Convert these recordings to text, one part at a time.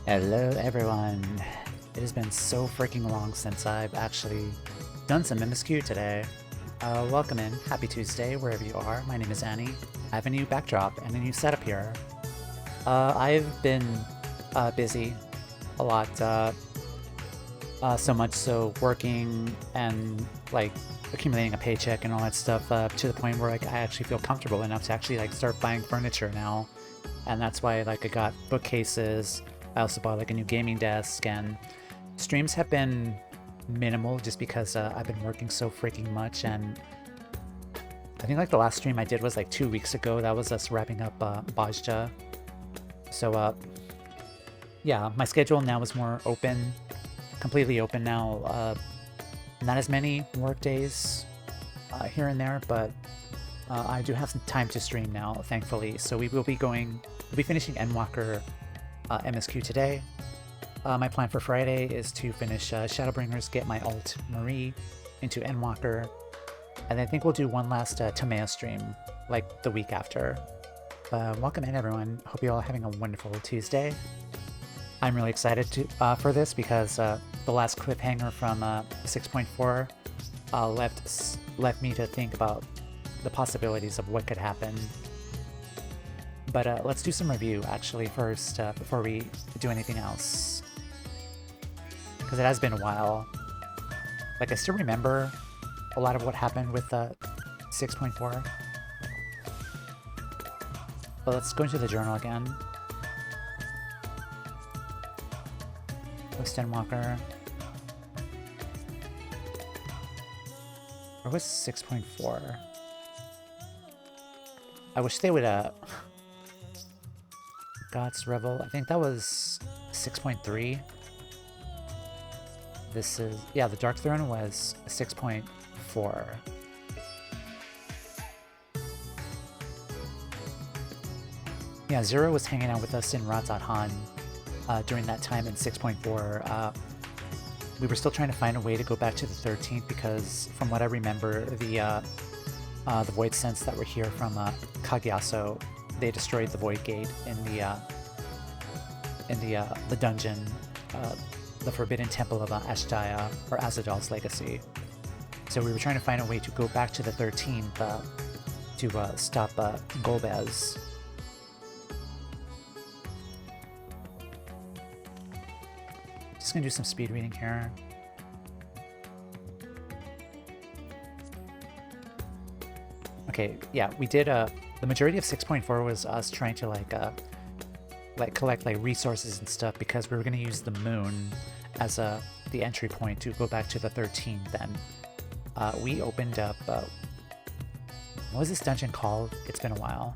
Hello everyone. It has been so freaking long since I've actually done some MSQ today. Welcome in. Happy Tuesday, wherever you are. My name is Annie. I have a new backdrop and a new setup here. I've been busy a lot, so much so working and like accumulating a paycheck and all that stuff to the point where like I actually feel comfortable enough to actually like start buying furniture now. And that's why like I got bookcases. I also bought like a new gaming desk, and streams have been minimal just because I've been working so freaking much. And I think like the last stream I did was like 2 weeks ago. That was us wrapping up Azdaja. So yeah, my schedule now is more open, completely open now. Not as many work days here and there, but I do have some time to stream now, thankfully. So we'll be finishing Endwalker MSQ today. My plan for Friday is to finish Shadowbringers, get my alt Marie into Endwalker, and I think we'll do one last Toumeya stream like the week after. Welcome in everyone. Hope you all are having a wonderful Tuesday. I'm really excited for this because the last cliffhanger from 6.4 left me to think about the possibilities of what could happen. But let's do some review, actually, first, before we do anything else. Because it has been a while. Like, I still remember a lot of what happened with 6.4. But let's go into the journal again. With Endwalker. Or was 6.4? I wish they would, God's Revel. I think that was 6.3. This is... yeah, the Dark Throne was 6.4. Yeah, Zero was hanging out with us in Ratzat during that time in 6.4. We were still trying to find a way to go back to the 13th because, from what I remember, the Void Sense that were here from Kaguyaso, they destroyed the Void Gate in the dungeon, the Forbidden Temple of Azdaja, or Azdaja's Legacy. So we were trying to find a way to go back to the 13th to stop Golbez. Just gonna do some speed reading here. Okay, yeah, we did the majority of 6.4 was us trying to like collect like resources and stuff because we were going to use the moon as the entry point to go back to the 13th. And we opened up what was this dungeon called? It's been a while.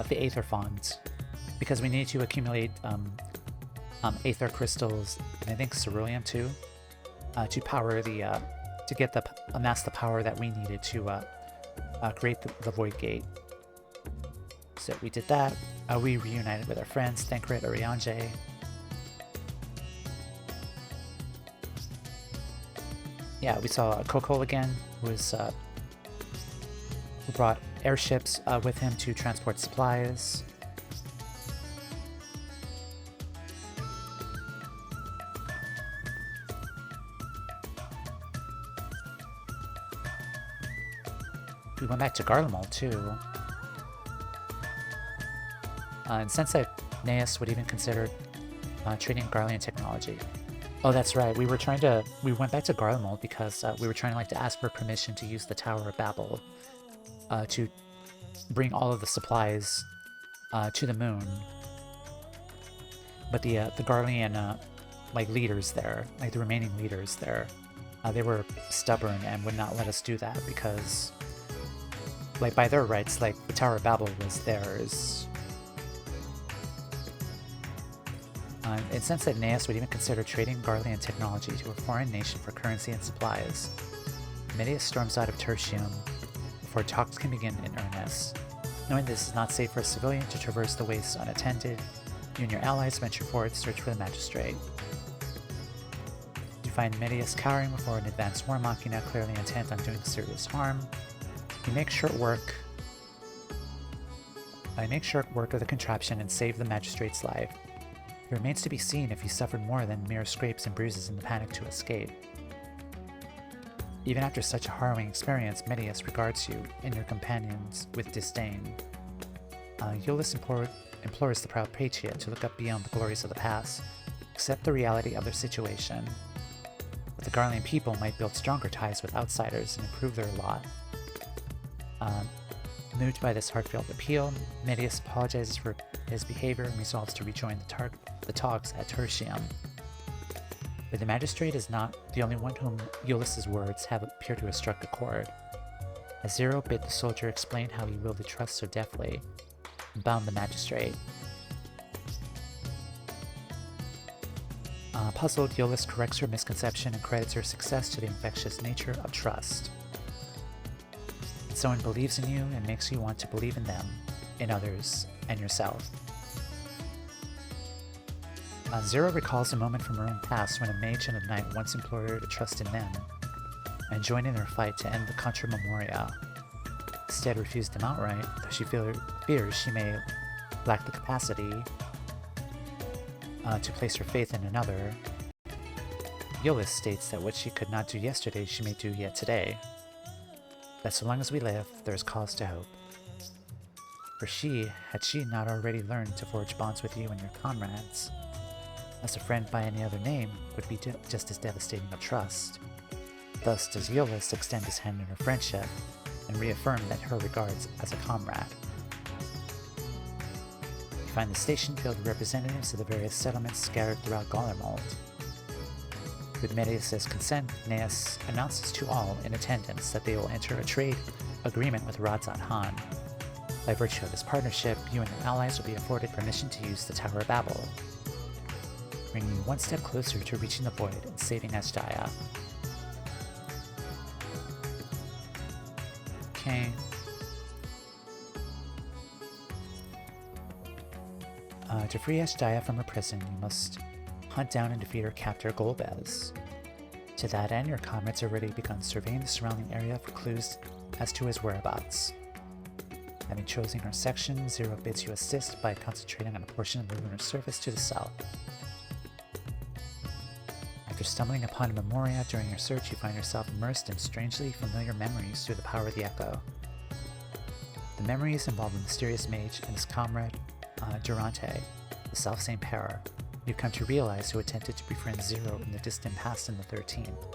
The Aether Font, because we needed to accumulate Aether crystals and I think ceruleum too to power the to amass the power that we needed to create the Void Gate. So we did that. We reunited with our friends, Thankrit, Oriange. Yeah, we saw Kokol again, who brought airships with him to transport supplies. We went back to Garlemald too. And Sensei Naeus would even consider trading Garlean technology. Oh, that's right. We went back to Garlemald because we were trying to ask for permission to use the Tower of Babel to bring all of the supplies to the moon. But the Garlean leaders there, like the remaining leaders there, they were stubborn and would not let us do that because, like, by their rights, like the Tower of Babel was theirs. It since that Naeus would even consider trading Garlean technology to a foreign nation for currency and supplies. Medius storms out of Tertium before talks can begin in earnest. Knowing this is not safe for a civilian to traverse the wastes unattended, you and your allies venture forward to search for the magistrate. You find Medius cowering before an advanced war machina clearly intent on doing serious harm. You make short work I make short work of the contraption and save the magistrate's life. It remains to be seen if he suffered more than mere scrapes and bruises in the panic to escape. Even after such a harrowing experience, Medius regards you and your companions with disdain. Iolus implores the proud patriot to look up beyond the glories of the past, accept the reality of their situation. But the Garlean people might build stronger ties with outsiders and improve their lot. Moved by this heartfelt appeal, Medius apologizes for his behavior and resolves to rejoin the talks at Tertium. But the magistrate is not the only one whom Iolus' words appear to have struck a chord. As Zero bid the soldier explain how he wielded trust so deftly, and bound the magistrate. Puzzled, Iolus corrects her misconception and credits her success to the infectious nature of trust. Someone believes in you and makes you want to believe in them, in others, and yourself. Zero recalls a moment from her own past when a mage and a knight once implored her to trust in them and join in their fight to end the Contra Memoria. Instead refused them outright, though she fears she may lack the capacity to place her faith in another. Iolus states that what she could not do yesterday she may do yet today. That so long as we live, there is cause to hope. For had she not already learned to forge bonds with you and your comrades, as a friend by any other name would be just as devastating a trust. Thus does Iolus extend his hand in her friendship, and reaffirm that her regards as a comrade. You find the station filled with representatives of the various settlements scattered throughout Gallermold. With Medius' consent, Neas announces to all in attendance that they will enter a trade agreement with Radzat Han. By virtue of this partnership, you and your allies will be afforded permission to use the Tower of Babel, bringing you one step closer to reaching the Void and saving Azdaja. Okay. To free Azdaja from her prison, you must hunt down and defeat her captor Golbez. To that end, your comrades have already begun surveying the surrounding area for clues as to his whereabouts. Having chosen her section, Zero bids you assist by concentrating on a portion of the lunar surface to the south. After stumbling upon a memoria during your search, you find yourself immersed in strangely familiar memories through the power of the Echo. The memories involve a mysterious mage and his comrade, Durante, the selfsame pair you've come to realize who attempted to befriend Zero in the distant past in the 13th.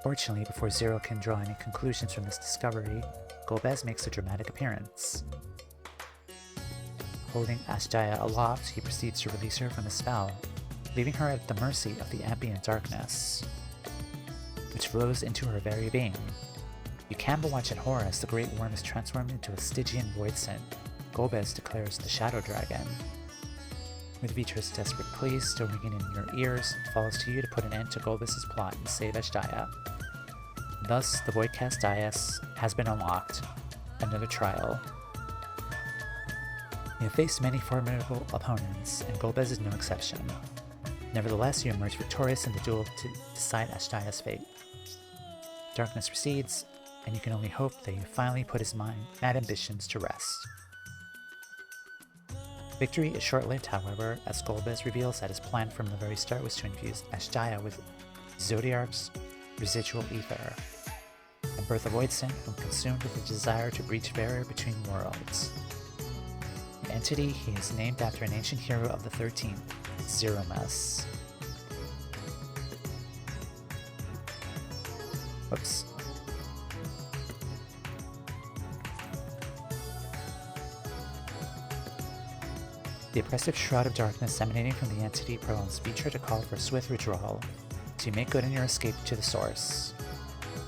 Fortunately, before Zero can draw any conclusions from this discovery, Golbez makes a dramatic appearance. Holding Azdaja aloft, he proceeds to release her from the spell, leaving her at the mercy of the ambient darkness, which flows into her very being. You can but watch in horror as the Great Worm is transformed into a Stygian voidsent. Golbez declares the Shadow Dragon. With Vitra's desperate pleas still ringing in your ears, it falls to you to put an end to Golbez's plot and save Azdaja. Thus, the Voidcast Dais has been unlocked. Another trial. You have faced many formidable opponents, and Golbez is no exception. Nevertheless, you emerge victorious in the duel to decide Azdaja's fate. Darkness recedes, and you can only hope that you finally put his mad ambitions to rest. Victory is short-lived, however, as Golbez reveals that his plan from the very start was to infuse Azdaja with Zodiark's residual ether, and birth a voidsent whom consumed with a desire to breach barrier between worlds. An entity he is named after an ancient hero of the 13th, Zeromus. Whoops. The oppressive shroud of darkness emanating from the entity propels Vitra to call for a swift withdrawal, to make good in your escape to the source.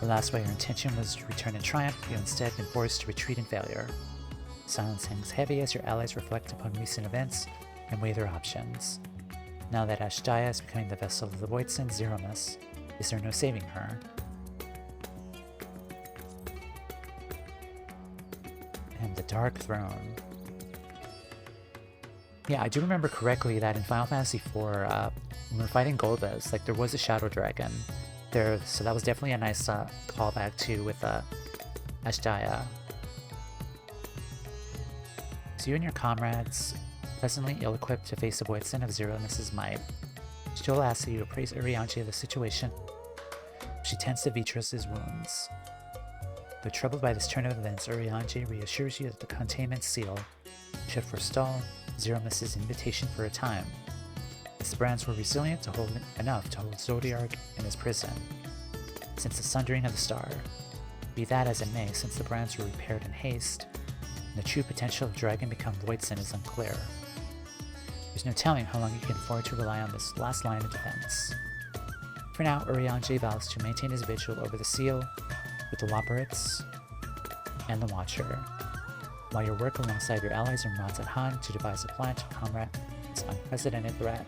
Alas, while your intention was to return in triumph, you instead been forced to retreat in failure. Silence hangs heavy as your allies reflect upon recent events and weigh their options. Now that Azdaja is becoming the vessel of the voidsent Zeromus, is there no saving her? And the Dark Throne. Yeah, I do remember correctly that in Final Fantasy IV, when we were fighting Golbez, like there was a Shadow Dragon there, so that was definitely a nice callback too with Azdaja. So you and your comrades, presently ill-equipped to face a Voidson of Zero Mrs. Might, Stola asks you to appraise Urianchi of the situation. She tends to Vitros' wounds. Though troubled by this turn of events, Urianchi reassures you that the containment seal should forestall Zero Miss's invitation for a time, as the brands were resilient to hold enough to hold Zodiark in his prison since the sundering of the star. Be that as it may, since the brands were repaired in haste, and the true potential of Dragon become Voidson is unclear. There's no telling how long you can afford to rely on this last line of defense. For now, Urianchi vows to maintain his vigil over the seal with the Loporits and the Watcher, while you work alongside your allies in Razat Han to devise a plan to combat this unprecedented threat.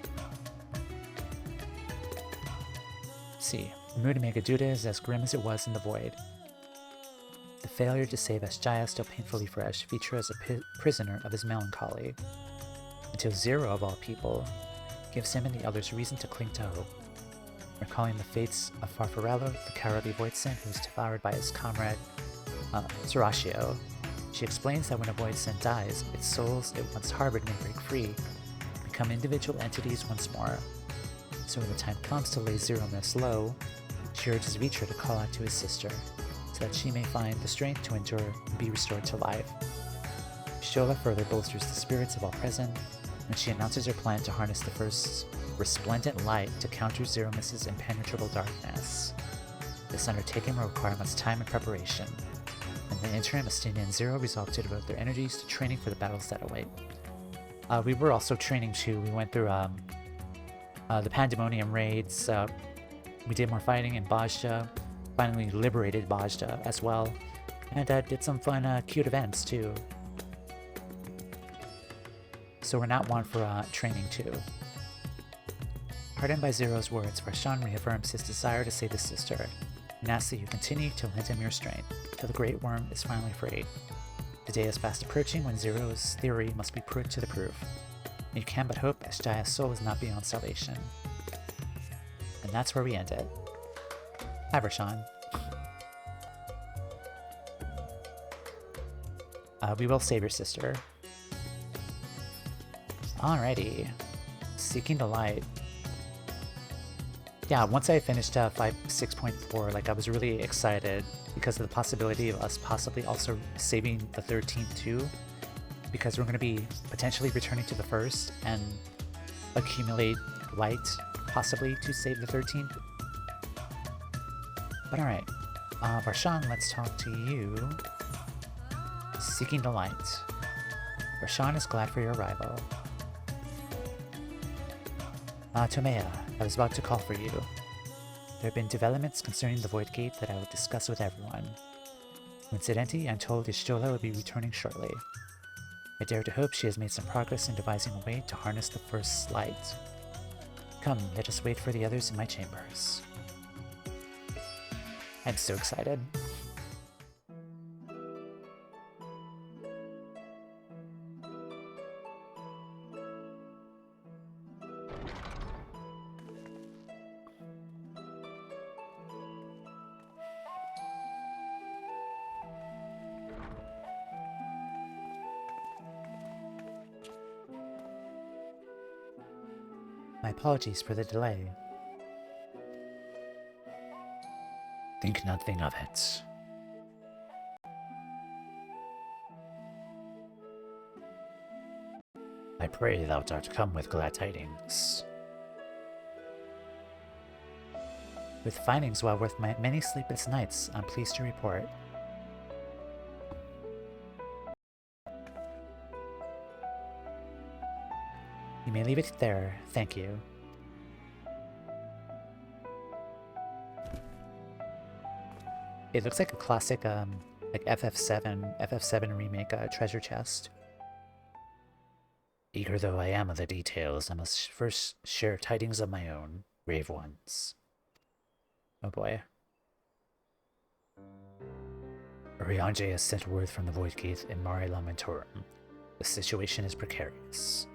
See, the mood of Megaduda is as grim as it was in the Void. The failure to save Azdaja still painfully fresh, feature as a prisoner of his melancholy, until Zero, of all people, gives him and the others reason to cling to hope, recalling the fates of Farfarello, the cowardly Voidson who was devoured by his comrade Sorashio. She explains that when a Voidson dies, its souls it once harbored may break free, and become individual entities once more. So when the time comes to lay Zero Miss low, she urges Vitra to call out to his sister, so that she may find the strength to endure and be restored to life. Shola further bolsters the spirits of all present when she announces her plan to harness the first resplendent light to counter Zero Miss's impenetrable darkness. This undertaking will require much time and preparation, and in the interim, Astina and Zero resolve to devote their energies to training for the battles that await. We were also training too. We went through the Pandemonium raids, we did more fighting in Bajda, finally liberated Bajda as well, and did some fun cute events too. So we're not one for training too. Heartened by Zero's words, Varshan reaffirms his desire to save his sister, and asks that you continue to lend him your strength, till the Great Worm is finally freed. The day is fast approaching when Zero's theory must be put to the proof, and you can but hope Azdaja's soul is not beyond salvation. And that's where we end it. Hi, Varshan. We will save your sister. Alrighty. Seeking the Light. Yeah, once I finished 6.4, like I was really excited because of the possibility of us possibly also saving the 13th too, because we're going to be potentially returning to the first and accumulate light possibly to save the 13th. But alright, Varshan, let's talk to you. Seeking the Light. Varshan is glad for your arrival. Toumeya, I was about to call for you. There have been developments concerning the Void Gate that I would discuss with everyone. Incidentally, I'm told Ishtola will be returning shortly. I dare to hope she has made some progress in devising a way to harness the first light. Come, let us wait for the others in my chambers. I'm so excited. My apologies for the delay. Think nothing of it. I pray thou art come with glad tidings. With findings well worth my many sleepless nights, I'm pleased to report. You may leave it there, thank you. It looks like a classic, like FF7 remake treasure chest. Eager though I am of the details, I must first share tidings of my own, brave ones. Oh boy. Urianchi has sent word from the Void Gate in Mare Lamentorum. The situation is precarious.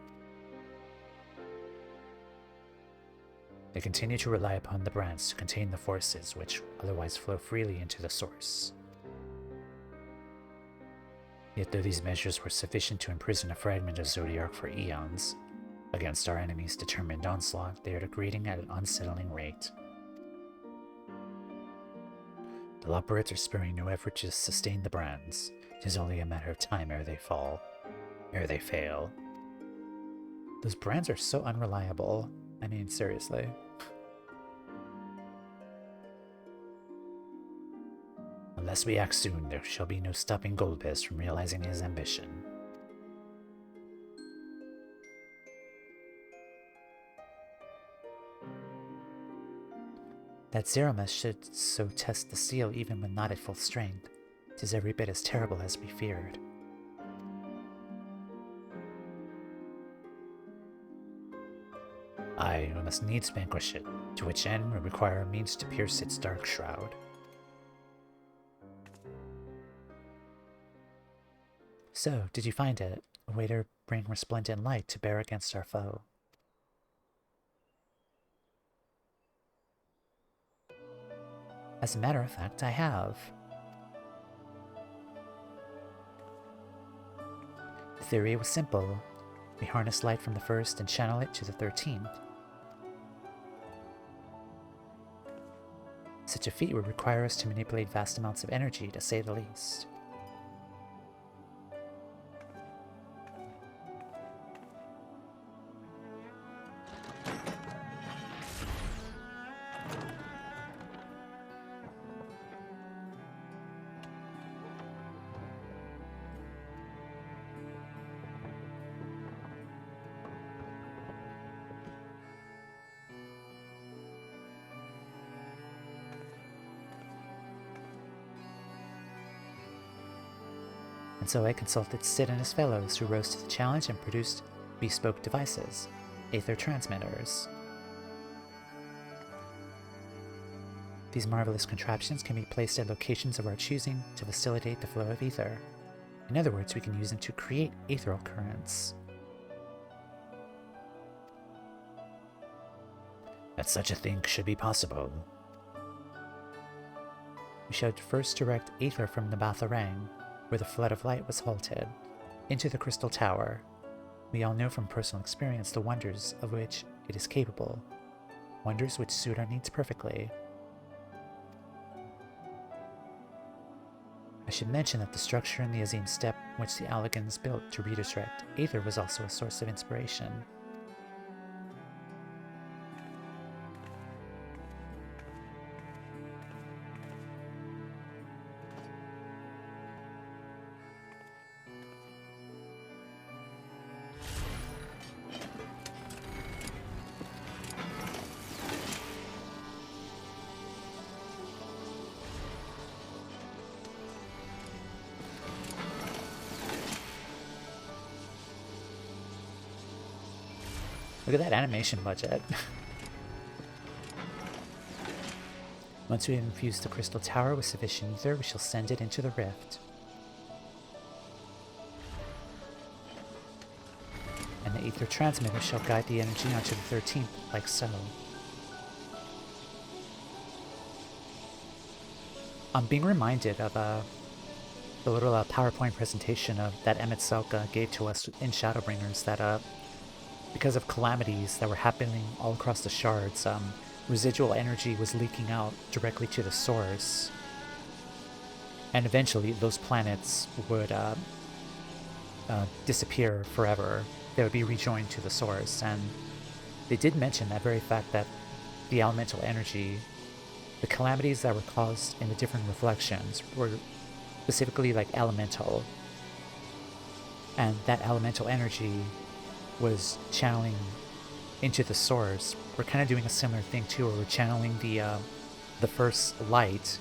They continue to rely upon the brands to contain the forces which otherwise flow freely into the source. Yet though these measures were sufficient to imprison a fragment of Zodiac for eons, against our enemy's determined onslaught, they are degrading at an unsettling rate. The Loporrits are sparing no effort to sustain the brands. It is only a matter of time ere they fall, ere they fail. Those brands are so unreliable. I mean, seriously. Unless we act soon, there shall be no stopping Golbez from realizing his ambition. That Zeramus should so test the seal even when not at full strength. 'Tis every bit as terrible as we feared. Aye, we must needs vanquish it, to which end we require a means to pierce its dark shroud. So, did you find it? A way to bring resplendent light to bear against our foe. As a matter of fact, I have. The theory was simple. We harness light from the first and channel it to the 13th. Such a feat would require us to manipulate vast amounts of energy, to say the least. And so I consulted Sid and his fellows, who rose to the challenge and produced bespoke devices, aether transmitters. These marvelous contraptions can be placed at locations of our choosing to facilitate the flow of ether. In other words, we can use them to create ethereal currents. That such a thing should be possible. We should first direct ether from the Batharang, where the flood of light was halted, into the Crystal Tower. We all know from personal experience the wonders of which it is capable, wonders which suit our needs perfectly. I should mention that the structure in the Azim Steppe which the Alligans built to redirect aether was also a source of inspiration. Look at that animation budget. Once we have infused the Crystal Tower with sufficient ether, we shall send it into the rift. And the ether transmitter shall guide the energy onto the 13th, like so. I'm being reminded of the little PowerPoint presentation of that Emmett Selka gave to us in Shadowbringers that because of calamities that were happening all across the shards, residual energy was leaking out directly to the source. And eventually those planets would disappear forever. They would be rejoined to the source. And they did mention that very fact that the elemental energy, the calamities that were caused in the different reflections were specifically like elemental. And that elemental energy was channeling into the source. We're kind of doing a similar thing too, where we're channeling the first light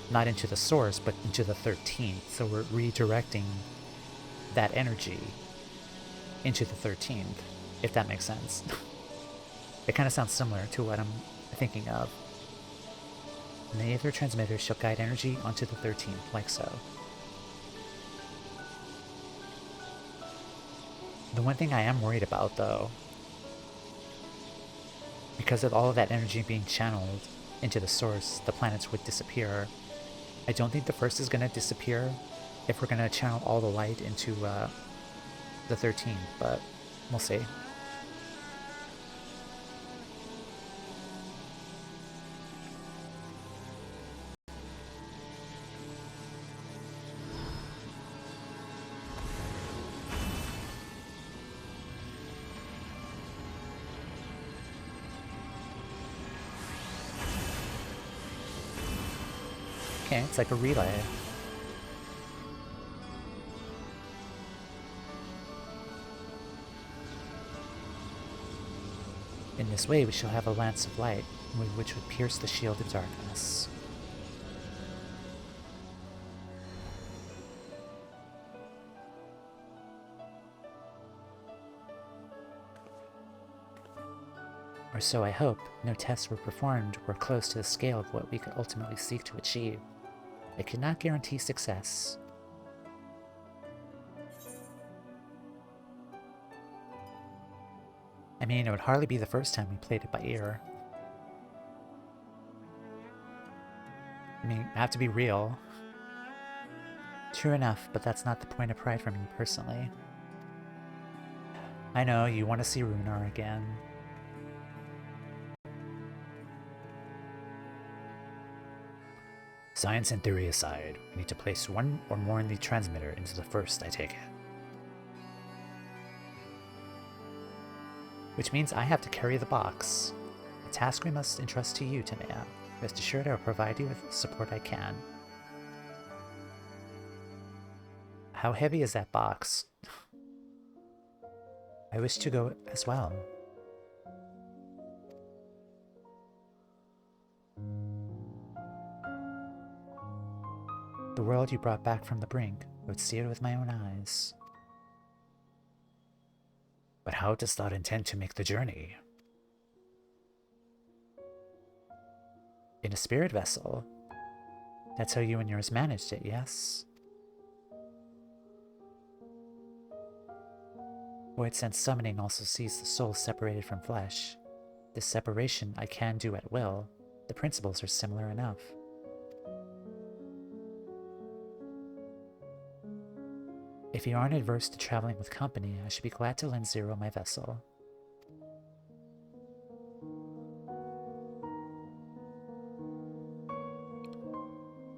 not into the source but into the 13th. So we're redirecting that energy into the 13th, if that makes sense. It kind of sounds similar to what I'm thinking of. And the aether transmitter shall guide energy onto the 13th, like so. The one thing I am worried about, though, because of all of that energy being channeled into the source, the planets would disappear. I don't think the first is going to disappear, if we're gonna channel all the light into the 13th, but we'll see. Okay, it's like a relay. In this way we shall have a lance of light, which would pierce the shield of darkness. Or so I hope. No tests were performed or close to the scale of what we could ultimately seek to achieve. I could not guarantee success. I mean, it would hardly be the first time we played it by ear. I mean, I have to be real. True enough, but that's not the point of pride for me personally. I know, you want to see Runar again. Science and theory aside, we need to place one or more in the transmitter into the first, I take it. Which means I have to carry the box. A task we must entrust to you, Toumeya. Rest assured I will provide you with the support I can. How heavy is that box? I wish to go as well. The world you brought back from the brink, I would see it with my own eyes. But how dost thou intend to make the journey? In a spirit vessel. That's how you and yours managed it, yes? Void Sense summoning also sees the soul separated from flesh. This separation I can do at will. The principles are similar enough. If you aren't adverse to traveling with company, I should be glad to lend Zero my vessel.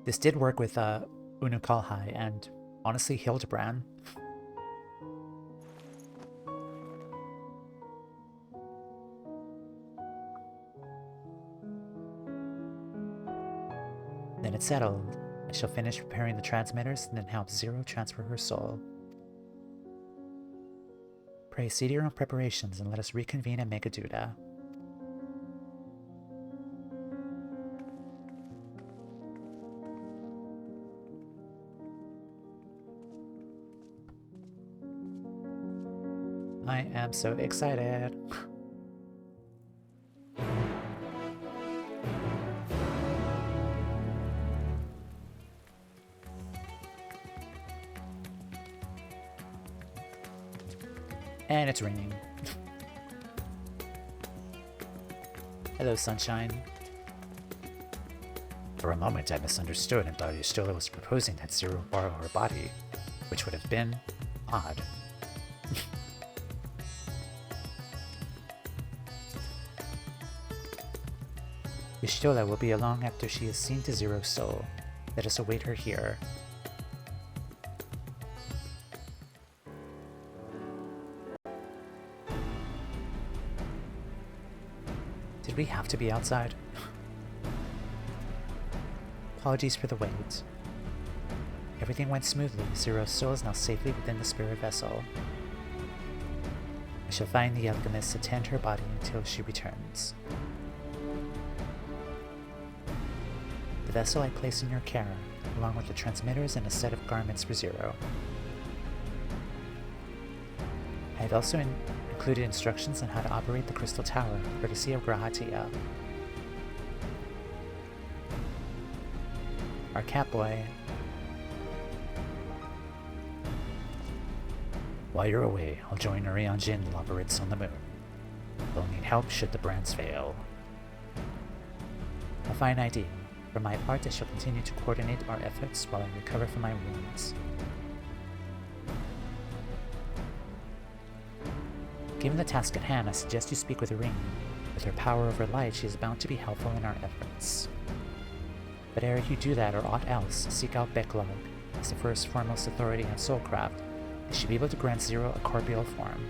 This did work with Unukalhai and, honestly, Hildebrand. Then it's settled. I shall finish preparing the transmitters and then help Zero transfer her soul. Pray see to your own preparations and let us reconvene at Megaduda. I am so excited. And it's raining. Hello, sunshine. For a moment I misunderstood and thought Y'shtola was proposing that Zero borrow her body, which would have been odd. Y'shtola will be along after she has seen to Zero's soul. Let us await her here. Did we have to be outside? Apologies for the wait. Everything went smoothly. Zero's soul is now safely within the spirit vessel. I shall find the alchemist to tend her body until she returns. The vessel I place in your care, along with the transmitters and a set of garments for Zero. I have also included instructions on how to operate the Crystal Tower, courtesy of Grahatiya. Our Catboy. While you're away, I'll join Urian Jin Labyrinths on the moon. They'll need help should the brands fail. A fine idea. For my part, I shall continue to coordinate our efforts while I recover from my wounds. Given the task at hand, I suggest you speak with Ring. With her power over light, she is bound to be helpful in our efforts. But ere you do that or aught else, seek out Beklog as the first foremost authority on soulcraft. They should be able to grant Zero a corporeal form.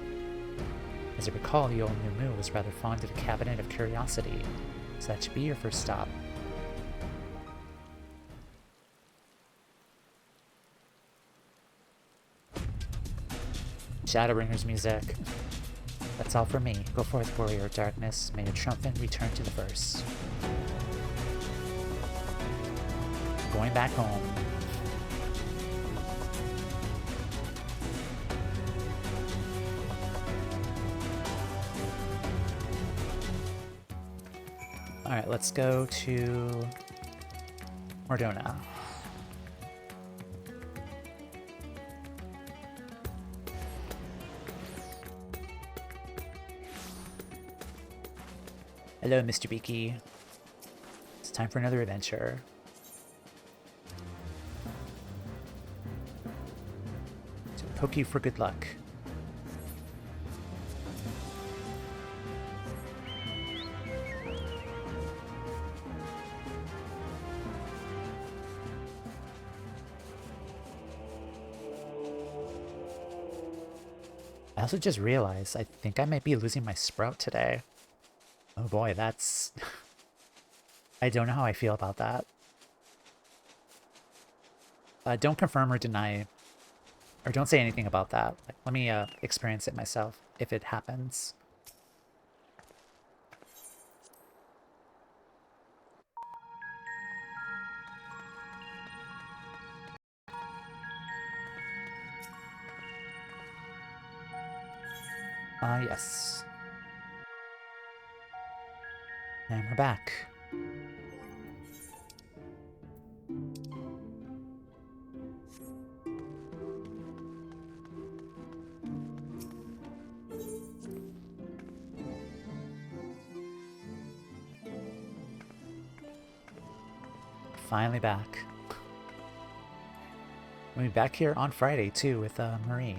As I recall, the old Numu was rather fond of the Cabinet of Curiosity, so that should be your first stop. Shadowbringer's music. That's all for me. Go forth, warrior of darkness. May your triumphant return to the verse. Going back home. Alright, let's go to Mordona. Hello, Mr. Beaky. It's time for another adventure. So poke you for good luck. I also just realized I think I might be losing my sprout today. Oh boy, that's... I don't know how I feel about that. Don't confirm or deny, or don't say anything about that. Like, let me experience it myself, if it happens. Yes. And we're back. Finally back. We'll be back here on Friday too with Marie.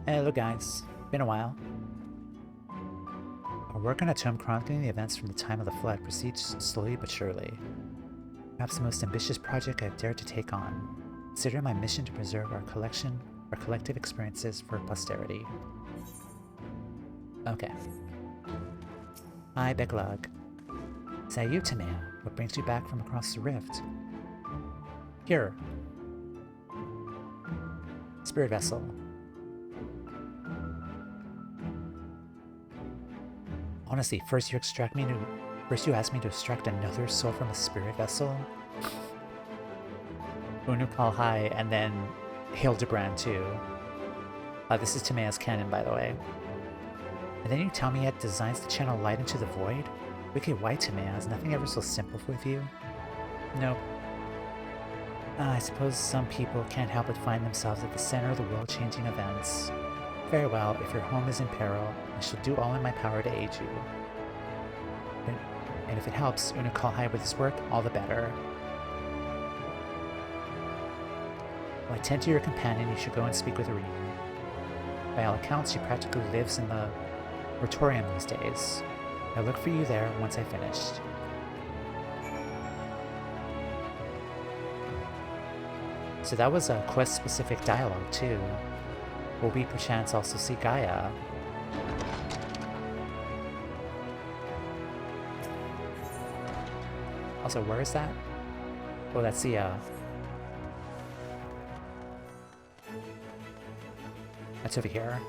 Hello guys, been a while. Our work on a tome chronicling the events from the time of the flood proceeds slowly but surely. Perhaps the most ambitious project I've dared to take on, considering my mission to preserve our collective experiences for posterity. Okay. Hi, Beklog. Is that you, Toumeya? What brings you back from across the rift? Here. Spirit vessel. Honestly, first you asked me to extract another soul from a spirit vessel. Unukal High, and then Hildebrand too. This is Toumeya's canon, by the way. And then you tell me it designs to channel light into the void? Wicked white, Toumeya, is nothing ever so simple with you? Nope. I suppose some people can't help but find themselves at the center of the world-changing events. Very well, if your home is in peril, I shall do all in my power to aid you. And if it helps Unukal High with his work, all the better. While I tend to your companion, you should go and speak with Irene. By all accounts, she practically lives in the Rotorium these days. I'll look for you there once I've finished. So that was a quest-specific dialogue, too. Will we perchance also see Gaia? Also, where is that? Oh, that's the, that's over here.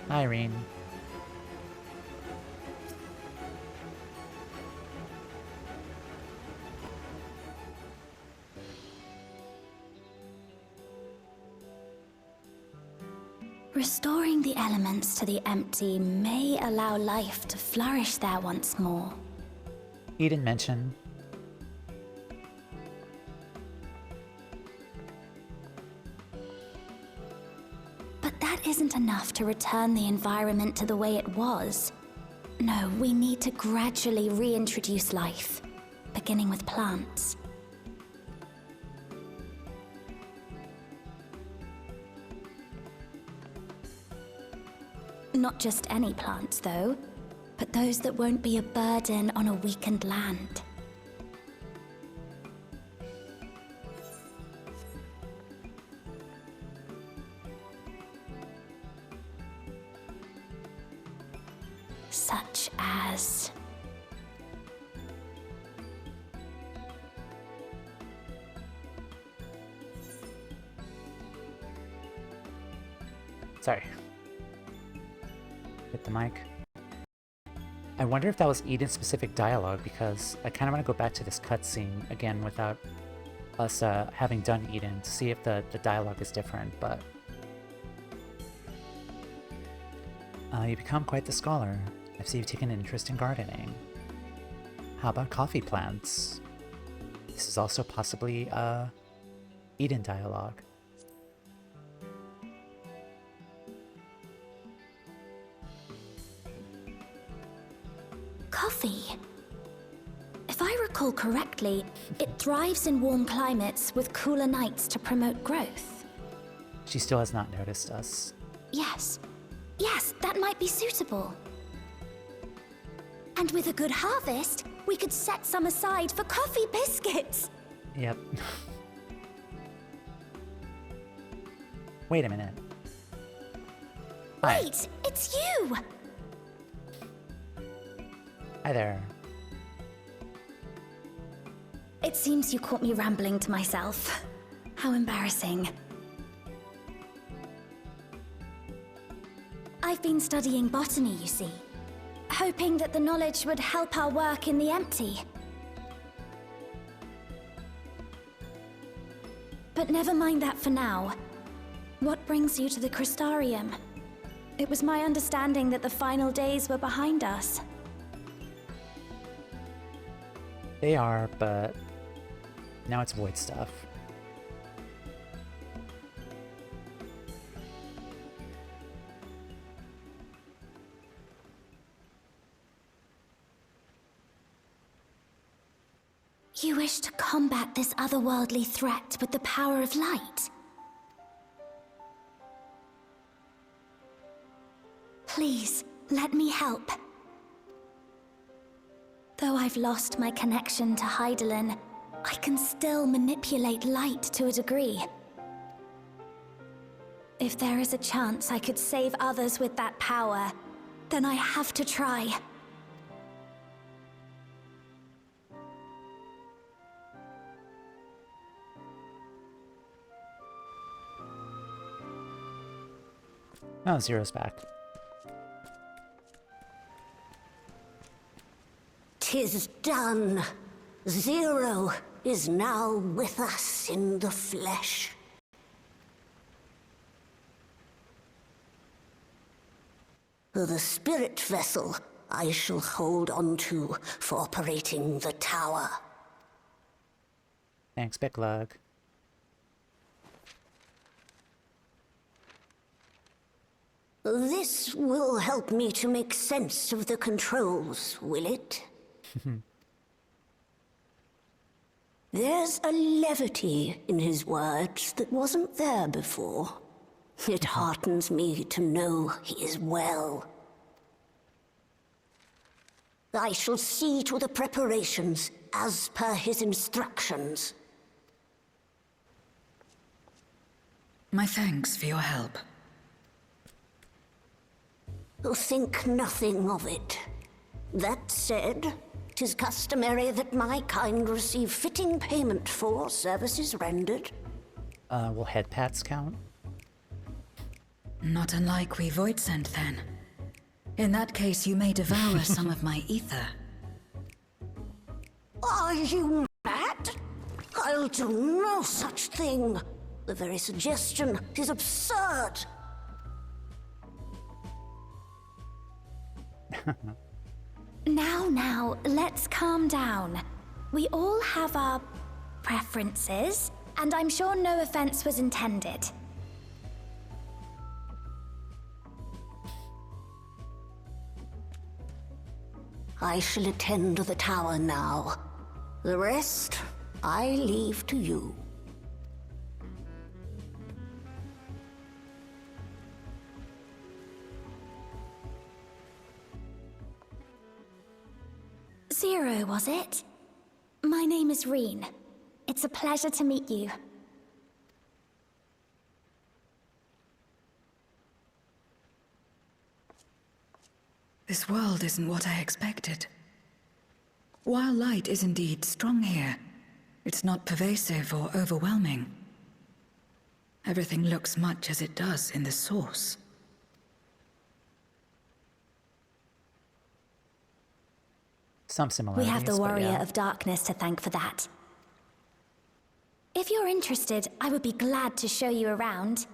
Irene. Restoring the elements to the empty may allow life to flourish there once more. Eden mentioned. But that isn't enough to return the environment to the way it was. No, we need to gradually reintroduce life, beginning with plants. Not just any plants, though, but those that won't be a burden on a weakened land. Such as... Sorry. Hit the mic. I wonder if that was Eden-specific dialogue, because I kind of want to go back to this cutscene again without us having done Eden to see if the dialogue is different, but... you become quite the scholar. I see you've taken an interest in gardening. How about coffee plants? This is also possibly Eden dialogue. Coffee. If I recall correctly, it thrives in warm climates with cooler nights to promote growth. She still has not noticed us. Yes. Yes, that might be suitable. And with a good harvest, we could set some aside for coffee biscuits. Yep. Wait a minute. Hi. Wait, it's you! Hi there. It seems you caught me rambling to myself. How embarrassing. I've been studying botany, you see. Hoping that the knowledge would help our work in the empty. But never mind that for now. What brings you to the Crystarium? It was my understanding that the final days were behind us. They are, but now it's void stuff. You wish to combat this otherworldly threat with the power of light? Please, let me help. Though I've lost my connection to Hydaelyn, I can still manipulate light to a degree. If there is a chance I could save others with that power, then I have to try. Oh, Zero's back. 'Tis done. Zero is now with us in the flesh. The spirit vessel I shall hold on to for operating the tower. Thanks, Big Lug. This will help me to make sense of the controls, will it? There's a levity in his words that wasn't there before. It heartens me to know he is well. I shall see to the preparations as per his instructions. My thanks for your help. Think nothing of it. That said, 'tis customary that my kind receive fitting payment for services rendered. Will head pats count? Not unlike we void sent then. In that case, you may devour some of my ether. Are you mad? I'll do no such thing. The very suggestion is absurd. Now, let's calm down. We all have our preferences, and I'm sure no offense was intended. I shall attend to the tower now. The rest, I leave to you. Zero, was it? My name is Reen. It's a pleasure to meet you. This world isn't what I expected. While light is indeed strong here, it's not pervasive or overwhelming. Everything looks much as it does in the source. Some similarities. We have the but Warrior yeah. of Darkness to thank for that. If you're interested, I would be glad to show you around.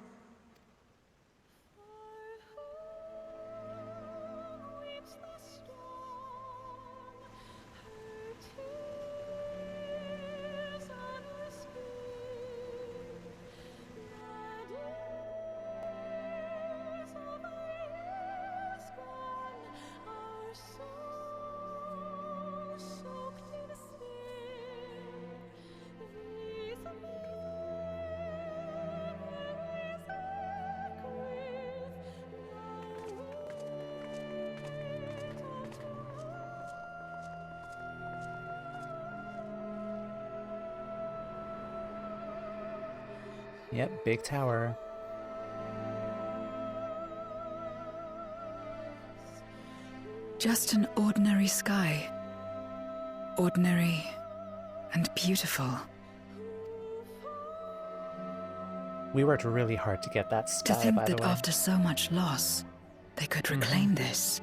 Yep, big tower. Just an ordinary sky. Ordinary and beautiful. We worked really hard to get that To sky, think by the that way. after so much loss, they could reclaim this.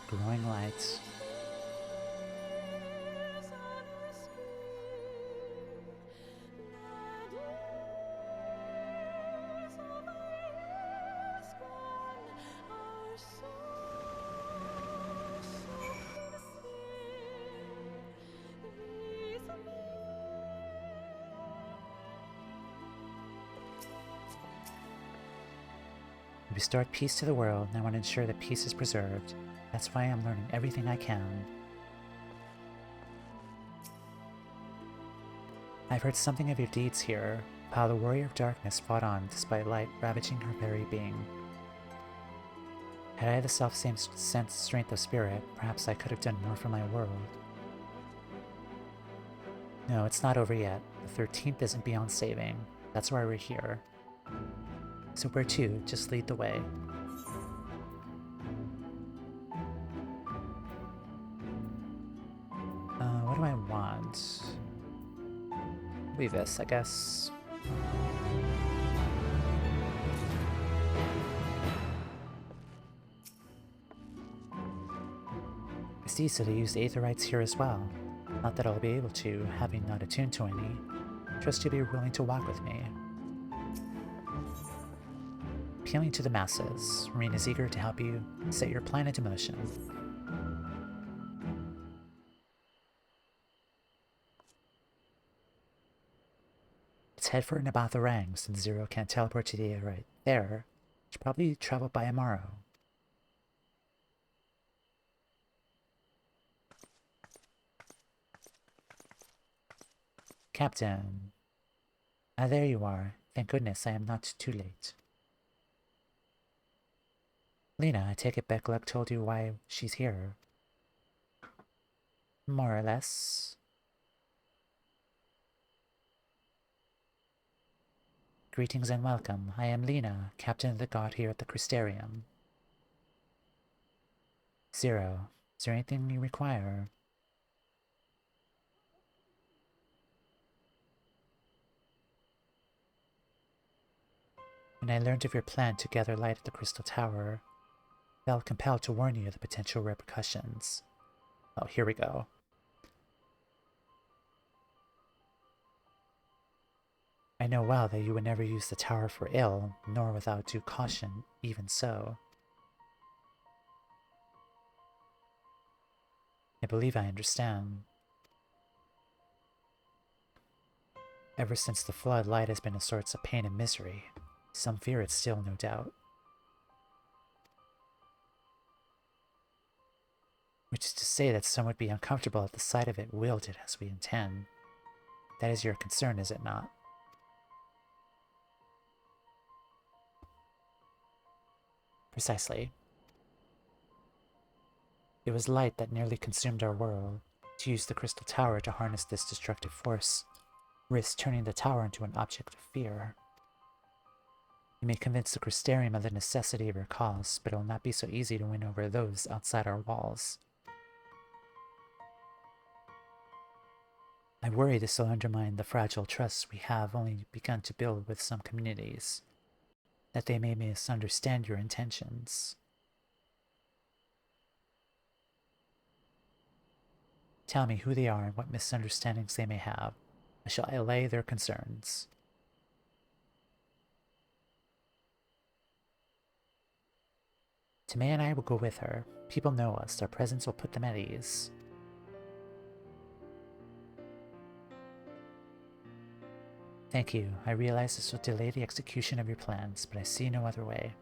Growing lights. We restored peace to the world, and I want to ensure that peace is preserved. That's why I'm learning everything I can. I've heard something of your deeds here, how the Warrior of Darkness fought on despite light ravaging her very being. Had I the self-same strength of spirit, perhaps I could have done more for my world. No, it's not over yet. The 13th isn't beyond saving. That's why we're here. So where to? Just lead the way. What do I want? Maybe this, I guess. I see, so they use aetherites here as well. Not that I'll be able to, having not attuned to any. Trust you'll be willing to walk with me. Appealing to the masses, Reen is eager to help you set your plan into motion. Let's head for Nabatharang, since Zero can't teleport to the right there. Should probably travel by Amaro. Captain. Ah, there you are. Thank goodness I am not too late. Lena, I take it Beckluck told you why she's here. More or less. Greetings and welcome. I am Lena, captain of the guard here at the Crystarium. Zero, is there anything you require? When I learned of your plan to gather light at the Crystal Tower, I felt compelled to warn you of the potential repercussions. Oh, here we go. I know well that you would never use the tower for ill, nor without due caution, even so. I believe I understand. Ever since the flood, light has been a source of pain and misery. Some fear it still, no doubt. Which is to say that some would be uncomfortable at the sight of it wielded as we intend. That is your concern, is it not? Precisely. It was light that nearly consumed our world. To use the Crystal Tower to harness this destructive force risks turning the tower into an object of fear. You may convince the Crystarium of the necessity of your cause, but it will not be so easy to win over those outside our walls. I worry this will undermine the fragile trust we have only begun to build with some communities, that they may misunderstand your intentions. Tell me who they are and what misunderstandings they may have. I shall allay their concerns. Toumeya and I will go with her. People know us. Our presence will put them at ease. Thank you. I realize this will delay the execution of your plans, but I see no other way.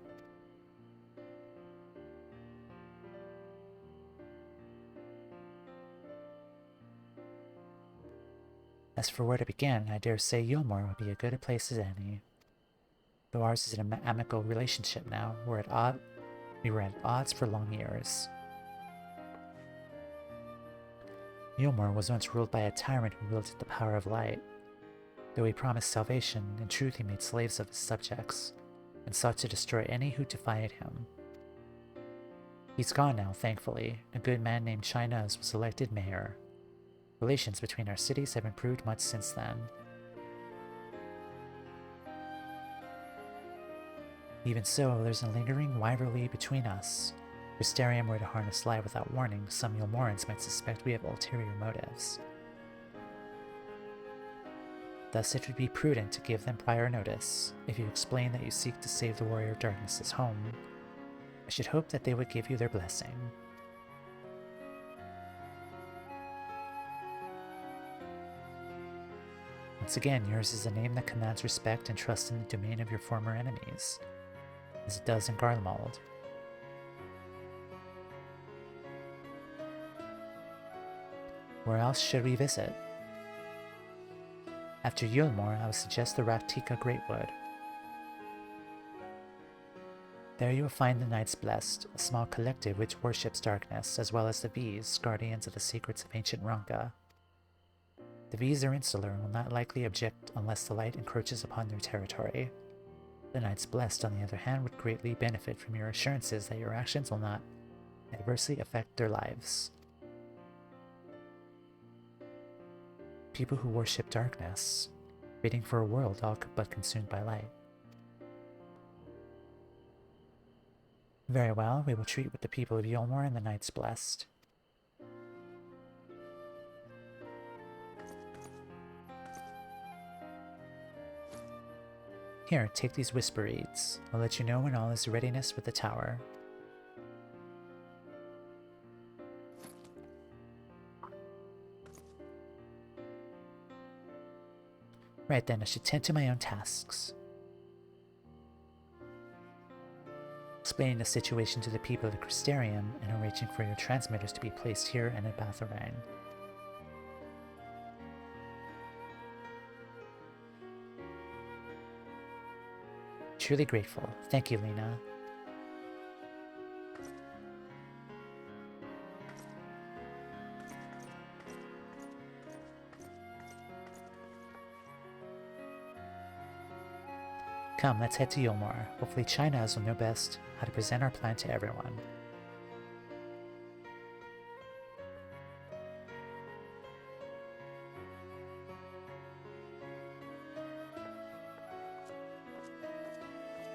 As for where to begin, I dare say Yulmore would be as good a place as any. Though ours is an amicable relationship now, we were at odds for long years. Yulmore was once ruled by a tyrant who wielded the power of light. Though he promised salvation, in truth he made slaves of his subjects, and sought to destroy any who defied him. He's gone now, thankfully. A good man named Chinese was elected mayor. Relations between our cities have improved much since then. Even so, there's a lingering rivalry between us. If Crystarium were to harness light without warning, some Yulmorans might suspect we have ulterior motives. Thus it would be prudent to give them prior notice. If you explain that you seek to save the Warrior of Darkness's home, I should hope that they would give you their blessing. Once again, yours is a name that commands respect and trust in the domain of your former enemies, as it does in Garlemald. Where else should we visit? After Yulmore, I would suggest the Raktika Greatwood. There you will find the Knights Blessed, a small collective which worships darkness, as well as the V's, guardians of the secrets of ancient Ronka. The V's are insular and will not likely object unless the light encroaches upon their territory. The Knights Blessed, on the other hand, would greatly benefit from your assurances that your actions will not adversely affect their lives. People who worship darkness, waiting for a world all but consumed by light. Very well, we will treat with the people of Yulmore and the Knights Blessed. Here, take these whisper reeds. I'll let you know when all is readiness with the tower. Right then, I should tend to my own tasks. Explaining the situation to the people of the Crystarium and arranging for your transmitters to be placed here and at Batharang. Truly grateful. Thank you, Lena. Come, let's head to Yulmore. Hopefully Chinese will know best how to present our plan to everyone.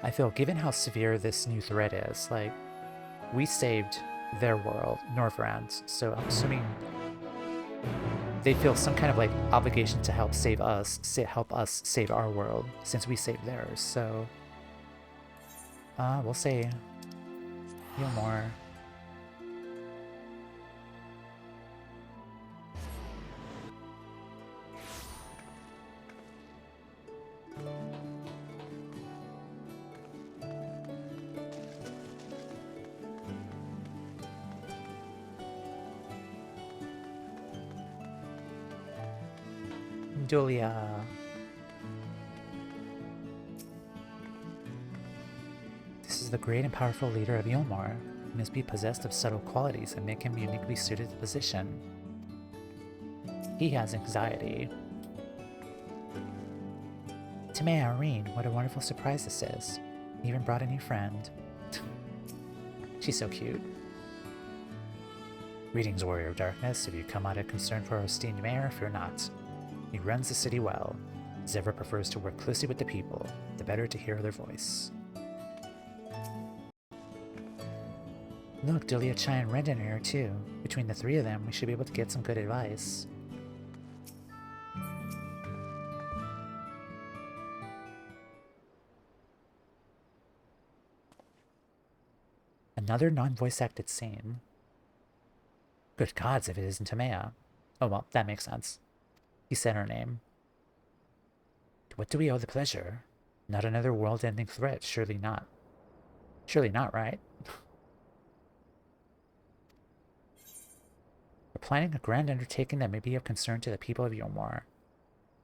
I feel, given how severe this new threat is, like, we saved their world, Northrend, so I'm assuming they feel some kind of, like, obligation to help save us, help us save our world, since we saved theirs, so... we'll say... heal more. Julia. This is the great and powerful leader of Yulmar. He must be possessed of subtle qualities that make him uniquely suited to the position. He has anxiety. Toumeya, Irene, what a wonderful surprise this is. He even brought a new friend. She's so cute. Greetings, Warrior of Darkness. If you come out of concern for our esteemed mayor, fear not. He runs the city well. Zevra prefers to work closely with the people, the better to hear their voice. Look, Delia, Chai, and Rendon are here too. Between the three of them, we should be able to get some good advice. Another non-voice acted scene. Good gods, if it isn't Toumeya. Oh well, that makes sense. He said her name. To what do we owe the pleasure? Not another world-ending threat, surely not. Surely not, right? We're planning a grand undertaking that may be of concern to the people of Yulmar.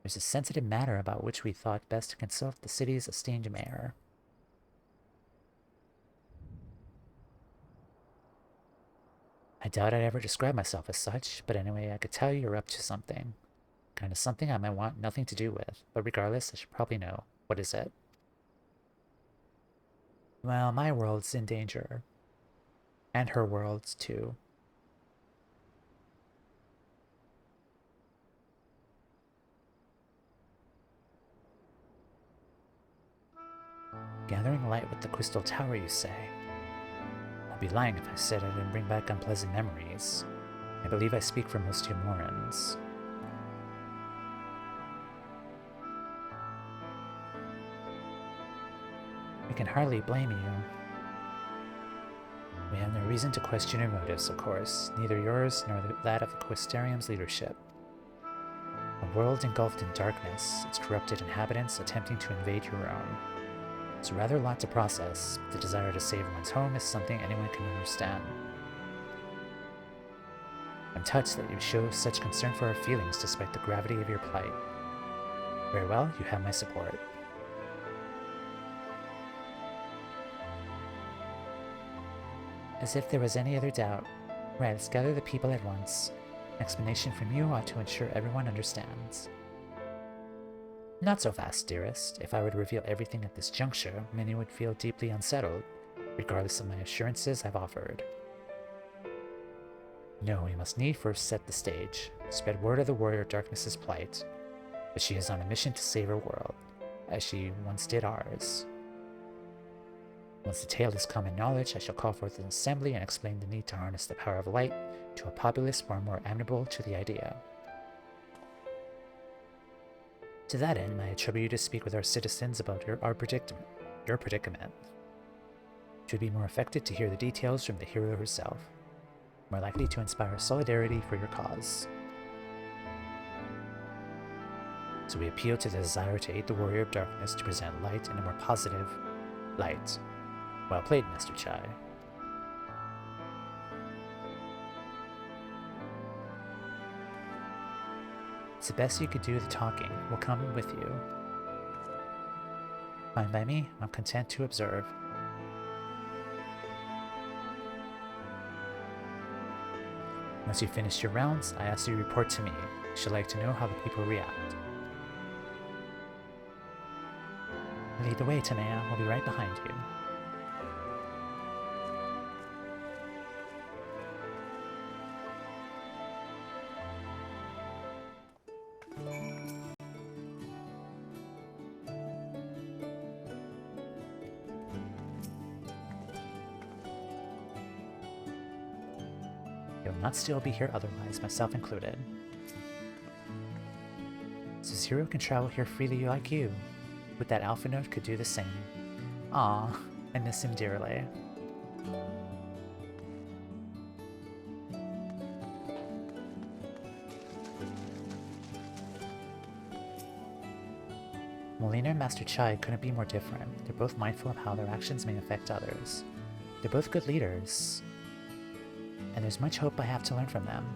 There's a sensitive matter about which we thought best to consult the city's esteemed mayor. I doubt I'd ever describe myself as such, but anyway, I could tell you're up to something. Kind of something I might want nothing to do with, but regardless, I should probably know. What is it? Well, my world's in danger. And her world's too. Gathering light with the Crystal Tower, you say? I'd be lying if I said I didn't bring back unpleasant memories. I believe I speak for most Yulmorans. We can hardly blame you. We have no reason to question your motives, of course, neither yours nor that of the Quisterium's leadership. A world engulfed in darkness, its corrupted inhabitants attempting to invade your own. It's rather a lot to process, but the desire to save one's home is something anyone can understand. I'm touched that you show such concern for our feelings despite the gravity of your plight. Very well, you have my support. As if there was any other doubt. Right, let's gather the people at once. An explanation from you ought to ensure everyone understands. Not so fast, dearest. If I were to reveal everything at this juncture, many would feel deeply unsettled, regardless of my assurances I've offered. No, we must need first set the stage, spread word of the Warrior of Darkness's plight, that she is on a mission to save her world, as she once did ours. Once the tale is common knowledge, I shall call forth an assembly and explain the need to harness the power of light to a populace far more amenable to the idea. To that end, I attribute you to speak with our citizens about your predicament. It would be more effective to hear the details from the hero herself, more likely to inspire solidarity for your cause. So we appeal to the desire to aid the Warrior of Darkness to present light in a more positive light. Well played, Master Chai. It's the best you could do the talking. We'll come with you. Fine by me. I'm content to observe. Once you've finished your rounds, I ask you to report to me. I should like to know how the people react. Lead the way, Toumeya. We'll be right behind you. not still be here otherwise, myself included. So Zero can travel here freely like you. With that alpha node could do the same. Aw, I miss him dearly. Molina and Master Chai couldn't be more different. They're both mindful of how their actions may affect others. They're both good leaders, and there's much hope I have to learn from them.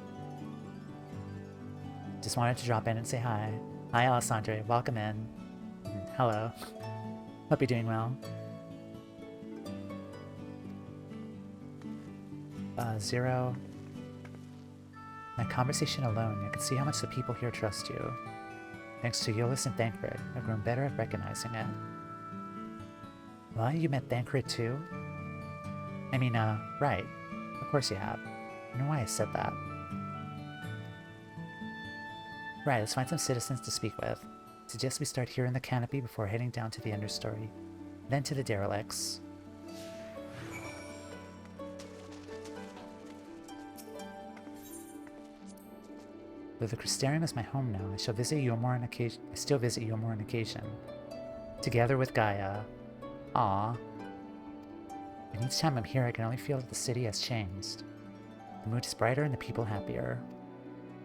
Just wanted to drop in and say hi. Hi, Alessandre. Welcome in. Hello. Hope you're doing well. Zero. That conversation alone, I can see how much the people here trust you. Thanks to Yolis and Thancred, I've grown better at recognizing it. Well, you met Thancred too? I mean, right. Of course you have. I don't know why I said that. Right, let's find some citizens to speak with. Suggest we start here in the canopy before heading down to the understory. Then to the derelicts. Though the Crystarium is my home now, I shall visit you more on occasion. I still visit you more on occasion. Together with Gaia. Ah. And each time I'm here, I can only feel that the city has changed. The mood is brighter and the people happier.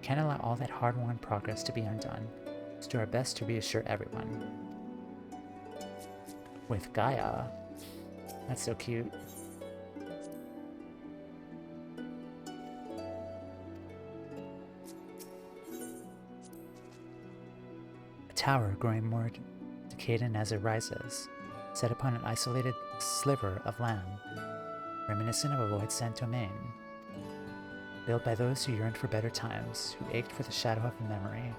Can't allow all that hard-won progress to be undone. Let's do our best to reassure everyone. With Gaia. That's so cute. A tower growing more decadent as it rises, set upon an isolated sliver of land, reminiscent of a void sent domain. Built by those who yearned for better times, who ached for the shadow of a memory.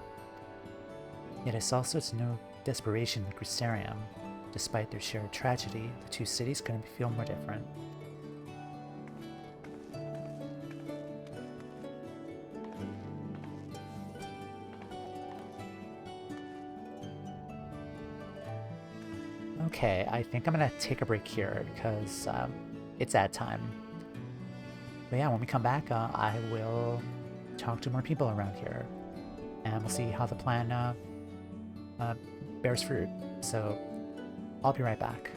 Yet I saw such no desperation in the Crystarium. Despite their shared tragedy, the two cities couldn't feel more different. Okay, I think I'm gonna take a break here because it's ad time. But yeah, when we come back, I will talk to more people around here, and we'll see how the plan bears fruit. So I'll be right back.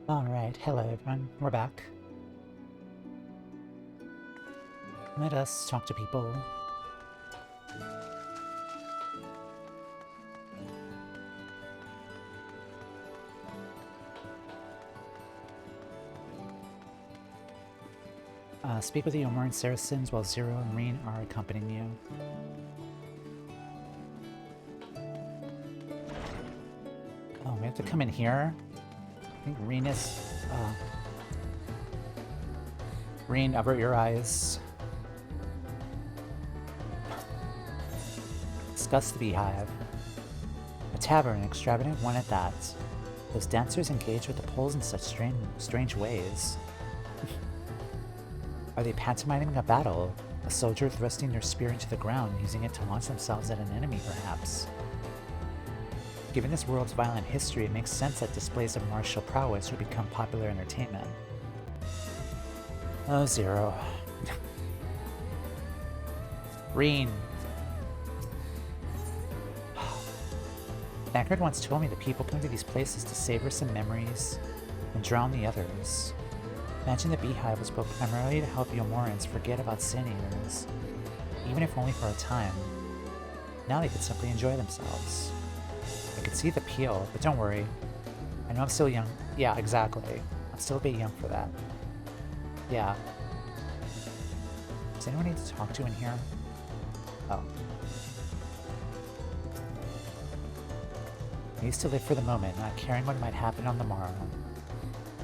Alright, hello everyone, we're back. Let us talk to people. Speak with the Omoran Saracens while Zero and Reen are accompanying you. Oh, we have to come in here? I think Reen is... Reen, avert your eyes. Discuss the beehive. A tavern, an extravagant one at that. Those dancers engage with the poles in such strange ways. Are they pantomiming a battle? A soldier thrusting their spear into the ground, using it to launch themselves at an enemy, perhaps? Given this world's violent history, it makes sense that displays of martial prowess would become popular entertainment. Oh, Zero. Reen. Thancred once told me that people come to these places to savor some memories and drown the others. Imagine the beehive was built primarily to help Yomorans forget about sin eaters, even if only for a time. Now they could simply enjoy themselves. I could see the appeal, but don't worry. I know I'm still young. Yeah, exactly. I'm still a bit young for that. Yeah. Does anyone need to talk to in here? Oh. I used to live for the moment, not caring what might happen on the morrow.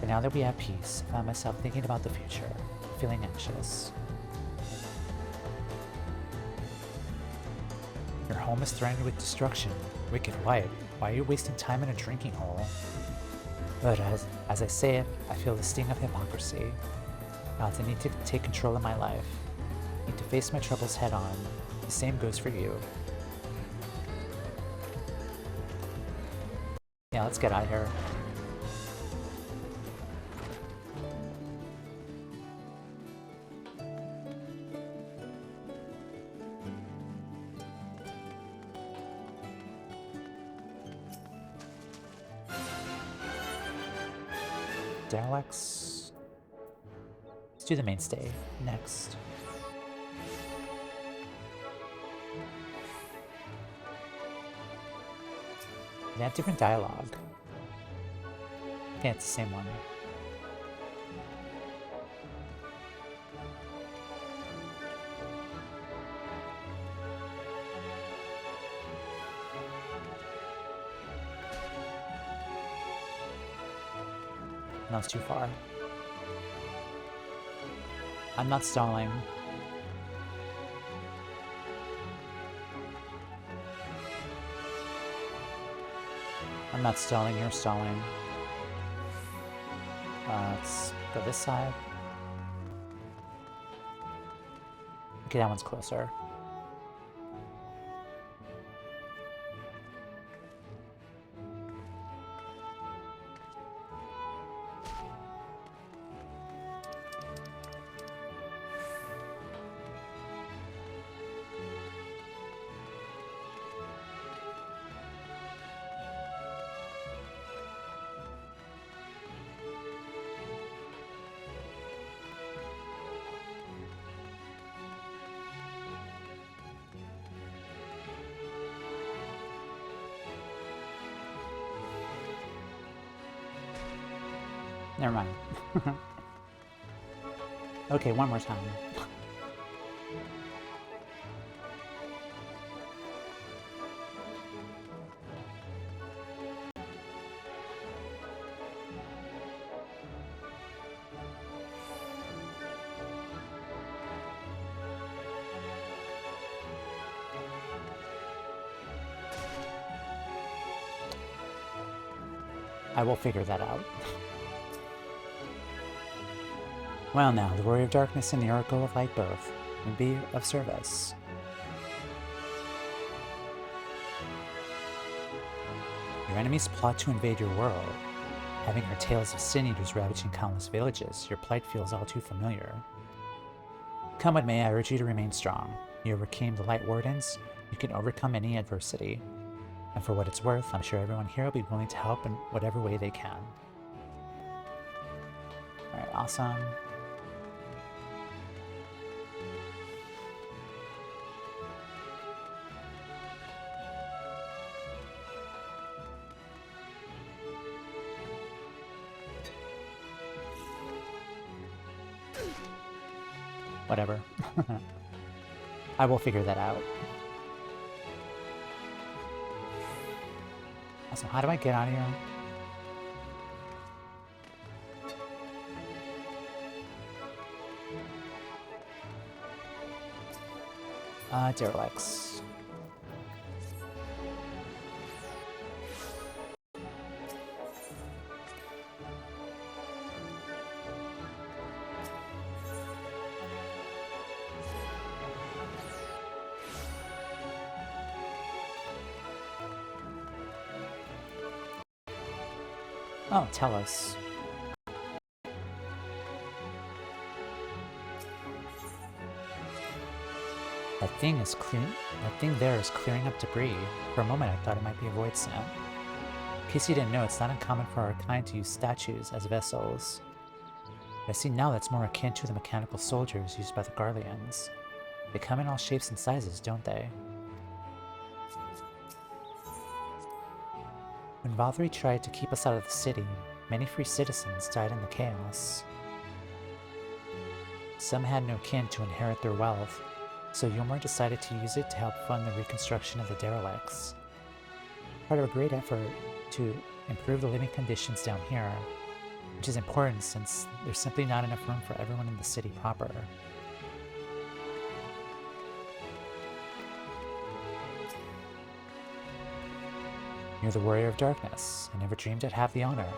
But now that we have peace, I found myself thinking about the future, feeling anxious. Your home is threatened with destruction. Wicked wife, why are you wasting time in a drinking hole? But as I say it, I feel the sting of hypocrisy. I need to take control of my life. I need to face my troubles head on. The same goes for you. Yeah, let's get out of here. Alex. Let's do the mainstay next. They have different dialogue. Yeah, it's the same one. No, it's too far. I'm not stalling. I'm not stalling, you're stalling. Let's go this side. Okay, that one's closer. Never mind. Okay, one more time. I will figure that out. Well now, the Warrior of Darkness and the Oracle of Light both would be of service. Your enemies plot to invade your world. Having heard tales of sin eaters ravaging countless villages, your plight feels all too familiar. Come what may, I urge you to remain strong. You overcame the Light Wardens, you can overcome any adversity. And for what it's worth, I'm sure everyone here will be willing to help in whatever way they can. Alright, awesome. Whatever. I will figure that out. Also, how do I get out of here? Derelicts. Oh, tell us. That thing there is clearing up debris. For a moment I thought it might be a void sand. In case you didn't know, it's not uncommon for our kind to use statues as vessels. But I see now that's more akin to the mechanical soldiers used by the Garleans. They come in all shapes and sizes, don't they? When Valkyrie tried to keep us out of the city, many free citizens died in the chaos. Some had no kin to inherit their wealth, so Yomar decided to use it to help fund the reconstruction of the derelicts. Part of a great effort to improve the living conditions down here, which is important since there's simply not enough room for everyone in the city proper. You're the Warrior of Darkness. I never dreamed I'd have the honor.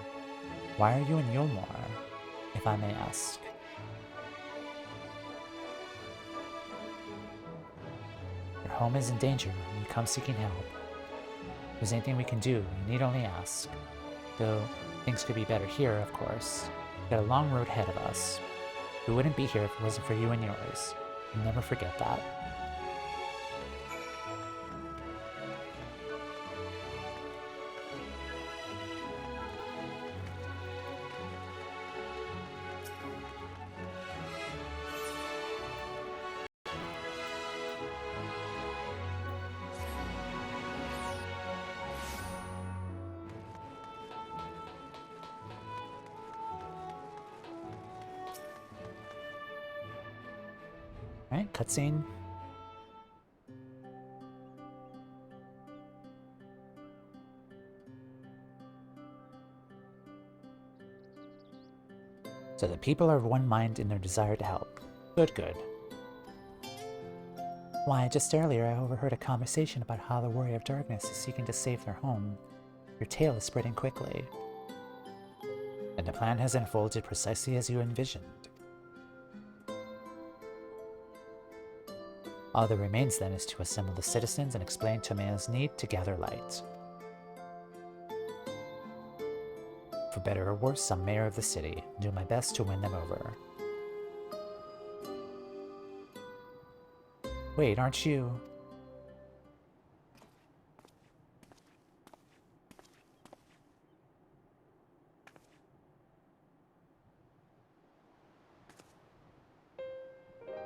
Why are you in Yolmor, if I may ask? Your home is in danger and you come seeking help. If there's anything we can do, you need only ask. Though things could be better here, of course. We've got a long road ahead of us. We wouldn't be here if it wasn't for you and yours. You'll never forget that. Alright, cutscene. So the people are of one mind in their desire to help. Good, good. Why, just earlier I overheard a conversation about how the Warrior of Darkness is seeking to save their home. Your tale is spreading quickly. And the plan has unfolded precisely as you envisioned. All that remains then is to assemble the citizens and explain Toumeya's need to gather light. For better or worse, I'm mayor of the city, and do my best to win them over. Wait, aren't you...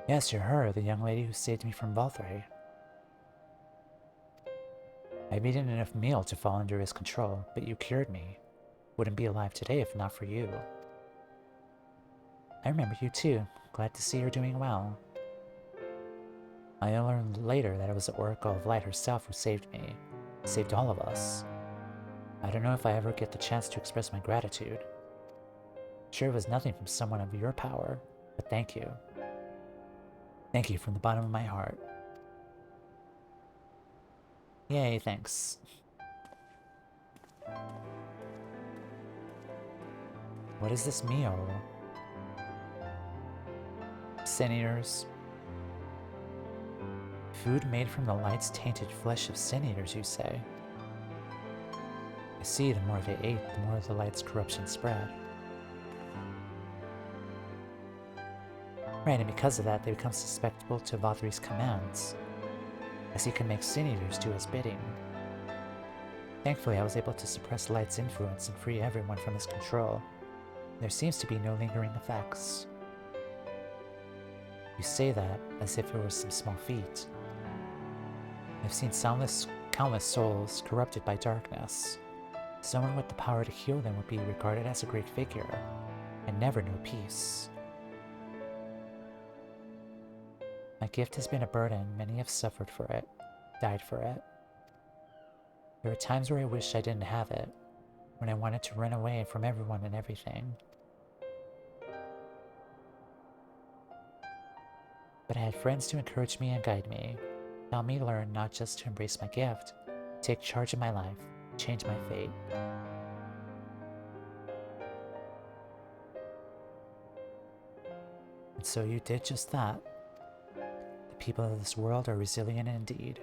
Yes, you're her, the young lady who saved me from Valkyrie. I've eaten enough meal to fall under his control, but you cured me. Wouldn't be alive today if not for you. I remember you too. Glad to see you're doing well. I learned later that it was the Oracle of Light herself who saved me. Saved all of us. I don't know if I ever get the chance to express my gratitude. Sure, it was nothing from someone of your power, but thank you. Thank you from the bottom of my heart. Yay, thanks. What is this meal? Sin Eaters. Food made from the light's tainted flesh of Sin Eaters, you say? I see, the more they ate, the more the light's corruption spread. Right, and because of that, they become susceptible to Valkyrie's commands, as he can make Sin Eaters do his bidding. Thankfully, I was able to suppress Light's influence and free everyone from his control. There seems to be no lingering effects. You say that as if it was some small feat. I've seen countless souls corrupted by darkness. Someone with the power to heal them would be regarded as a great figure, and never know peace. My gift has been a burden. Many have suffered for it, died for it. There are times where I wish I didn't have it, when I wanted to run away from everyone and everything. But I had friends to encourage me and guide me, help me learn not just to embrace my gift, take charge of my life, change my fate. And so you did just that. The people of this world are resilient indeed.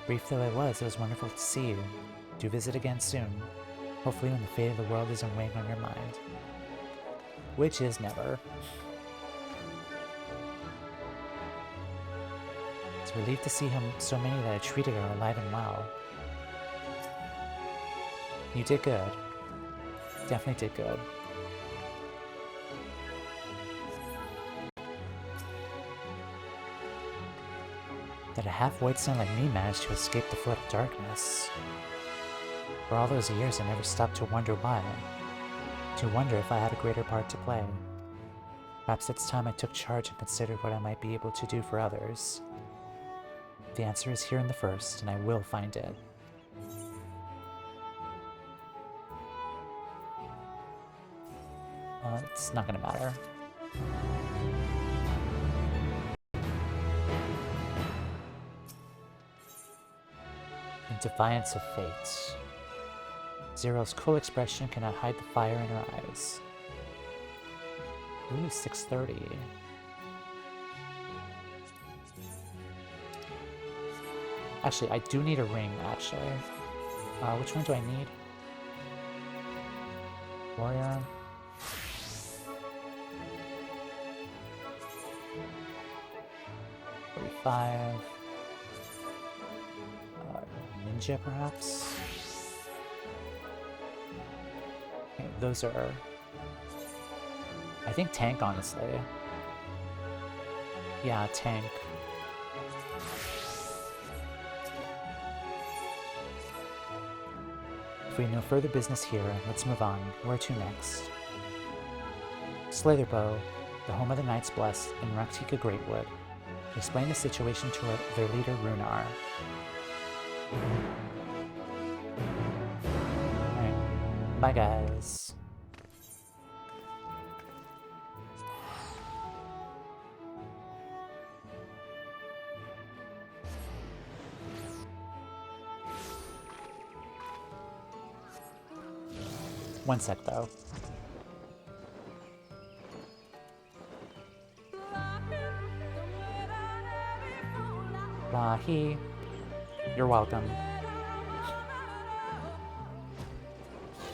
Brief though it was wonderful to see you. Do visit again soon. Hopefully when the fate of the world isn't weighing on your mind. Which is never. It's a relief to see so many that I treated are alive and well. You did good. Definitely did good. That a half-white son like me managed to escape the flood of darkness. For all those years I never stopped to wonder why. To wonder if I had a greater part to play. Perhaps it's time I took charge and considered what I might be able to do for others. The answer is here in the first, and I will find it. It's not gonna matter. In defiance of fate. Zero's cool expression cannot hide the fire in her eyes. Ooh, 6:30. Actually, I do need a ring, actually. Which one do I need? Warrior. $45. Ninja, perhaps? Okay, those are... I think tank, honestly. Yeah, tank. If we have no further business here, let's move on. Where to next? Slitherbow, the home of the Knights Blessed in Raktika Greatwood. Explain the situation to their leader, Runar. Alright, bye guys. One sec though. Lahi. You're welcome.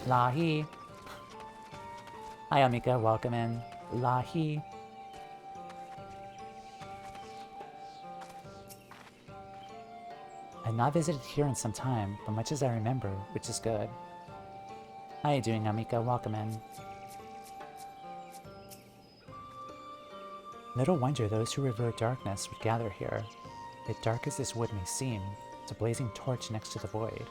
Lahi. Hi Amika, welcome in. Lahi. I've not visited here in some time, but much as I remember, which is good. How you doing, Amika? Welcome in. Little wonder those who revere darkness would gather here. Yet dark as this wood may seem, it's a blazing torch next to the void.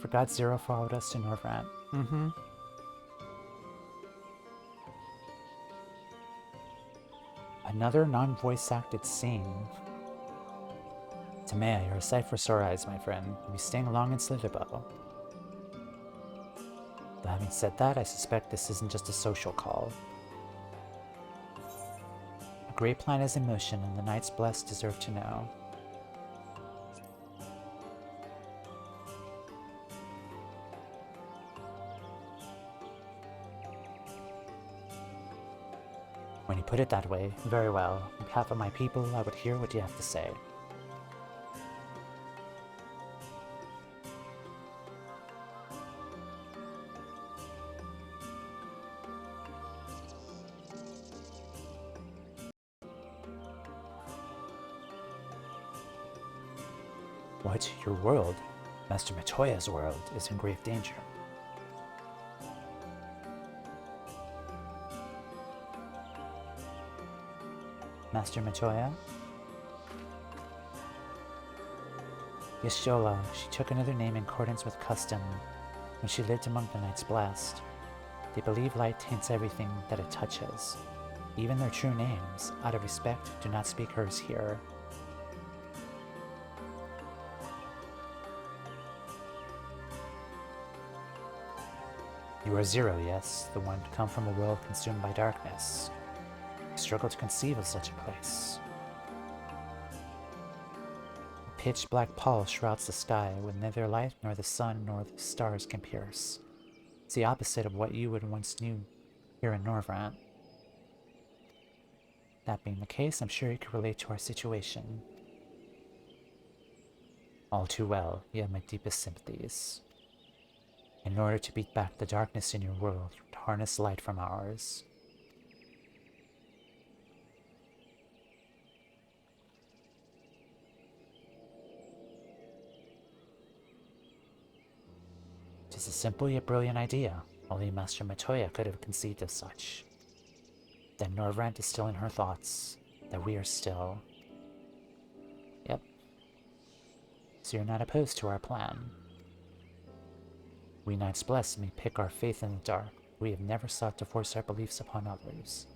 Forgot Zero followed us to Northrant. Mm-hmm. Another non-voice acted scene. Toumeya, you're a sight for sore eyes, my friend. You'll be staying long in Slitherbow. But having said that, I suspect this isn't just a social call. A great plan is in motion, and the Knights Blessed deserve to know. When you put it that way, very well. On behalf of my people, I would hear what you have to say. What? Your world? Master Matoya's world is in grave danger. Master Matoya? Yashola, she took another name in accordance with custom when she lived among the Knights Blessed. They believe light taints everything that it touches. Even their true names, out of respect, do not speak hers here. You are Zero, yes, the one to come from a world consumed by darkness. I struggle to conceive of such a place. A pitch black pall shrouds the sky, with neither light nor the sun nor the stars can pierce. It's the opposite of what you would once knew here in Norvrant. That being the case, I'm sure you can relate to our situation. All too well, you have my deepest sympathies. In order to beat back the darkness in your world, you would harness light from ours. It is a simple yet brilliant idea. Only Master Matoya could have conceived of such. That Norvrant is still in her thoughts. That we are still... Yep. So you're not opposed to our plan. We Knights Blessed may pick our faith in the dark. We have never sought to force our beliefs upon others.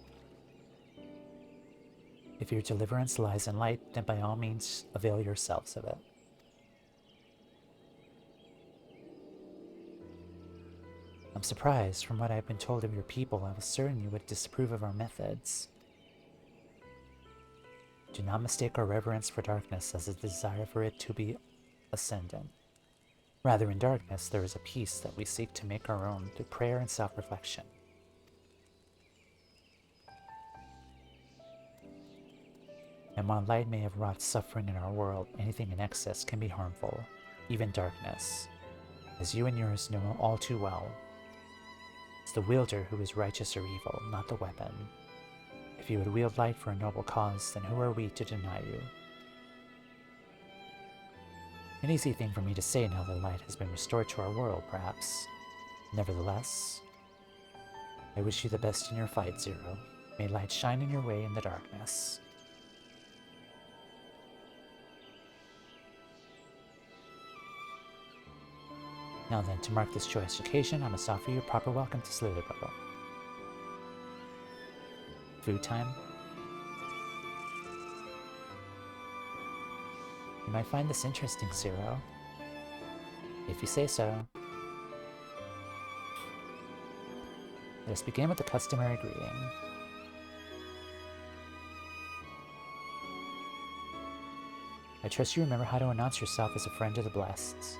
If your deliverance lies in light, then by all means avail yourselves of it. I'm surprised. From what I've been told of your people, I was certain you would disapprove of our methods. Do not mistake our reverence for darkness as a desire for it to be ascendant. Rather, in darkness, there is a peace that we seek to make our own through prayer and self-reflection. And while light may have wrought suffering in our world, anything in excess can be harmful, even darkness, as you and yours know all too well. It's the wielder who is righteous or evil, not the weapon. If you would wield light for a noble cause, then who are we to deny you? An easy thing for me to say now that light has been restored to our world, perhaps. Nevertheless, I wish you the best in your fight, Zero. May light shine in your way in the darkness. Now then, to mark this joyous occasion, I must offer you a proper welcome to Slitherbow. Food time? You might find this interesting, Zero. If you say so. Let us begin with the customary greeting. I trust you remember how to announce yourself as a friend of the Blessed.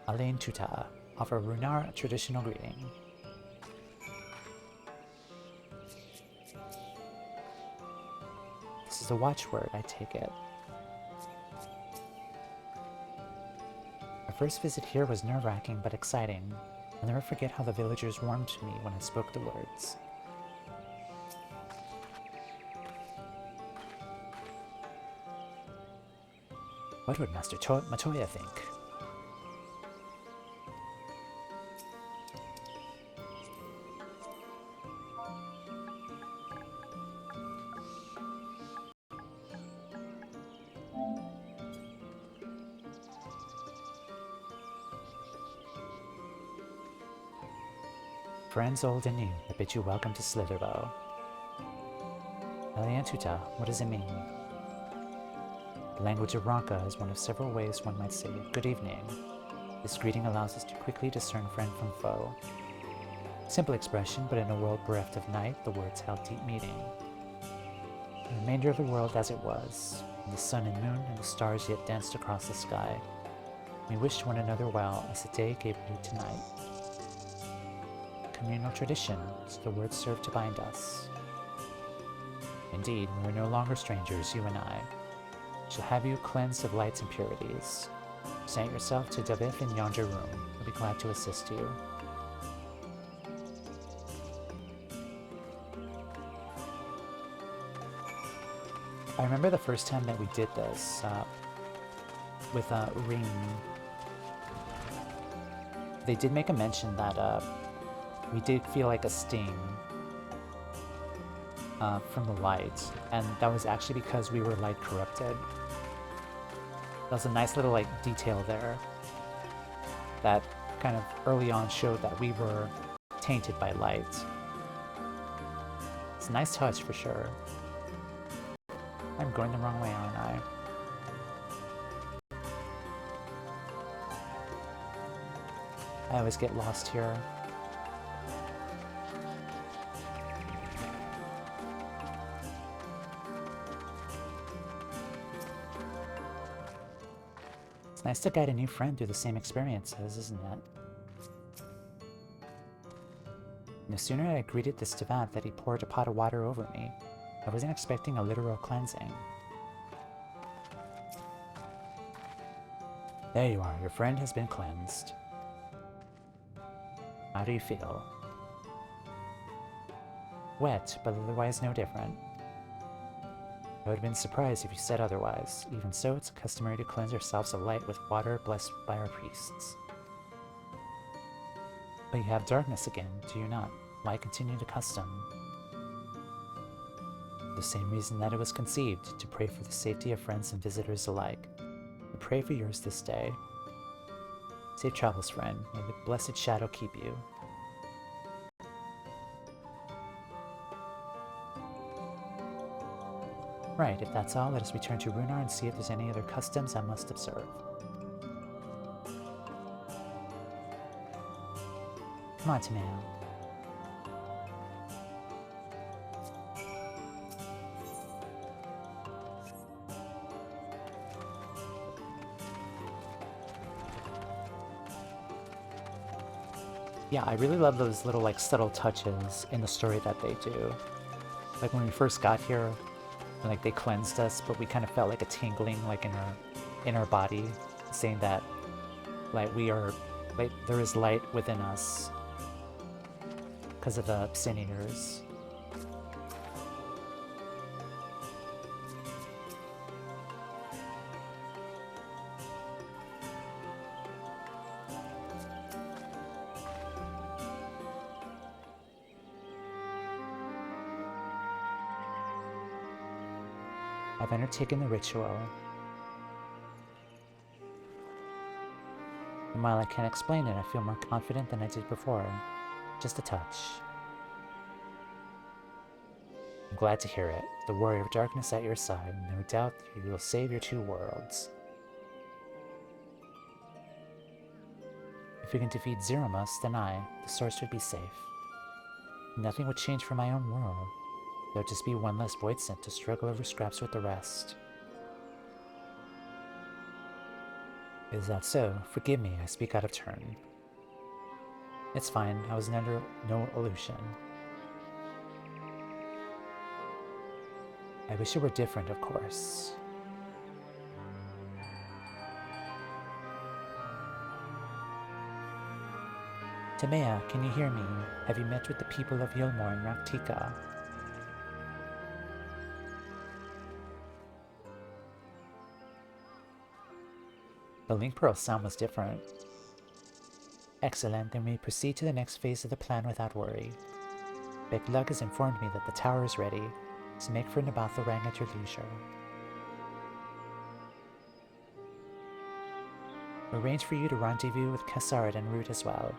Alain Tuta, offer Runar a traditional greeting. This is a watchword, I take it. My first visit here was nerve-wracking but exciting. I'll never forget how the villagers warmed to me when I spoke the words. What would Master Matoya think? Friends old and new, I bid you welcome to Slitherbow. Eliantuta, what does it mean? The language of Ronka is one of several ways one might say good evening. This greeting allows us to quickly discern friend from foe. Simple expression, but in a world bereft of night, the words held deep meaning. The remainder of the world as it was, and the sun and moon and the stars yet danced across the sky. We wished one another well as the day gave way to night. Communal tradition, so the words serve to bind us. Indeed, we are no longer strangers, you and I. Shall have you cleansed of light's impurities. Present yourself to Davith in yonder room. I'll be glad to assist you. I remember the first time that we did this with Ring. They did make a mention that we did feel like a sting from the light, and that was actually because we were light corrupted. That was a nice little like detail there that kind of early on showed that we were tainted by light. It's a nice touch for sure. I'm going the wrong way, aren't I? I always get lost here. It's nice to guide a new friend through the same experiences, isn't it? No sooner had I greeted this savant that he poured a pot of water over me. I wasn't expecting a literal cleansing. There you are, your friend has been cleansed. How do you feel? Wet, but otherwise no different. I would have been surprised if you said otherwise. Even so, it's customary to cleanse ourselves of light with water blessed by our priests. But you have darkness again, do you not? Why continue the custom? The same reason that it was conceived, to pray for the safety of friends and visitors alike. I pray for yours this day. Safe travels, friend. May the blessed shadow keep you. Right, if that's all, let us return to Runar and see if there's any other customs I must observe. Come on, Toumeya. Yeah, I really love those little like subtle touches in the story that they do. Like when we first got here, like they cleansed us, but we kind of felt like a tingling like in our body, saying that like we are like there is light within us because of the sin eaters. I've undertaken the ritual, and while I can't explain it, I feel more confident than I did before. Just a touch. I'm glad to hear it. The warrior of darkness at your side. No doubt you will save your two worlds. If we can defeat Zeromus, then the source would be safe. Nothing would change for my own world. There'll just be one less void sent to struggle over scraps with the rest. Is that so? Forgive me, I speak out of turn. It's fine, I was under no illusion. I wish it were different, of course. Toumeya, can you hear me? Have you met with the people of Yilmor and Raktika? The link pearl sound was different. Excellent, then we proceed to the next phase of the plan without worry. Beklug has informed me that the tower is ready, so make for Nabatharang at your leisure. Arrange for you to rendezvous with Kassard en route as well.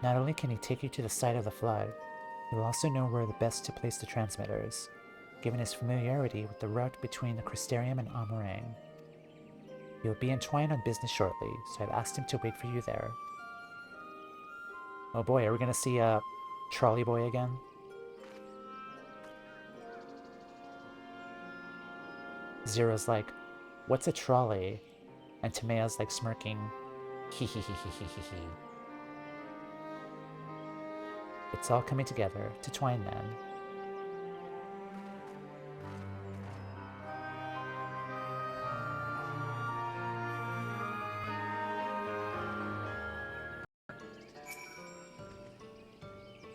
Not only can he take you to the site of the flood, he will also know where best to place the transmitters, given his familiarity with the route between the Crystarium and Amarang. He will be entwined on business shortly, so I've asked him to wait for you there. Oh boy, are we gonna see Trolley Boy again? Zero's like, what's a trolley? And Toumeya's like smirking, hee hee hee hee hee hee hee. It's all coming together to twine then.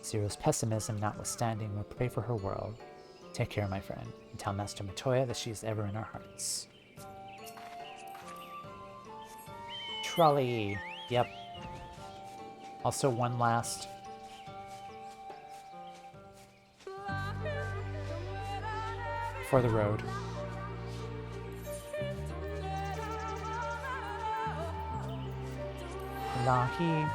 Zero's pessimism notwithstanding, we'll pray for her world. Take care, my friend, and tell Master Matoya that she is ever in our hearts. Trolley! Yep. Also one last... for the road. Lahi.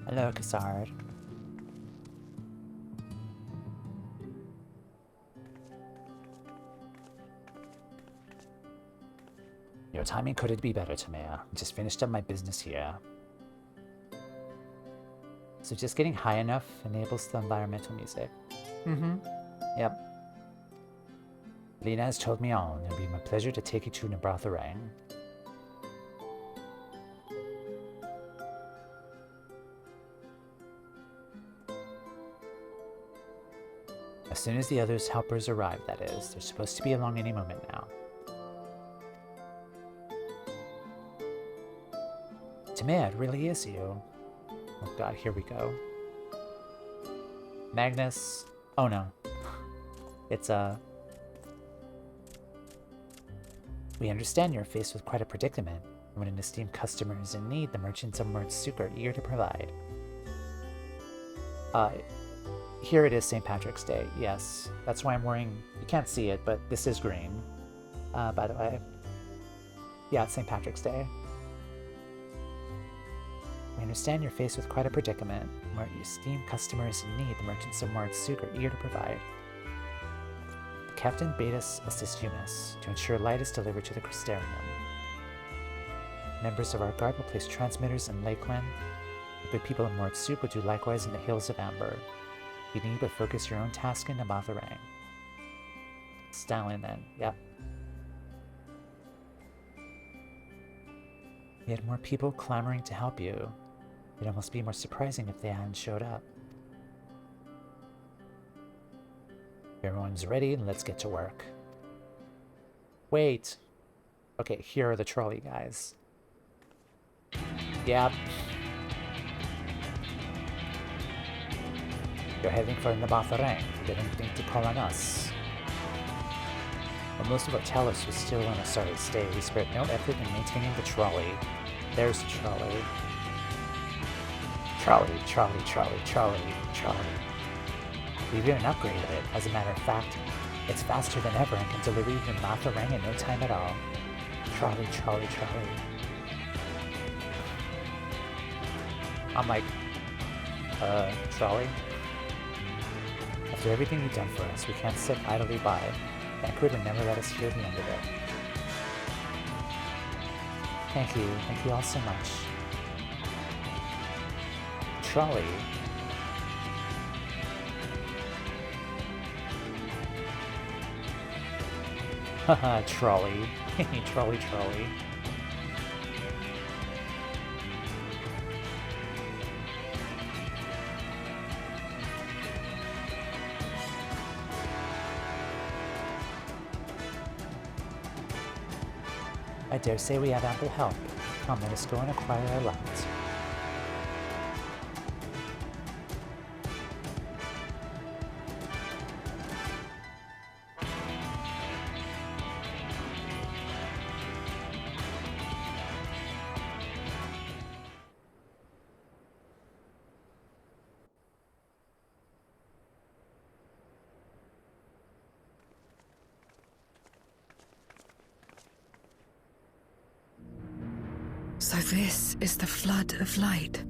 Hello, Cassard. Your timing couldn't be better, Toumeya. Just finished up my business here. So just getting high enough enables the environmental music. Mm-hmm. Yep. Lena has told me all, and it'll be my pleasure to take you to Nabrotharang. As soon as the others' helpers arrive, that is. They're supposed to be along any moment now. Toumeya, it really is you. Oh god, here we go. Magnus. Oh no. It's We understand you're faced with quite a predicament. When an esteemed customer is in need, the merchants of Murdsuk are eager to provide. Here it is St. Patrick's Day, yes. That's why I'm wearing... You can't see it, but this is green. By the way. Yeah, it's St. Patrick's Day. We understand you're faced with quite a predicament. Where your esteemed customer is in need, the merchants of Murdsuk are eager to provide. The captain bade us assist you, miss, to ensure light is delivered to the Crystarium. Members of our guard will place transmitters in Lakeland. The people of Murdsuk will do likewise in the Hills of Amber. You need but focus your own task in Nabrotharang. Stalin then, yep. We had more people clamoring to help you. It'd almost be more surprising if they hadn't showed up. If everyone's ready, let's get to work. Wait. Okay, here are the trolley guys. Yep. You're heading for Nabrotharang. You didn't think to call on us. While most of our tellers was still in a sorry state, we spared no effort in maintaining the trolley. There's the trolley. Trolley, trolley, trolley, trolley, trolley. We've even upgraded it. As a matter of fact, it's faster than ever and can deliver you to Nabrotharang in no time at all. Trolley, trolley, trolley. I'm like, trolley? After everything you've done for us, we can't sit idly by. Banquet would never let us hear the end of it. Thank you all so much. Trolley. Haha, trolley. Trolley, trolley. I dare say we have ample help. Come, let us go and acquire our lot. So this is the flood of light.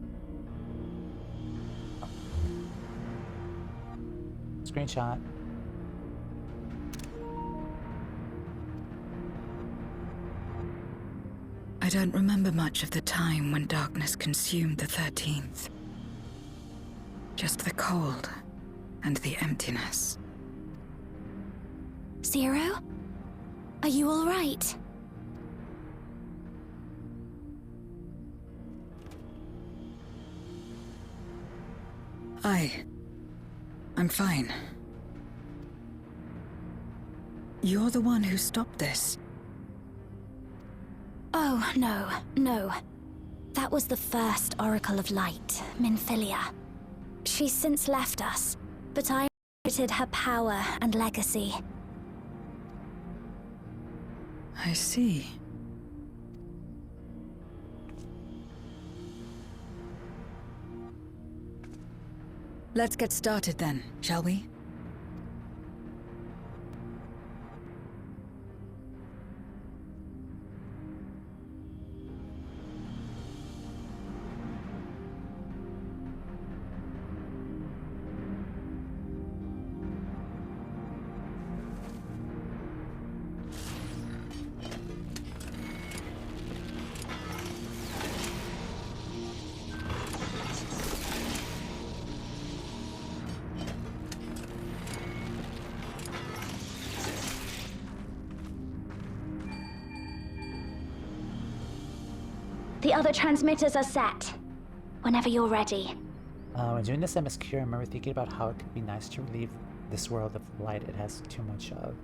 Screenshot. I don't remember much of the time when darkness consumed the 13th. Just the cold and the emptiness. Zero? Are you all right? I'm fine. You're the one who stopped this. Oh, no. That was the first Oracle of Light, Minfilia. She's since left us, but I inherited her power and legacy. I see. Let's get started then, shall we? The other transmitters are set. Whenever you're ready. When doing this MSQ, I remember thinking about how it could be nice to relieve this world of light it has too much of.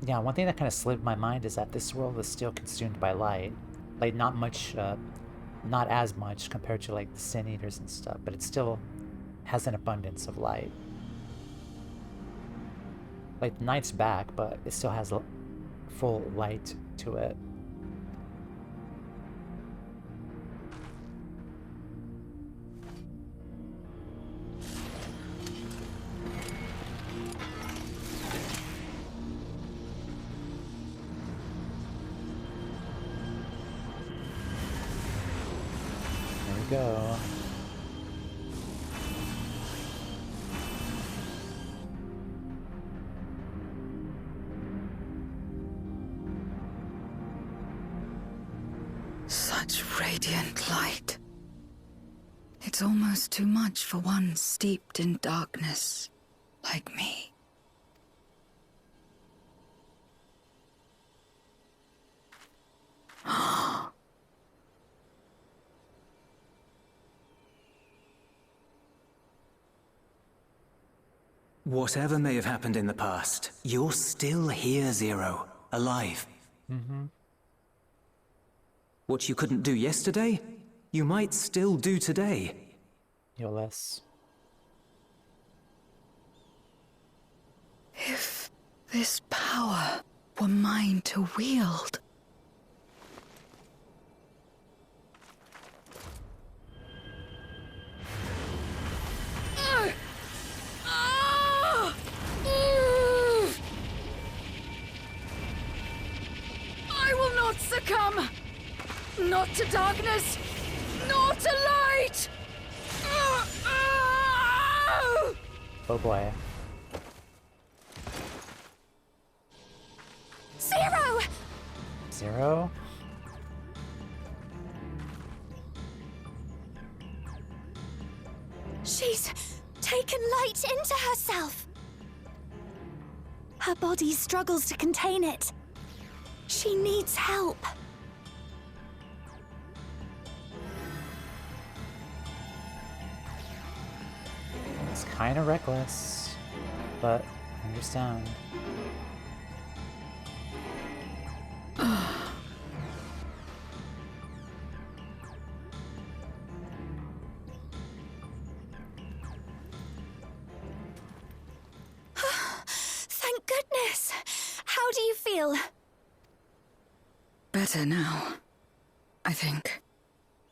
Yeah, one thing that kind of slipped my mind is that this world is still consumed by light. Like, not much, not as much compared to, like, the Sin Eaters and stuff, but it still has an abundance of light. Like, the night's back, but it still has full light to it. There we go. Such radiant light. It's almost too much for one steeped in darkness like me. Whatever may have happened in the past, you're still here, Zero. Alive. What you couldn't do yesterday, you might still do today. You're less. If this power were mine to wield. I will not succumb! Not to darkness, nor to light! Oh boy. Zero! Zero? She's taken light into herself. Her body struggles to contain it. She needs help. It's kind of reckless, but I understand. Thank goodness. How do you feel? Better now, I think.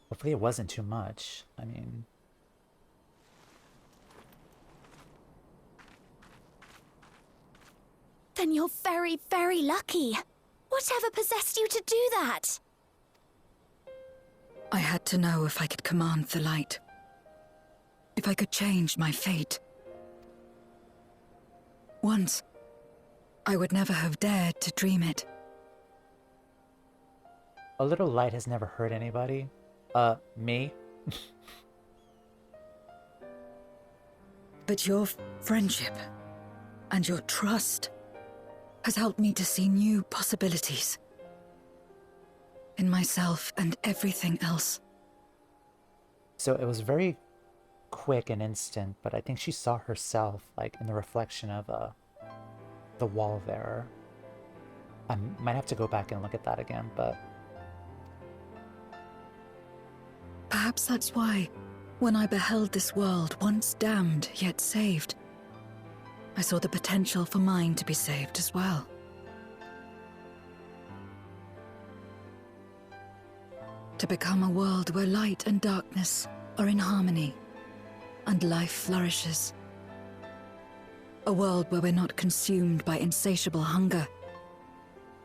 Hopefully it wasn't too much. I mean... Then you're very, very lucky. Whatever possessed you to do that? I had to know if I could command the light. If I could change my fate. Once, I would never have dared to dream it. A little light has never hurt anybody. Me? But your friendship and your trust has helped me to see new possibilities. in myself and everything else. So it was very quick and instant, but I think she saw herself, like, in the reflection of the wall there. I might have to go back and look at that again, but... Perhaps that's why, when I beheld this world once damned yet saved, I saw the potential for mine to be saved as well. To become a world where light and darkness are in harmony, and life flourishes. A world where we're not consumed by insatiable hunger,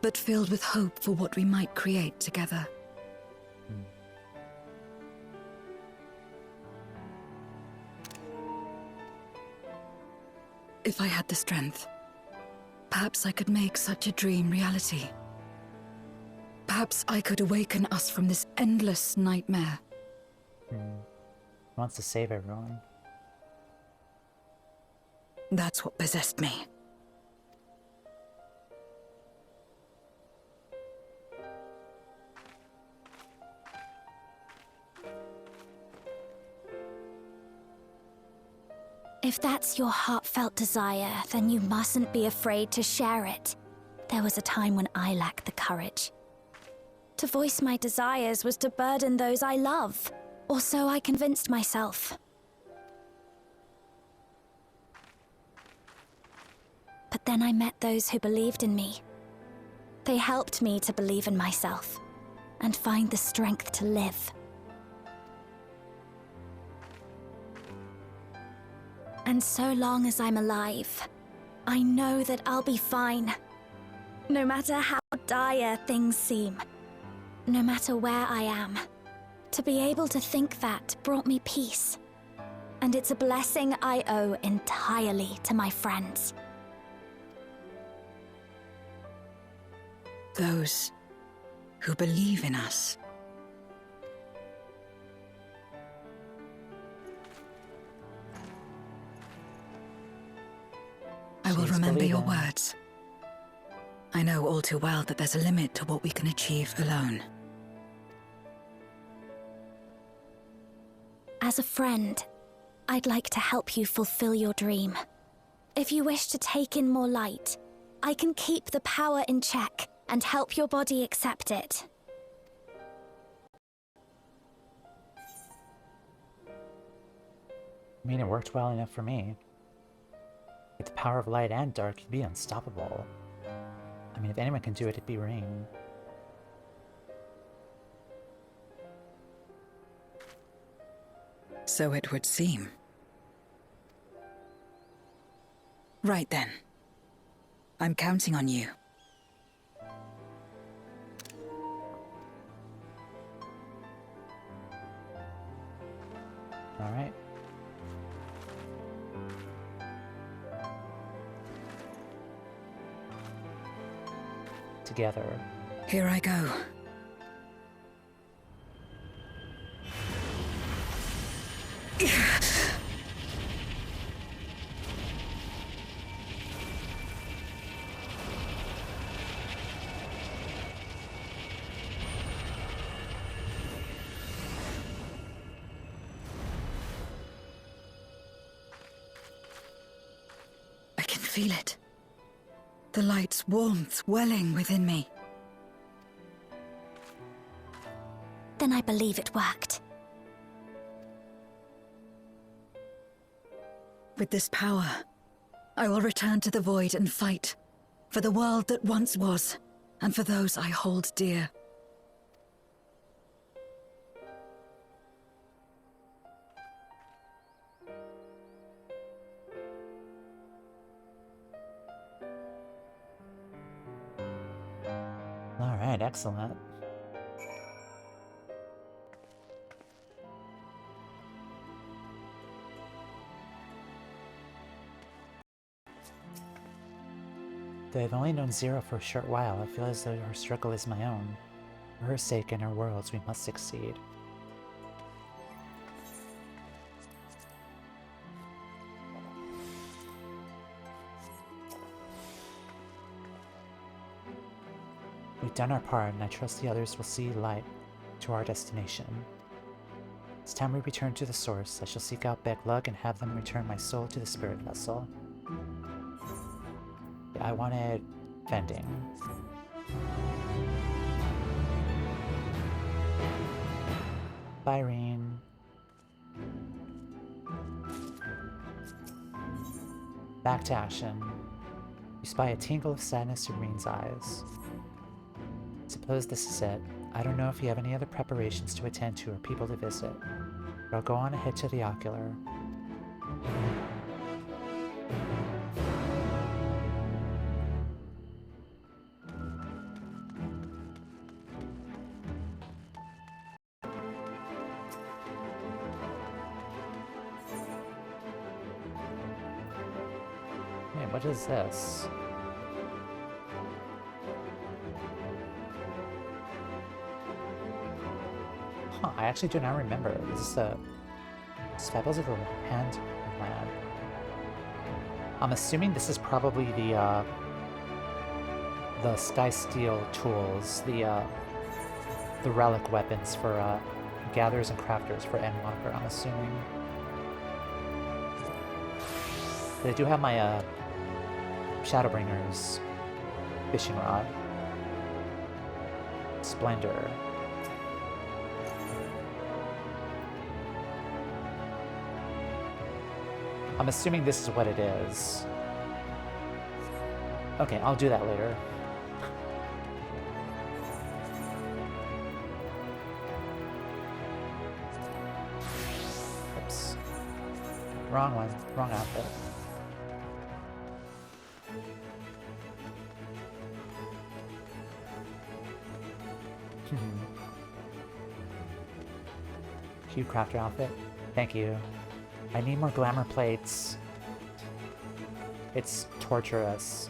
but filled with hope for what we might create together. If I had the strength, perhaps I could make such a dream reality. Perhaps I could awaken us from this endless nightmare. He wants to save everyone. That's what possessed me. If that's your heartfelt desire, then you mustn't be afraid to share it. There was a time when I lacked the courage. To voice my desires was to burden those I love, or so I convinced myself. But then I met those who believed in me. They helped me to believe in myself, and find the strength to live. And so long as I'm alive, I know that I'll be fine. No matter how dire things seem, no matter where I am. To be able to think that brought me peace. And it's a blessing I owe entirely to my friends. Those who believe in us. I will remember your words. I know all too well that there's a limit to what we can achieve alone. As a friend, I'd like to help you fulfill your dream. If you wish to take in more light, I can keep the power in check and help your body accept it. I mean, it worked well enough for me. With the power of light and dark, you'd be unstoppable. I mean, if anyone can do it, it'd be Rain. So it would seem. Right then. I'm counting on you. All right. Together. Here I go. I can feel it. The light's warmth welling within me. Then I believe it worked. With this power, I will return to the void and fight for the world that once was, and for those I hold dear. All right, excellent. Though I've only known Zero for a short while, I feel as though her struggle is my own. For her sake and her world's, we must succeed. We've done our part, and I trust the others will see light to our destination. It's time we return to the source. I shall seek out Beglug and have them return my soul to the spirit vessel. Yeah, I wanted vending. Byrene. Back to Ashen. You spy a tingle of sadness in Reen's eyes. Suppose this is it. I don't know if you have any other preparations to attend to or people to visit, but I'll go on ahead to the ocular. Hey, what is this? Huh, I actually do not remember. Is this the Fables of the Hand of Land? I'm assuming this is probably the Sky Steel tools, the relic weapons for gatherers and crafters for Endwalker, I'm assuming. They do have my Shadowbringer's fishing rod. Splendor. I'm assuming this is what it is. Okay, I'll do that later. Oops. Wrong one. Wrong outfit. Cute crafter outfit. Thank you. I need more glamour plates. It's torturous.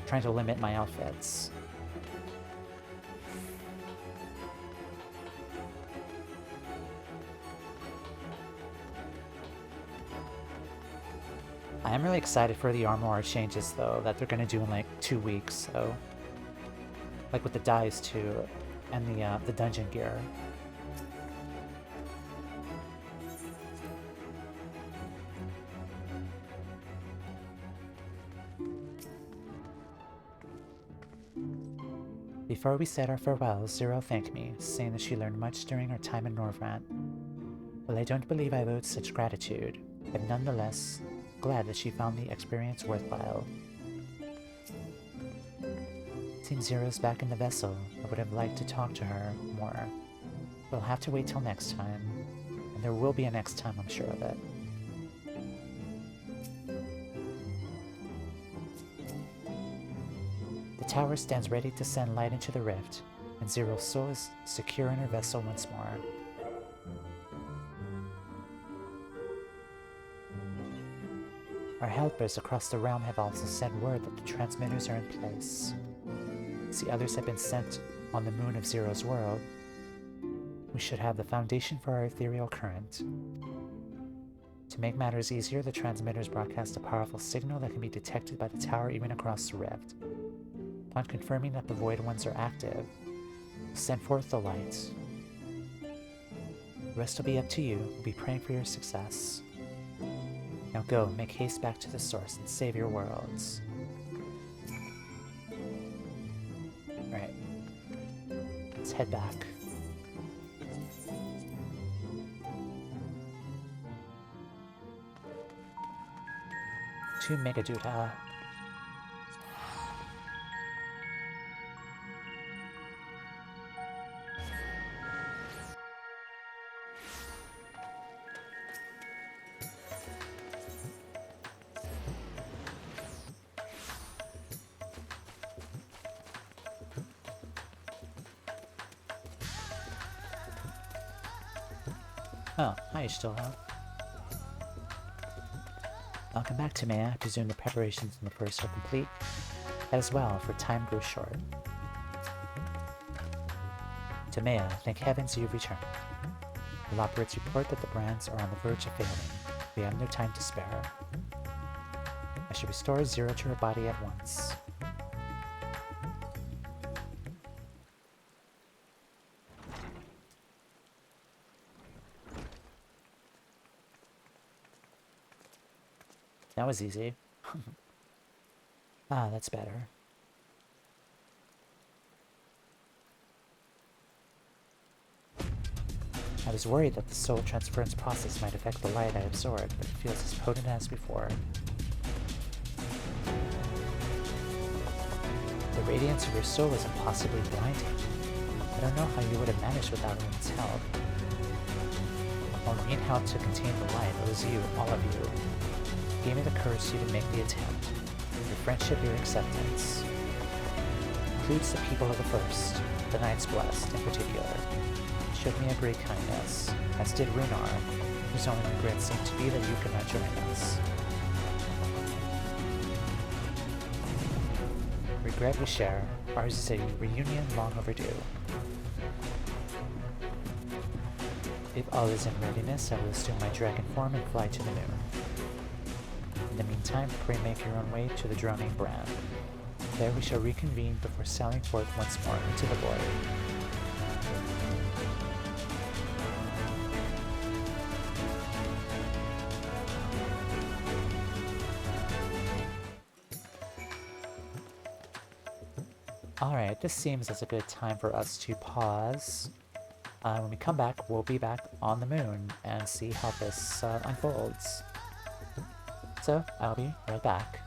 Trying to limit my outfits. I am really excited for the armor changes though, that they're gonna do in like 2 weeks, so. Like with the dyes too, and the dungeon gear. Before we said our farewells, Zero thanked me, saying that she learned much during her time in Norvrant. While I don't believe I owed such gratitude, I'm nonetheless glad that she found the experience worthwhile. Since Zero's back in the vessel, I would have liked to talk to her more. We'll have to wait till next time, and there will be a next time, I'm sure of it. The tower stands ready to send light into the rift, and Zero's soul is secure in her vessel once more. Our helpers across the realm have also sent word that the transmitters are in place. As the others have been sent on the moon of Zero's world, we should have the foundation for our ethereal current. To make matters easier, the transmitters broadcast a powerful signal that can be detected by the tower even across the rift. Upon confirming that the Void Ones are active, send forth the light. The rest will be up to you. We'll be praying for your success. Now go, make haste back to the source and save your worlds. Alright. Let's head back. To Megaduta. Oh, hi, Toumeya. Welcome back, Toumeya. I presume the preparations in the first are complete. As well, for time grows short. Toumeya, thank heavens you've returned. The Loporits report that the brands are on the verge of failing. We have no time to spare. I should restore Zero to her body at once. That was easy. Ah, that's better. I was worried that the soul transference process might affect the light I absorbed, but it feels as potent as before. The radiance of your soul is impossibly blinding. I don't know how you would have managed without Reen's help. While Reen helped to contain the light, it was you, all of you. It gave me the courage to even make the attempt. Your friendship, your acceptance. Includes the people of the First, the Knights Blessed in particular. Showed me a great kindness, as did Runar, whose only regret seemed to be that you could not join us. Regret we share, ours is a reunion long overdue. If all is in readiness, I will assume my dragon form and fly to the moon. In the meantime, pray make your own way to the droning brand. There we shall reconvene before sailing forth once more into the void. Alright, this seems as a good time for us to pause. When we come back, we'll be back on the moon and see how this unfolds. So, I'll be right back.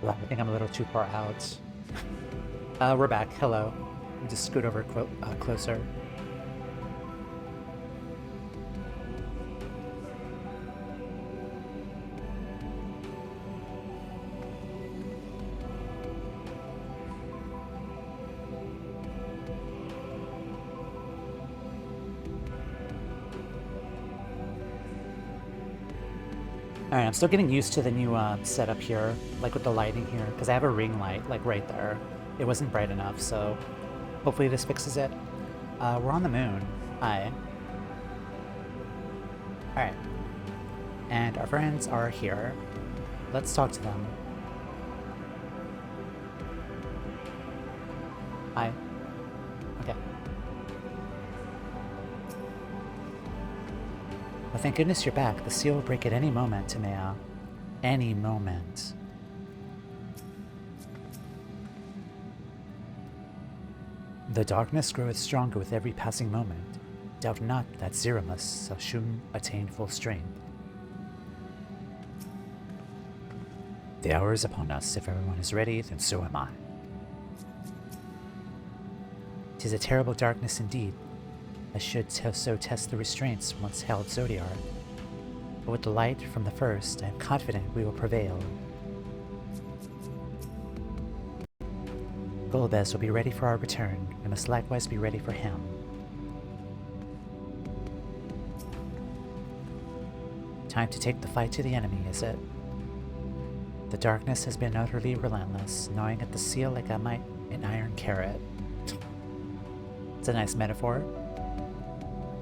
Well, I think I'm a little too far out. We're back. Hello. Let me just scoot over closer. Alright, I'm still getting used to the new setup here, like with the lighting here, because I have a ring light, like right there. It wasn't bright enough, so hopefully this fixes it. We're on the moon. Hi. Alright. And our friends are here. Let's talk to them. Hi. Okay. Well, thank goodness you're back. The seal will break at any moment, Toumeya. Any moment. The darkness groweth stronger with every passing moment. Doubt not that Zeramus shall soon attain full strength. The hour is upon us. If everyone is ready, then so am I. 'Tis a terrible darkness indeed. I should so test the restraints once held Zodiar. But with the light from the first, I am confident we will prevail. Golbez will be ready for our return. We must likewise be ready for him. Time to take the fight to the enemy, is it? The darkness has been utterly relentless, gnawing at the seal like an iron carrot. It's a nice metaphor.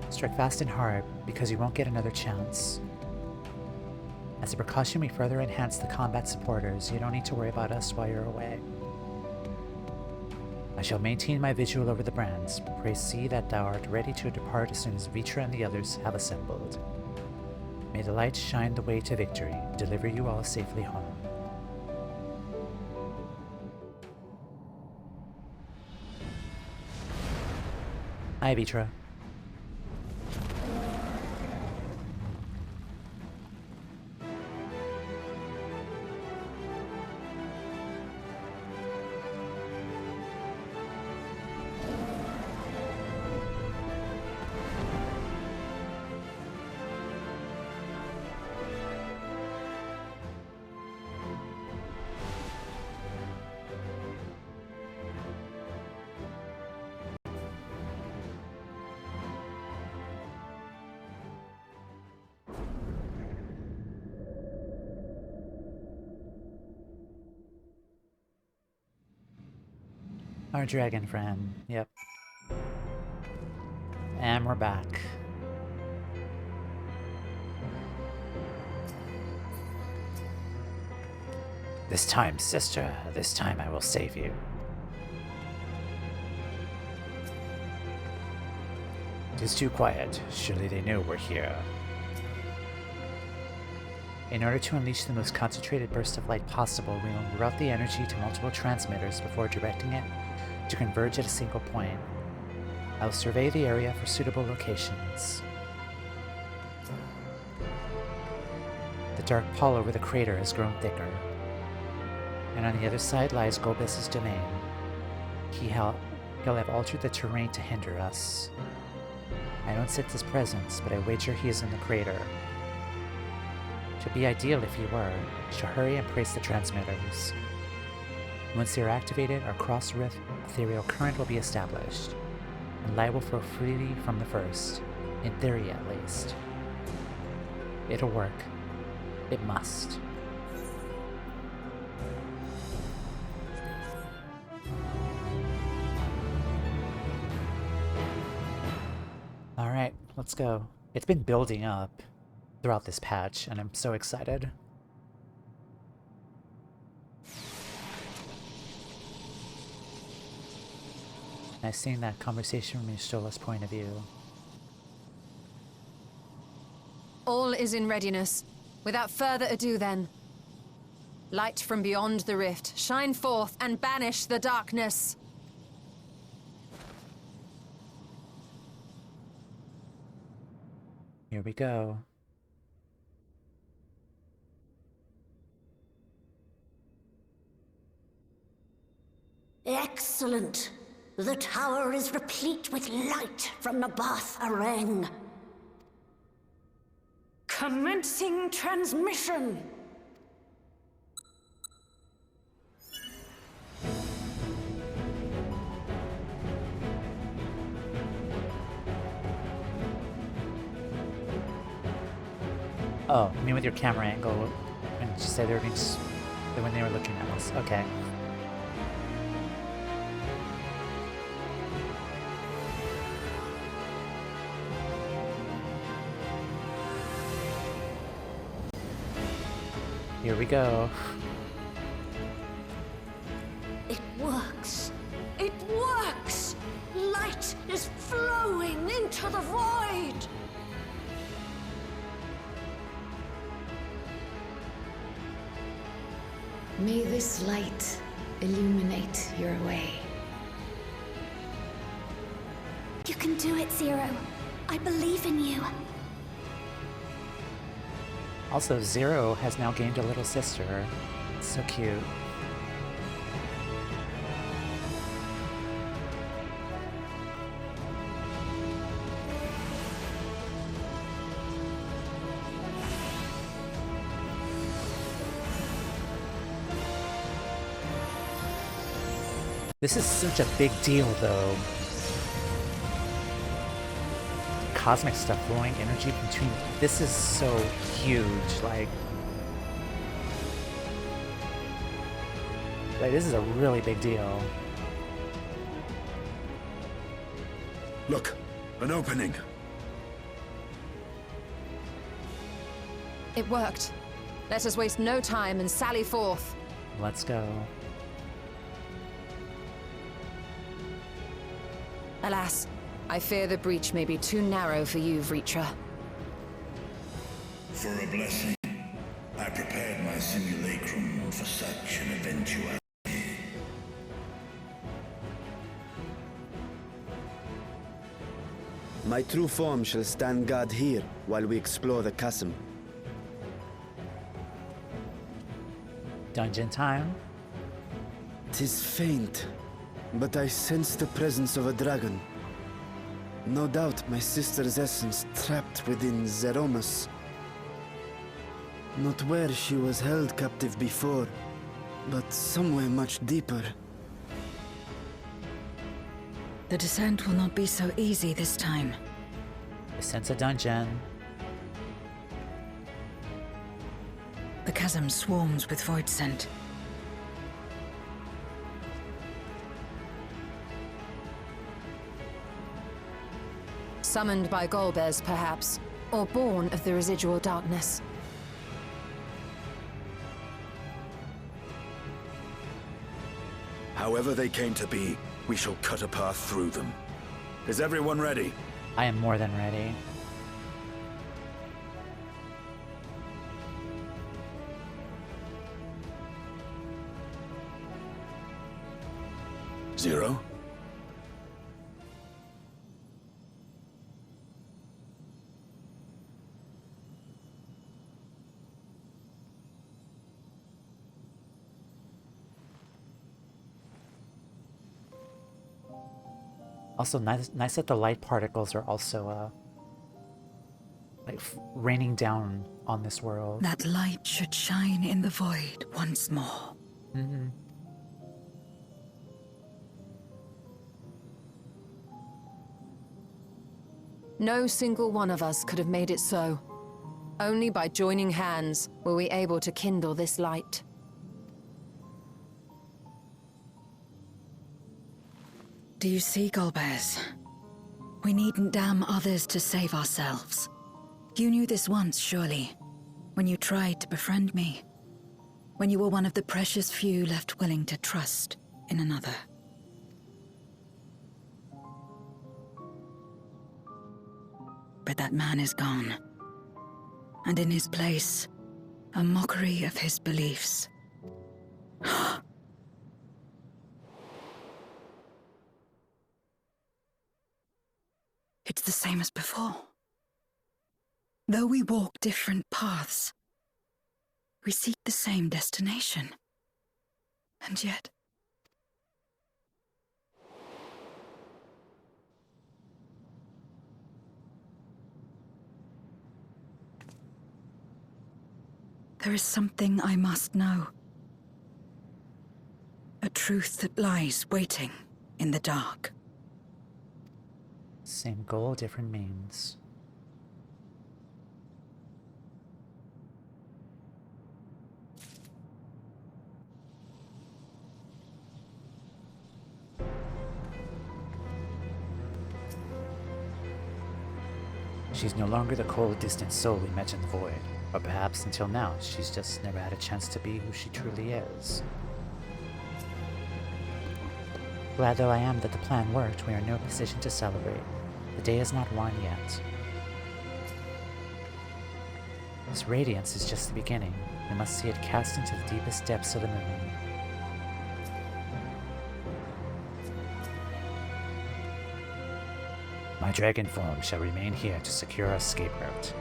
Strike fast and hard, because you won't get another chance. As a precaution, we further enhance the combat supporters. You don't need to worry about us while you're away. I shall maintain my vigil over the brands. Pray see that thou art ready to depart as soon as Vitra and the others have assembled. May the light shine the way to victory, deliver you all safely home. Hi, Vitra. Our dragon friend, yep. And we're back. This time, sister, this time I will save you. It is too quiet. Surely they know we're here. In order to unleash the most concentrated burst of light possible, we will route the energy to multiple transmitters before directing it to converge at a single point. I will survey the area for suitable locations. The dark pall over the crater has grown thicker, and on the other side lies Golbez's domain. He'll have altered the terrain to hinder us. I don't sense his presence, but I wager he is in the crater. It would be ideal if he were. I shall hurry and praise the transmitters. Once they are activated, our cross-rift ethereal current will be established, and light will flow freely from the first, in theory at least. It'll work. It must. Alright, let's go. It's been building up throughout this patch, and I'm so excited. Nice seeing that conversation from Yshtola's point of view. All is in readiness. Without further ado then. Light from beyond the rift, shine forth and banish the darkness. Here we go. Excellent. The tower is replete with light from Nabath Areng. Commencing transmission. Oh, I mean with your camera angle, when you say they were being when they were looking at us. Okay. Here we go. It works. It works! Light is flowing into the void! May this light illuminate your way. You can do it, Zero. I believe in you. Also, Zero has now gained a little sister. It's so cute. This is such a big deal, though. Cosmic stuff, flowing energy between. This is so huge. Like, this is a really big deal. Look, an opening. It worked. Let us waste no time and sally forth. Let's go. Alas, I fear the breach may be too narrow for you, Vritra. For a blessing, I prepared my simulacrum for such an eventuality. My true form shall stand guard here while we explore the chasm. Dungeon time. 'Tis faint, but I sense the presence of a dragon. No doubt my sister's essence trapped within Zeromus. Not where she was held captive before, but somewhere much deeper. The descent will not be so easy this time. I sense a dungeon. The chasm swarms with void scent. Summoned by Golbez, perhaps, or born of the residual darkness. However they came to be, we shall cut a path through them. Is everyone ready? I am more than ready. Zero? Also, nice that the light particles are also, like, raining down on this world. That light should shine in the void once more. Mm-hmm. No single one of us could have made it so. Only by joining hands were we able to kindle this light. Do you see, Golbez? We needn't damn others to save ourselves. You knew this once, surely, when you tried to befriend me. When you were one of the precious few left willing to trust in another. But that man is gone. And in his place, a mockery of his beliefs. It's the same as before. Though we walk different paths, we seek the same destination. And yet, There is something I must know. A truth that lies waiting in the dark. Same goal, different means. She's no longer the cold, distant soul we met in the void. Or perhaps until now, she's just never had a chance to be who she truly is. Glad though I am that the plan worked, we are in no position to celebrate. The day is not won yet. This radiance is just the beginning. We must see it cast into the deepest depths of the moon. My dragon form shall remain here to secure our escape route.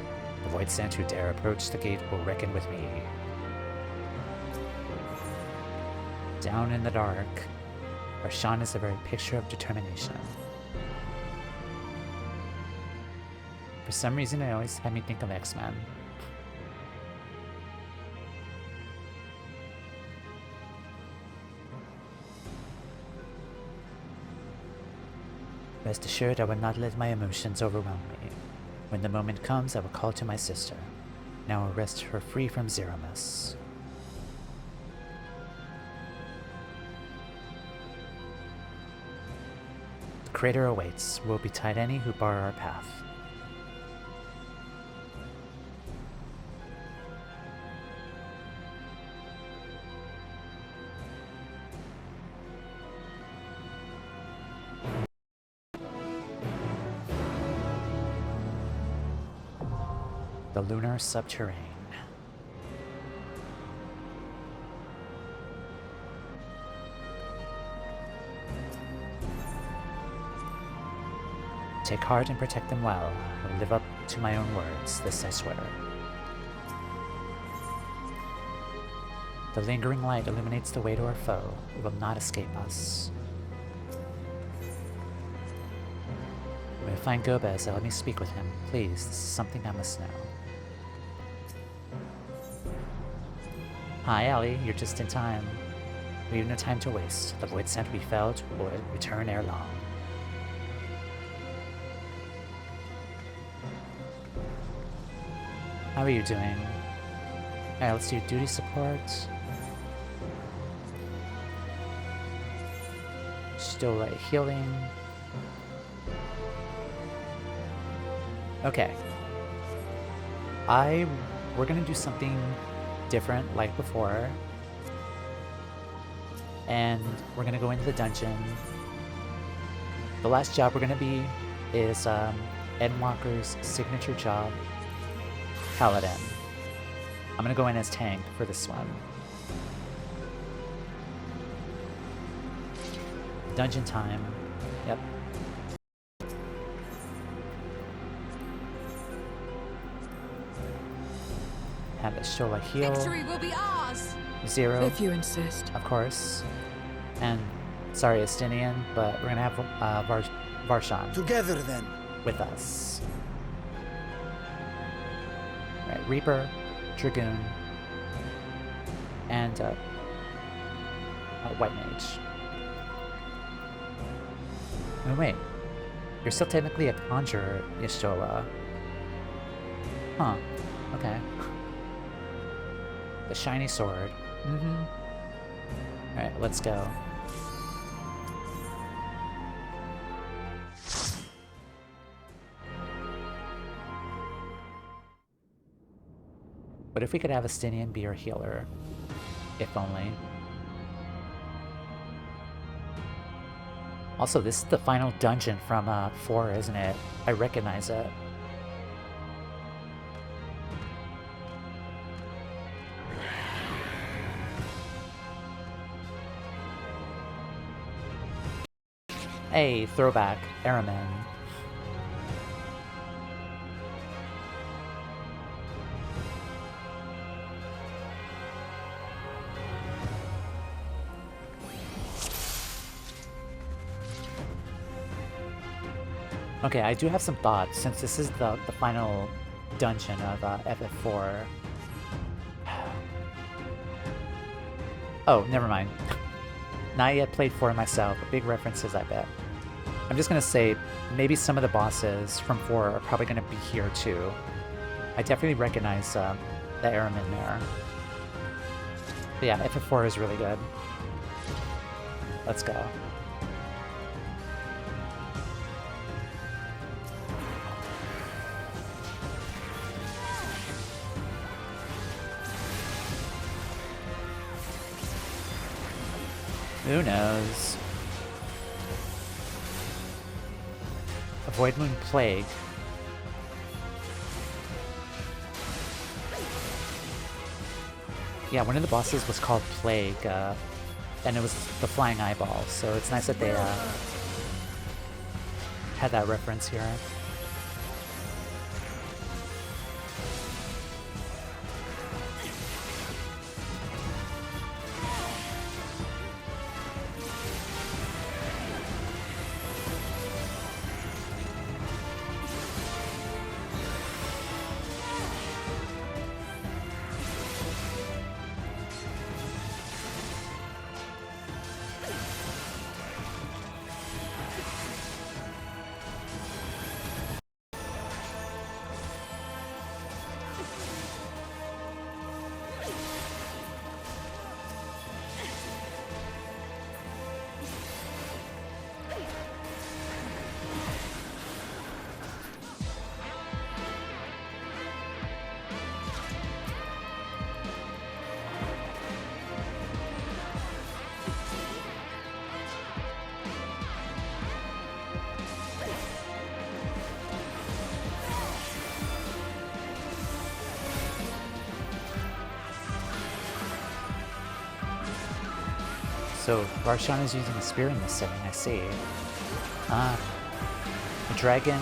The void sent who dare approach the gate will reckon with me. Down in the dark, Roshan is the very picture of determination. For some reason, it always had me think of X-Men. Rest assured, I will not let my emotions overwhelm me. When the moment comes, I will call to my sister. Now I will wrest her free from Zeromus. The crater awaits. We'll betide any who bar our path. The lunar subterrane. Take heart and protect them well. I will live up to my own words, this I swear. The lingering light illuminates the way to our foe. It will not escape us. When I find Gomez, let me speak with him. Please, this is something I must know. Hi, Ellie. You're just in time. We have no time to waste. The void sent we felled will return ere long. How are you doing? Alright, let's do duty support. Still right healing. Okay. We're gonna do something different like before. And we're gonna go into the dungeon. The last job we're gonna be is Endwalker's signature job, Paladin. I'm gonna go in as tank for this one. Dungeon time. Yep. Have it show a heal. Victory will be ours. Zero. If you insist. Of course. And sorry, Estinian, but we're gonna have Varshan Together then. with us. Right, Reaper, Dragoon, and White Mage. Oh wait, you're still technically a conjurer, Yashola. Huh, okay. The shiny sword. Alright, let's go. What if we could have Estinian be our healer? If only. Also, this is the final dungeon from 4, isn't it? I recognize it. Hey, throwback, Araman. Okay, I do have some thoughts, since this is the final dungeon of FF4. Oh, never mind. Not yet played 4 myself, but big references, I bet. I'm just gonna say, maybe some of the bosses from 4 are probably gonna be here too. I definitely recognize the airmen there. But yeah, FF4 is really good. Let's go. Who knows? Avoid Moon Plague. Yeah, one of the bosses was called Plague, and it was the flying eyeball, so it's nice that they had that reference here. So, Varshan is using a spear in this setting, I see. Ah. A Dragoon.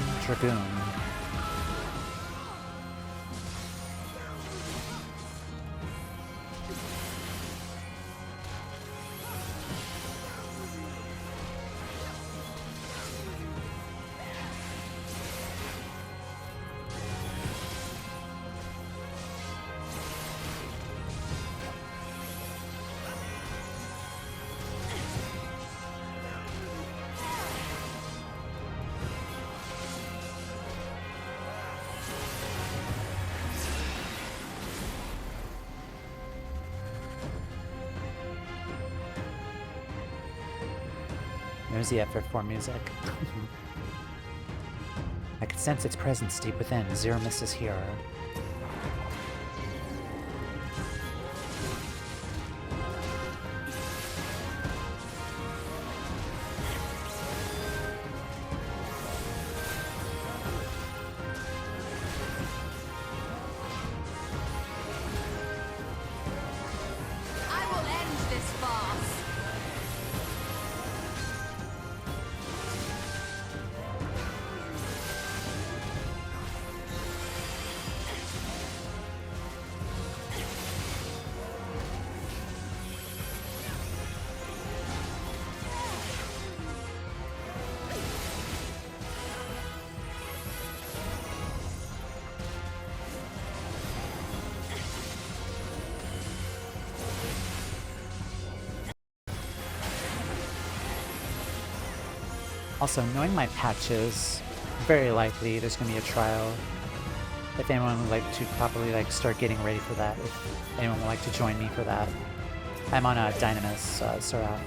There's the FF4 music. I can sense its presence deep within. Zeromus is here. I will end this farce. Also, knowing my patches, very likely there's going to be a trial. If anyone would like to properly start getting ready for that, if anyone would like to join me for that. I'm on a Dynamis Seraph.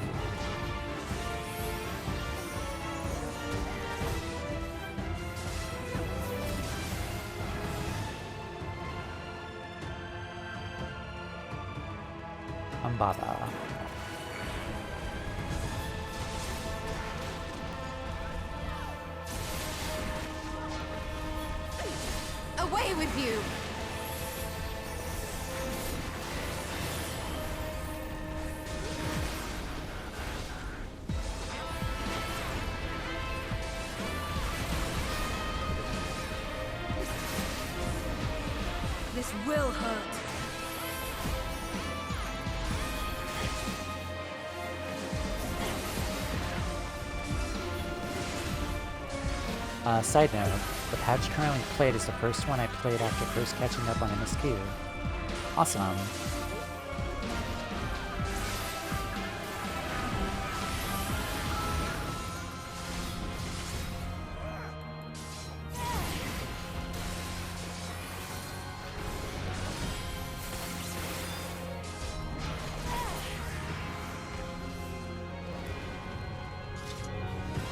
Umbaba. Away with you! This will hurt. Side note, the patch currently played is the first one I played after first catching up on MSQ. Awesome.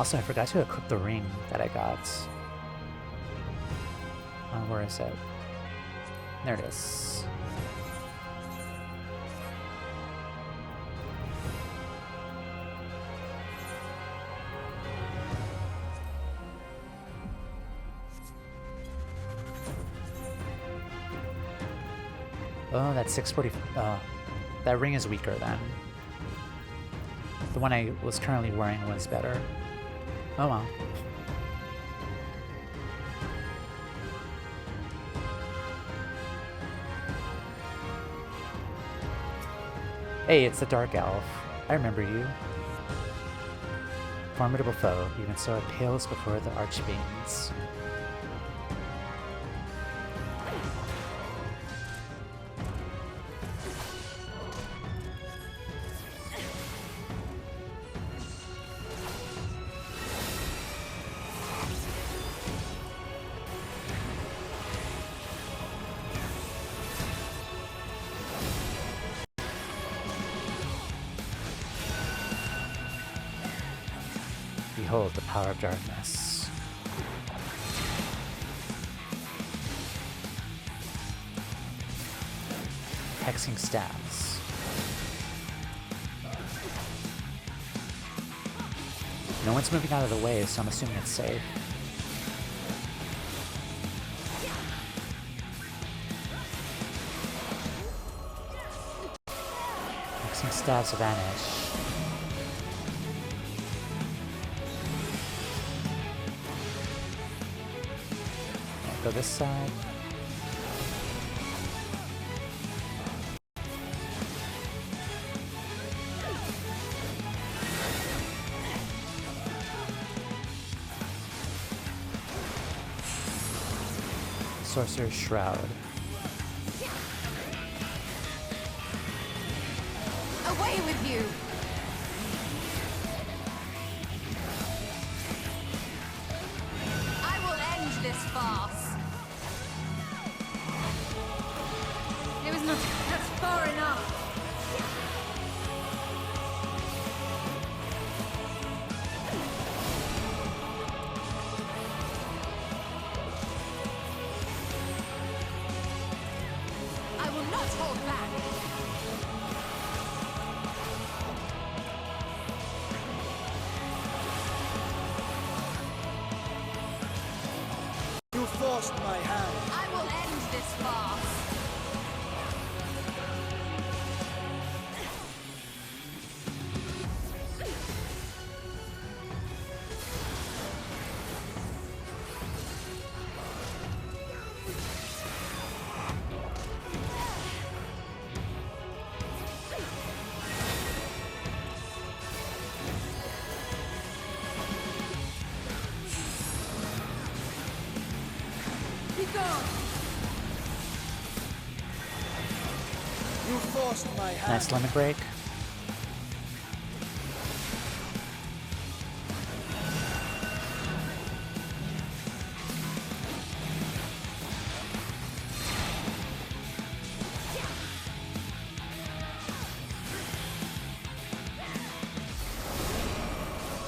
Also, I forgot to equip the ring that I got. Where is it? There it is. Oh, that's 640. That ring is weaker then. The one I was currently wearing was better. Oh well. Hey, it's the Dark Elf. I remember you. Formidable foe, even so it pales before the archfiends. Behold the power of darkness. Hexing stabs. No one's moving out of the way, so I'm assuming it's safe. Hexing stabs vanish. Go this side. Sorcerer's Shroud. Away with you! I will end this farce! That's far enough! I will not hold back! You forced my hand. I will end this farce! You forced my hand. Nice limit break.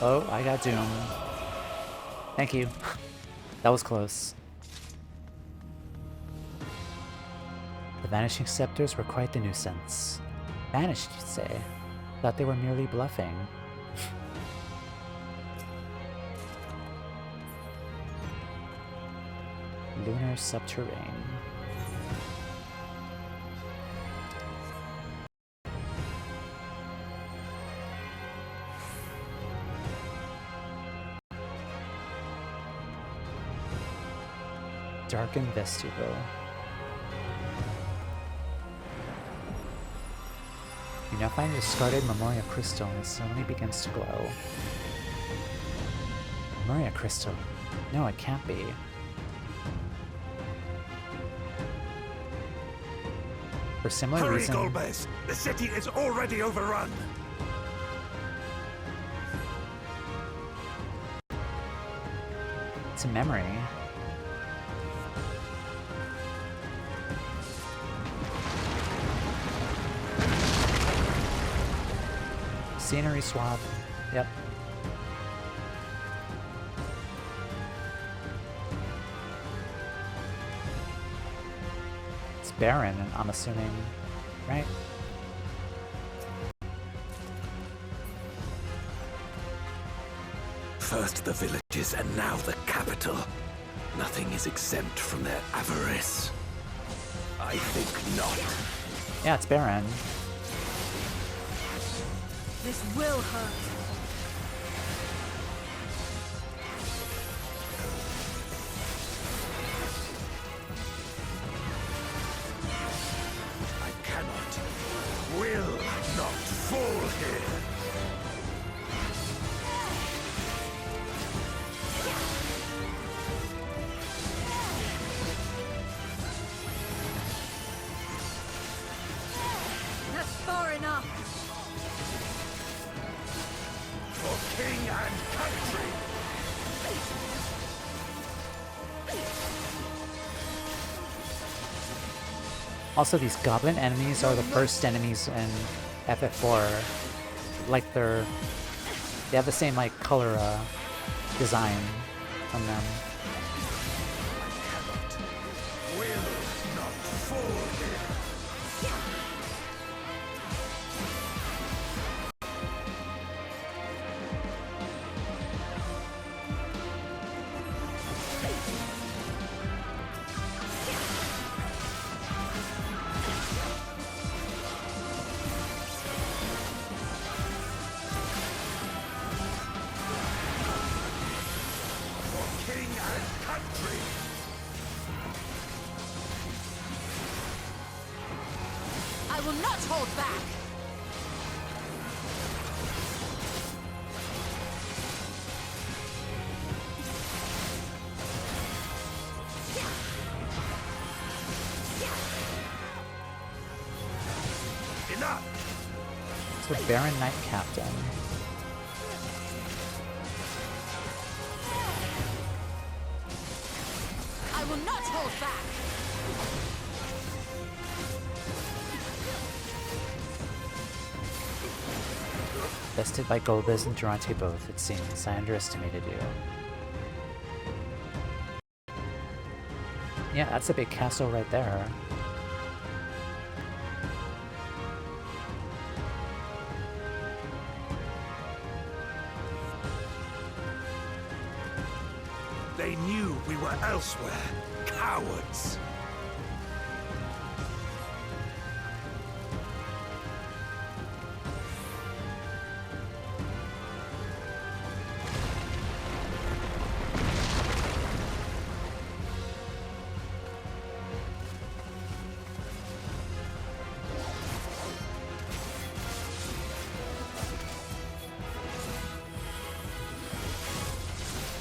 Oh, I got Doom. Thank you. That was close. The Vanishing Scepters were quite the nuisance. Vanished, you'd say. Thought they were merely bluffing. Lunar Subterrane. Darkened Vestibule. You now find a discarded Memoria Crystal and it suddenly begins to glow. Memoria Crystal? No, it can't be. For similar Hurry, reason... Golbez! The city is already overrun! It's a memory. Scenery swap. Yep. Baron, I'm assuming, right? First the villages and now the capital. Nothing is exempt from their avarice. I think not. Yeah, it's Baron. This will hurt. I cannot, will not fall here. That's far enough. For king and country. Also, these goblin enemies are the first enemies in FF4. Like they have the same like color design from them. Will not fall here. For king and country. I will not hold back. Enough. So Baron Knight Captain. I will not hold back. Bested by Golbez and Durante both, it seems. I underestimated you. Yeah, that's a big castle right there. They knew we were elsewhere. Cowards.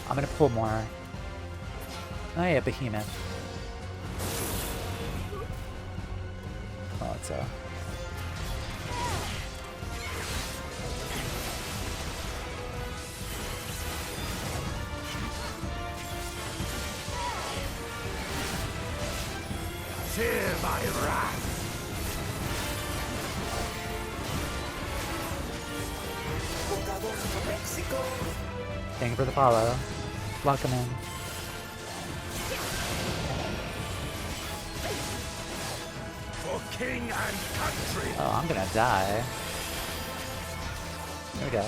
I'm gonna pull more. Oh yeah, Behemoth. Oh, it's a... Fear my wrath. Thank you for the follow. Welcome in. For king and country. Oh, I'm gonna die. Here we go.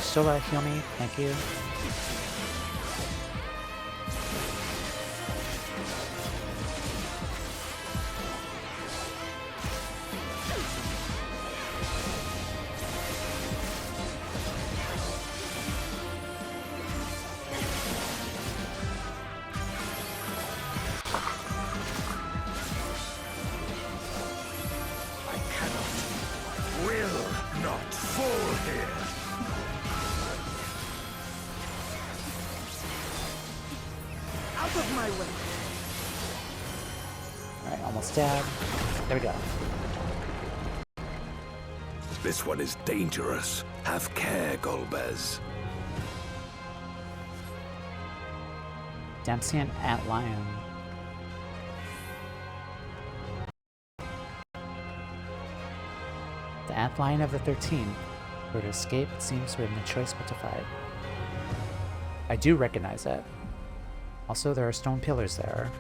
Shola, heal me. Thank you. I cannot, will not fall here. Out of my way. Alright, almost dead. There we go. This one is dangerous. Have care, Golbez. Dempsey and Antlion. The antlion of the 13th. For to escape, it seems we have no choice but to fight. I do recognize it. Also, there are stone pillars there.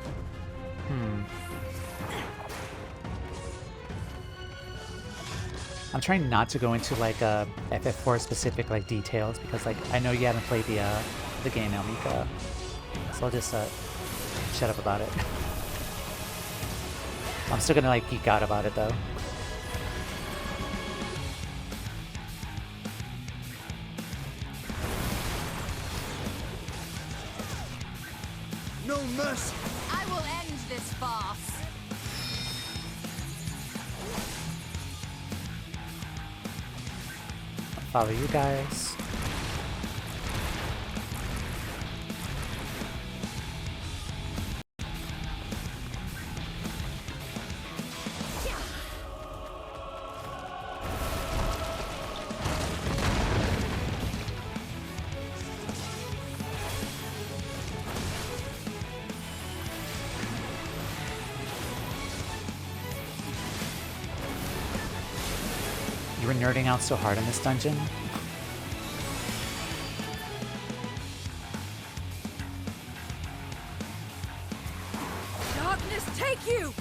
I'm trying not to go into like FF4 specific like details because like I know you haven't played the game, Elmika. So I'll just shut up about it. I'm still gonna like geek out about it though. No mercy! I will end this farce. I'll follow you guys. You were nerding out so hard in this dungeon. Darkness, take you!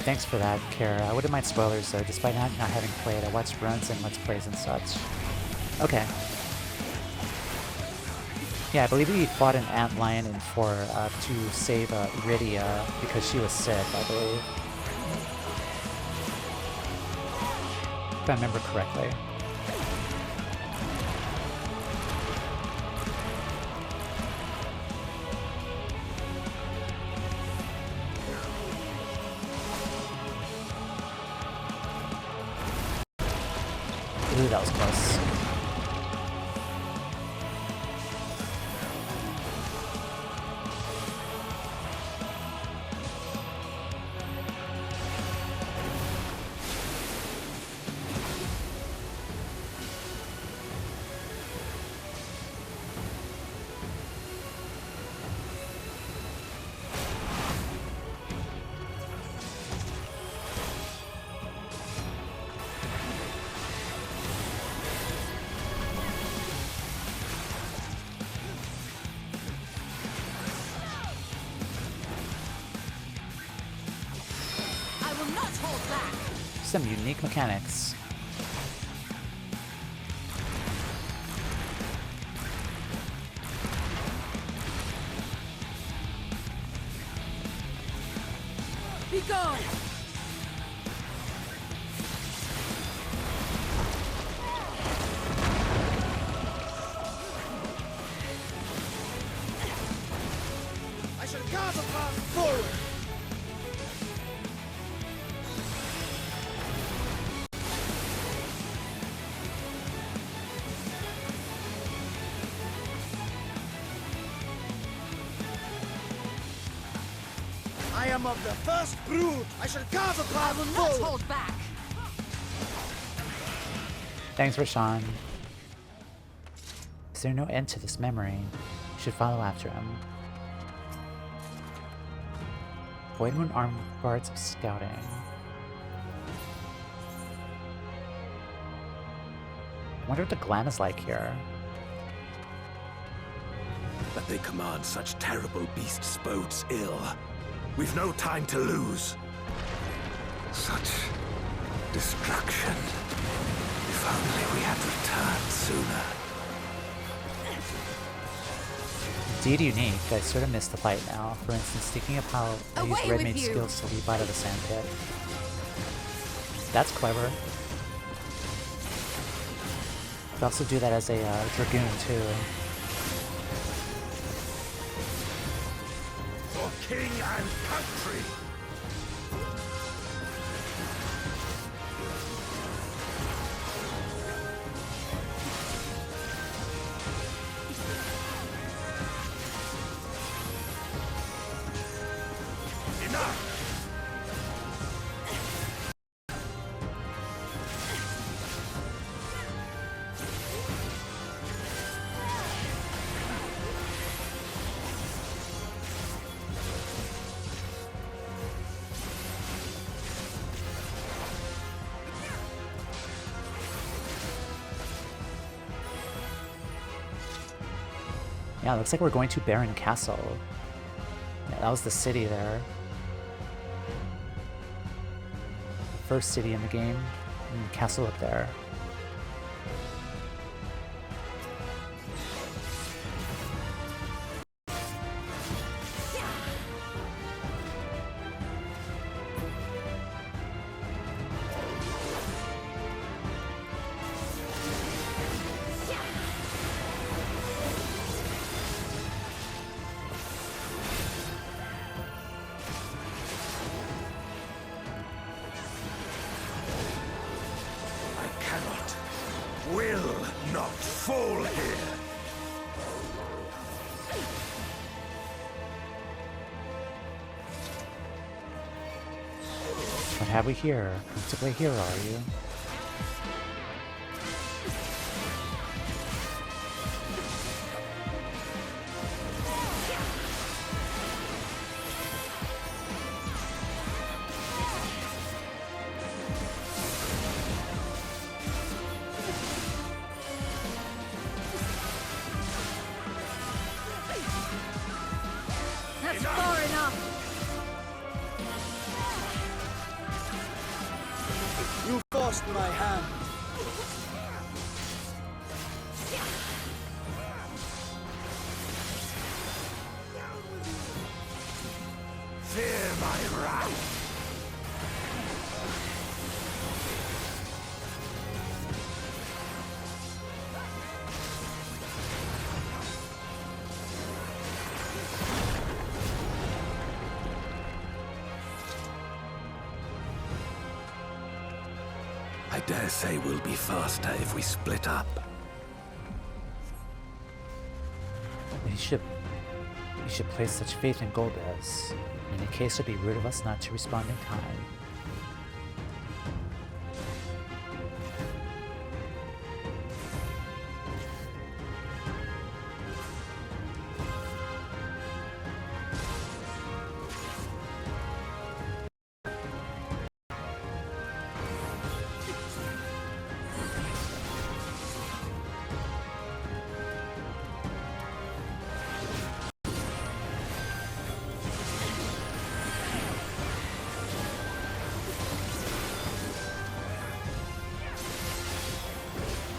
Thanks for that, Kara. I wouldn't mind spoilers though, despite not having played. I watched runs and let's plays and such. Okay. Yeah, I believe we fought an antlion in 4 to save Rydia because she was sick, I believe. If I remember correctly. Ooh, that was close. Some unique mechanics. Be gone! I shall carve a path forward! I am of the first brood. I shall carve a path Not forward. hold back! Thanks, Rashawn. Is there no end to this memory? You should follow after him. Void Moon Armed Guards of Scouting. I wonder what the glam is like here. That they command such terrible beasts bodes ill. We've no time to lose. Such destruction. If only we had returned sooner. Indeed unique. I sort of missed the fight now. For instance, thinking of how I use Away Red with Mage you. skills to leap out of the sand pit. That's clever. Could also do that as a Dragoon too. For king and country! Enough! Yeah, it looks like we're going to Baron Castle. Yeah, that was the city there. The first city in the game. And the castle up there. Will not fall here. What have we here? Principally here, are you? That's far enough. You forced my hand. Fear my wrath. I dare say we'll be faster if we split up. You should place such faith in Golbez. In any case, it'd be rude of us not to respond in time.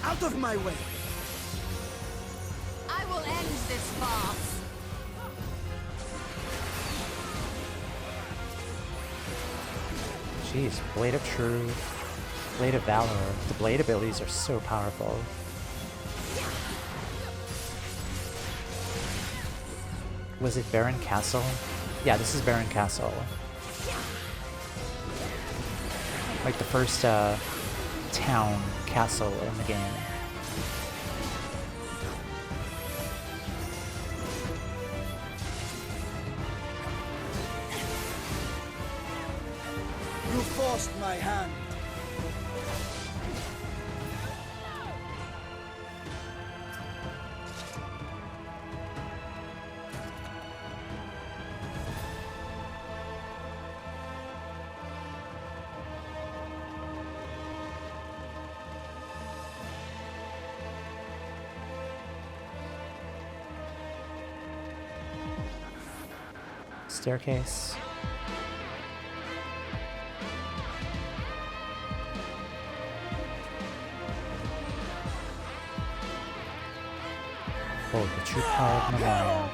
Out of my way! I will end this farce. Jeez, Blade of Truth, Blade of Valor. The Blade abilities are so powerful. Was it Baron Castle? Yeah, this is Baron Castle. Like the first town castle in the game. You forced my hand. Staircase. Oh, the true power of Toumeya.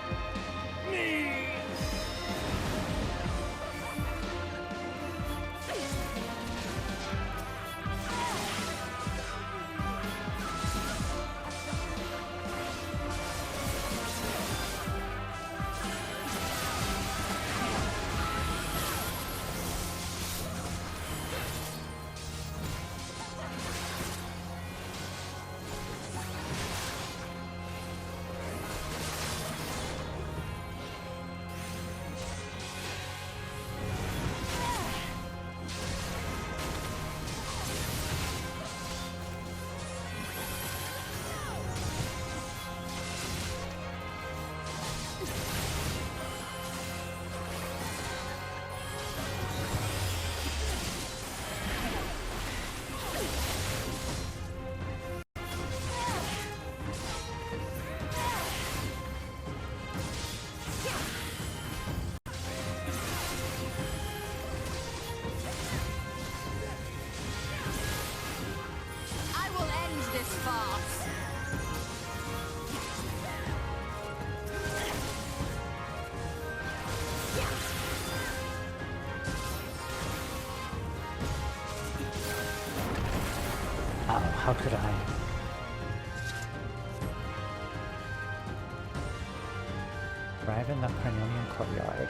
how could I? Arrive in the Carnelian courtyard.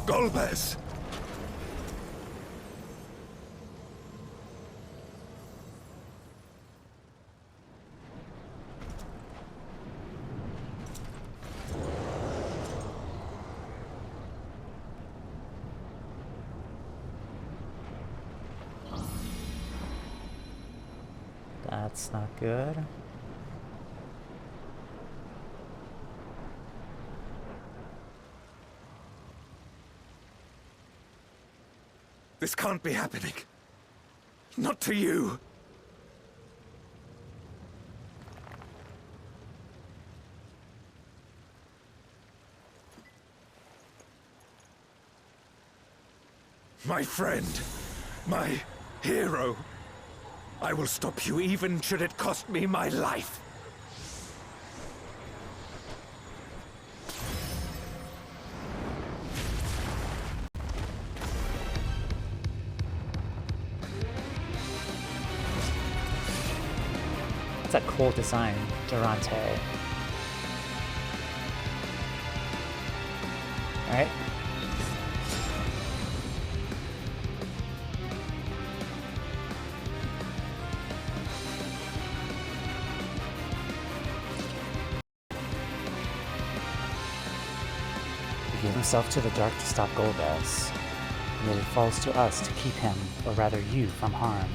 Golbez! That's not good. This can't be happening. Not to you. My friend. My hero. I will stop you even should it cost me my life. It's a cool design, Durante. Alright. He gave himself to the dark to stop Golbez. Yet it falls to us to keep him, or rather you, from harm.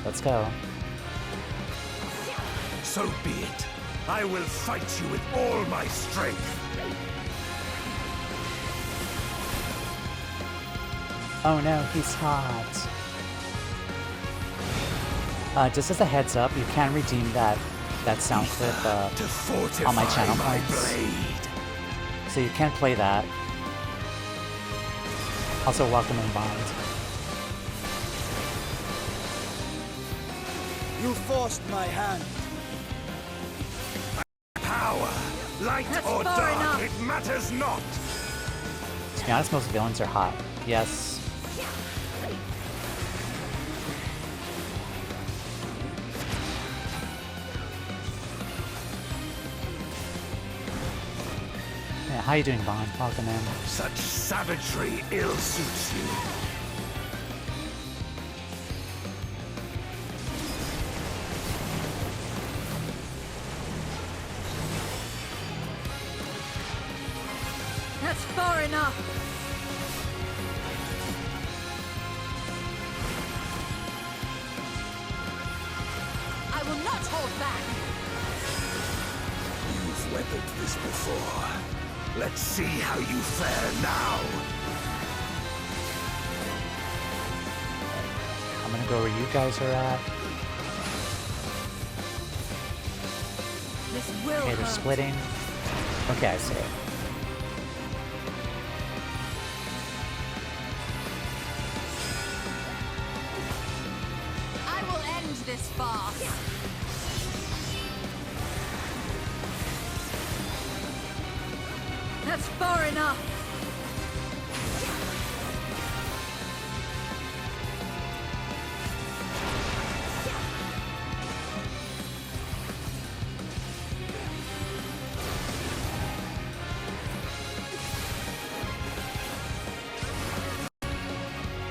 Let's go. So be it. I will fight you with all my strength. Oh no, he's hot. Just as a heads up, you can redeem that sound clip on my channel points. So you can play that. Also, welcome in Bond. You forced my hand. Power, light or dark, it matters not. To be honest, most villains are hot. Yes. Yeah, how you doing, Bond? Welcome in. Such savagery ill suits you. That's far enough! I will not hold back! You've weathered this before. Let's see how you fare now. I'm gonna go where you guys are at. This will Okay, they're hurt. splitting. Okay, I see. I will end this farce! That's far enough!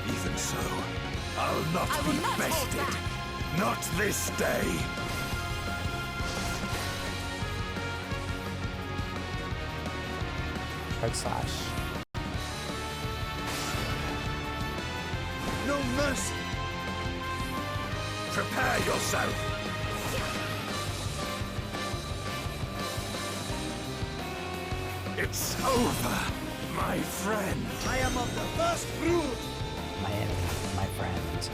Even so, I'll not I will be not hold bested. back. Not this day. Hard slash. No mercy. Prepare yourself. It's over, my friend. I am of the first brood. My enemy, my friend.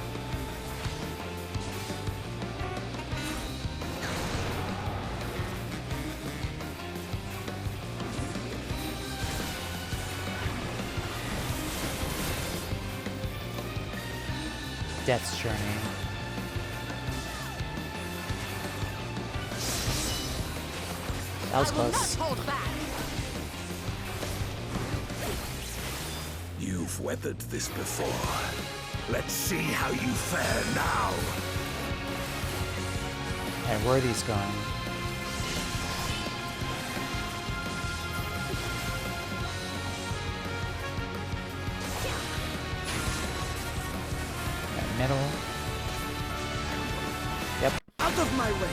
Death's Journey. That was close. You've weathered this before. Let's see how you fare now. And where are these going? Middle. Yep. Out of my way!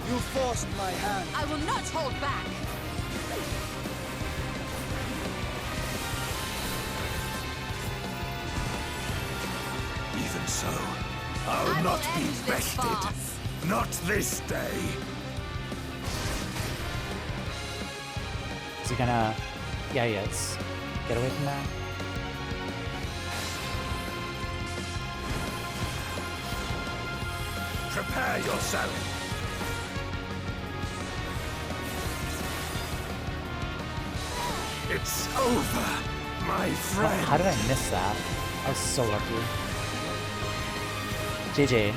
You forced my hand. I will not hold back. Even so, I'll not be bested. Not this day. Is he gonna... Yeah, he is. Get away from that. Prepare yourself. It's over, my friend. How did I miss that? I was so lucky. JJ.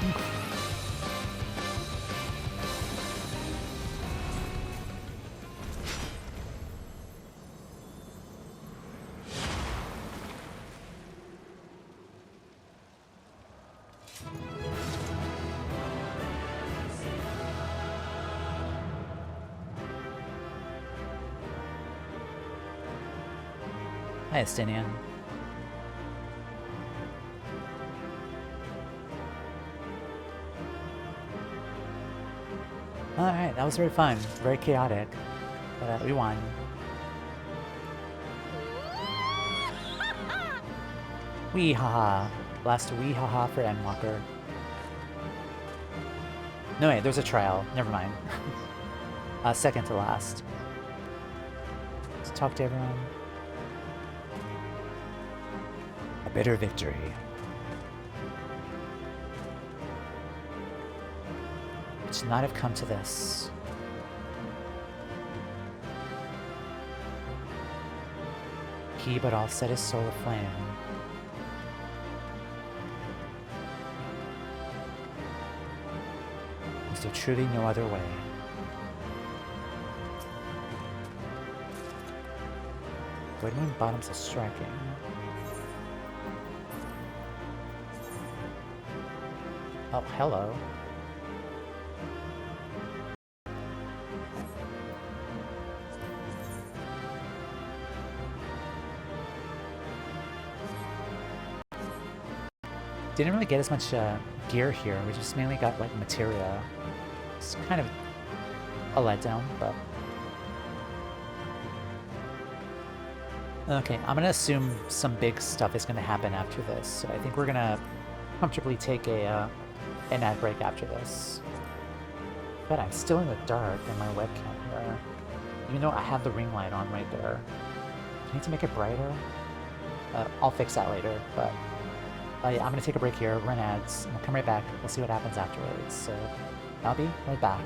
Hi, Estinian. Alright, that was very fun. Very chaotic. But we won. Wee haha. Last wee haha for Endwalker. No wait, there's a trial. Never mind. Second to last. Let's talk to everyone. A bitter victory. It should not have come to this. He but all set his soul aflame. Was there truly no other way? Woodman bottoms are striking. Oh, hello. Didn't really get as much gear here. We just mainly got like materia. It's kind of a letdown, but okay. I'm gonna assume some big stuff is gonna happen after this. So I think we're gonna comfortably take an ad break after this. But I'm still in the dark in my webcam here, even though I have the ring light on right there. Do I need to make it brighter? I'll fix that later, but. Yeah, I'm gonna take a break here, run ads, and we'll come right back. We'll see what happens afterwards. So, I'll be right back.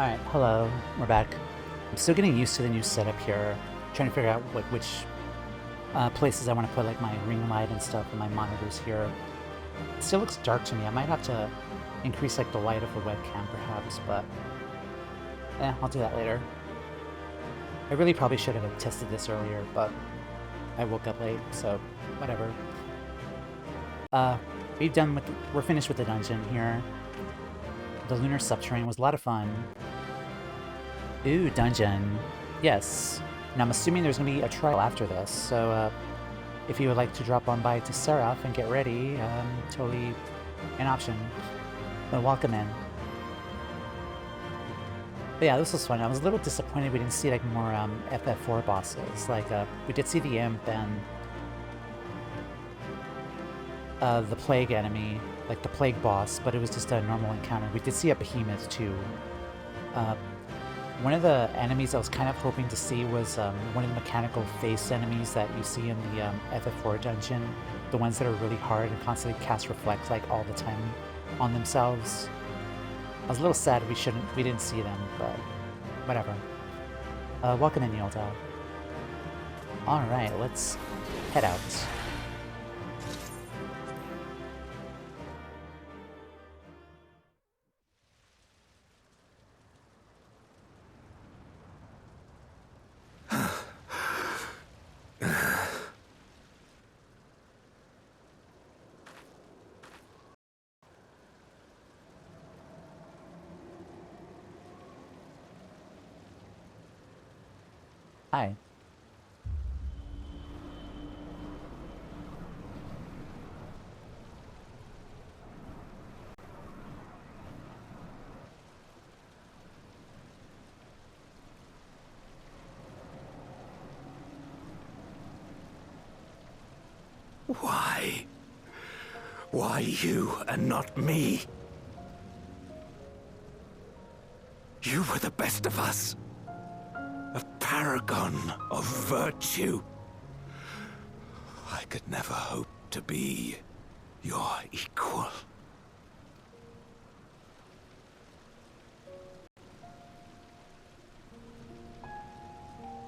Alright, hello. We're back. I'm still getting used to the new setup here. Trying to figure out which places I want to put like my ring light and stuff and my monitors here. It still looks dark to me. I might have to increase like the light of the webcam perhaps, but I'll do that later. I really probably should have tested this earlier, but I woke up late, so whatever. We're finished with the dungeon here. The lunar subterranean was a lot of fun. Ooh, dungeon. Yes. Now I'm assuming there's gonna be a trial after this, so if you would like to drop on by to Seraph and get ready, totally an option. But welcome in. But yeah, this was fun. I was a little disappointed we didn't see like more FF4 bosses. Like we did see the imp and the plague enemy, like the plague boss, but it was just a normal encounter. We did see a behemoth too. One of the enemies I was kind of hoping to see was one of the mechanical face enemies that you see in the FF4 dungeon. The ones that are really hard and constantly cast reflect like all the time on themselves. I was a little sad we didn't see them, but whatever. Welcome in, Yolda. Alright, let's head out. Hi. Why? Why you and not me? You were the best of us. A paragon of virtue. I could never hope to be your equal.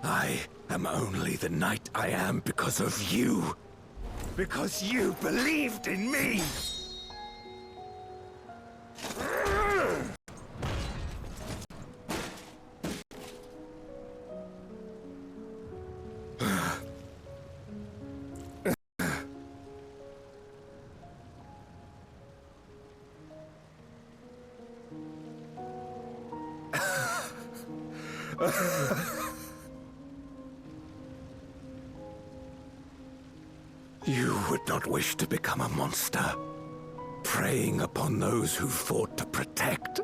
I am only the knight I am because of you. Because you believed in me! You would not wish to become a monster, preying upon those who fought to protect.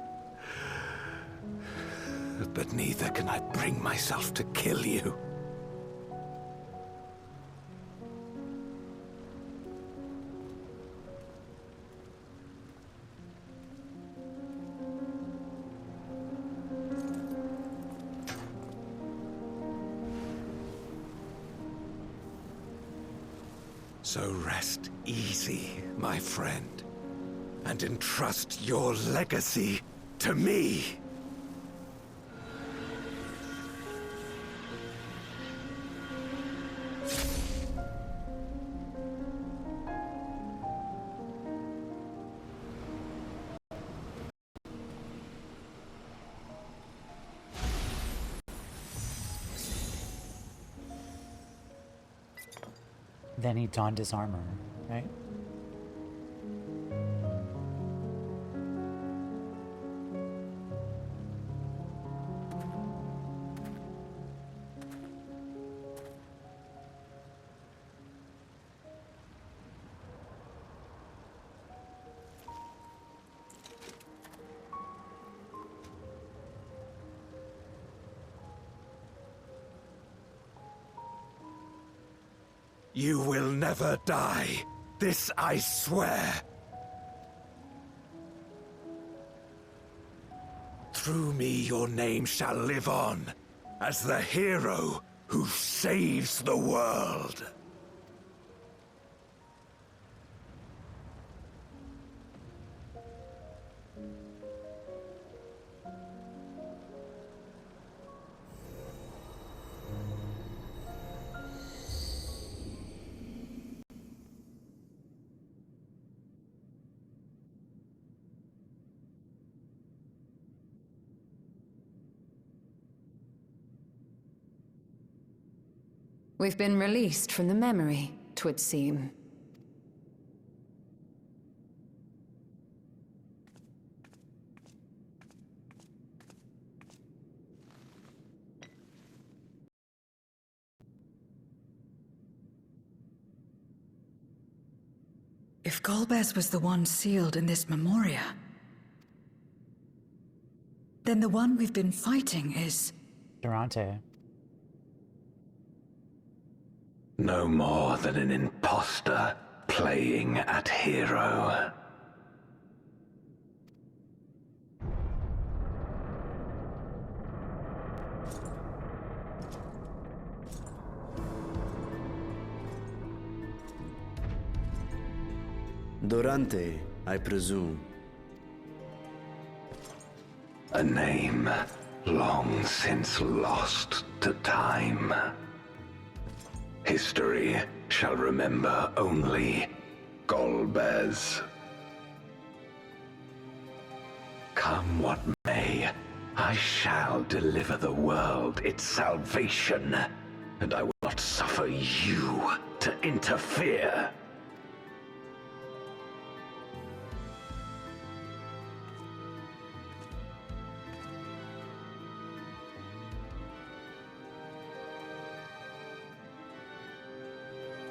But neither can I bring myself to kill you. So rest easy, my friend, and entrust your legacy to me. Then he donned his armor, right? You will never die. This I swear. Through me your name shall live on, as the hero who saves the world. We've been released from the memory, 'twould seem. If Golbez was the one sealed in this memoria, then the one we've been fighting is... Durante. No more than an imposter playing at hero. Durante, I presume. A name long since lost to time. History shall remember only Golbez. Come what may, I shall deliver the world its salvation, and I will not suffer you to interfere.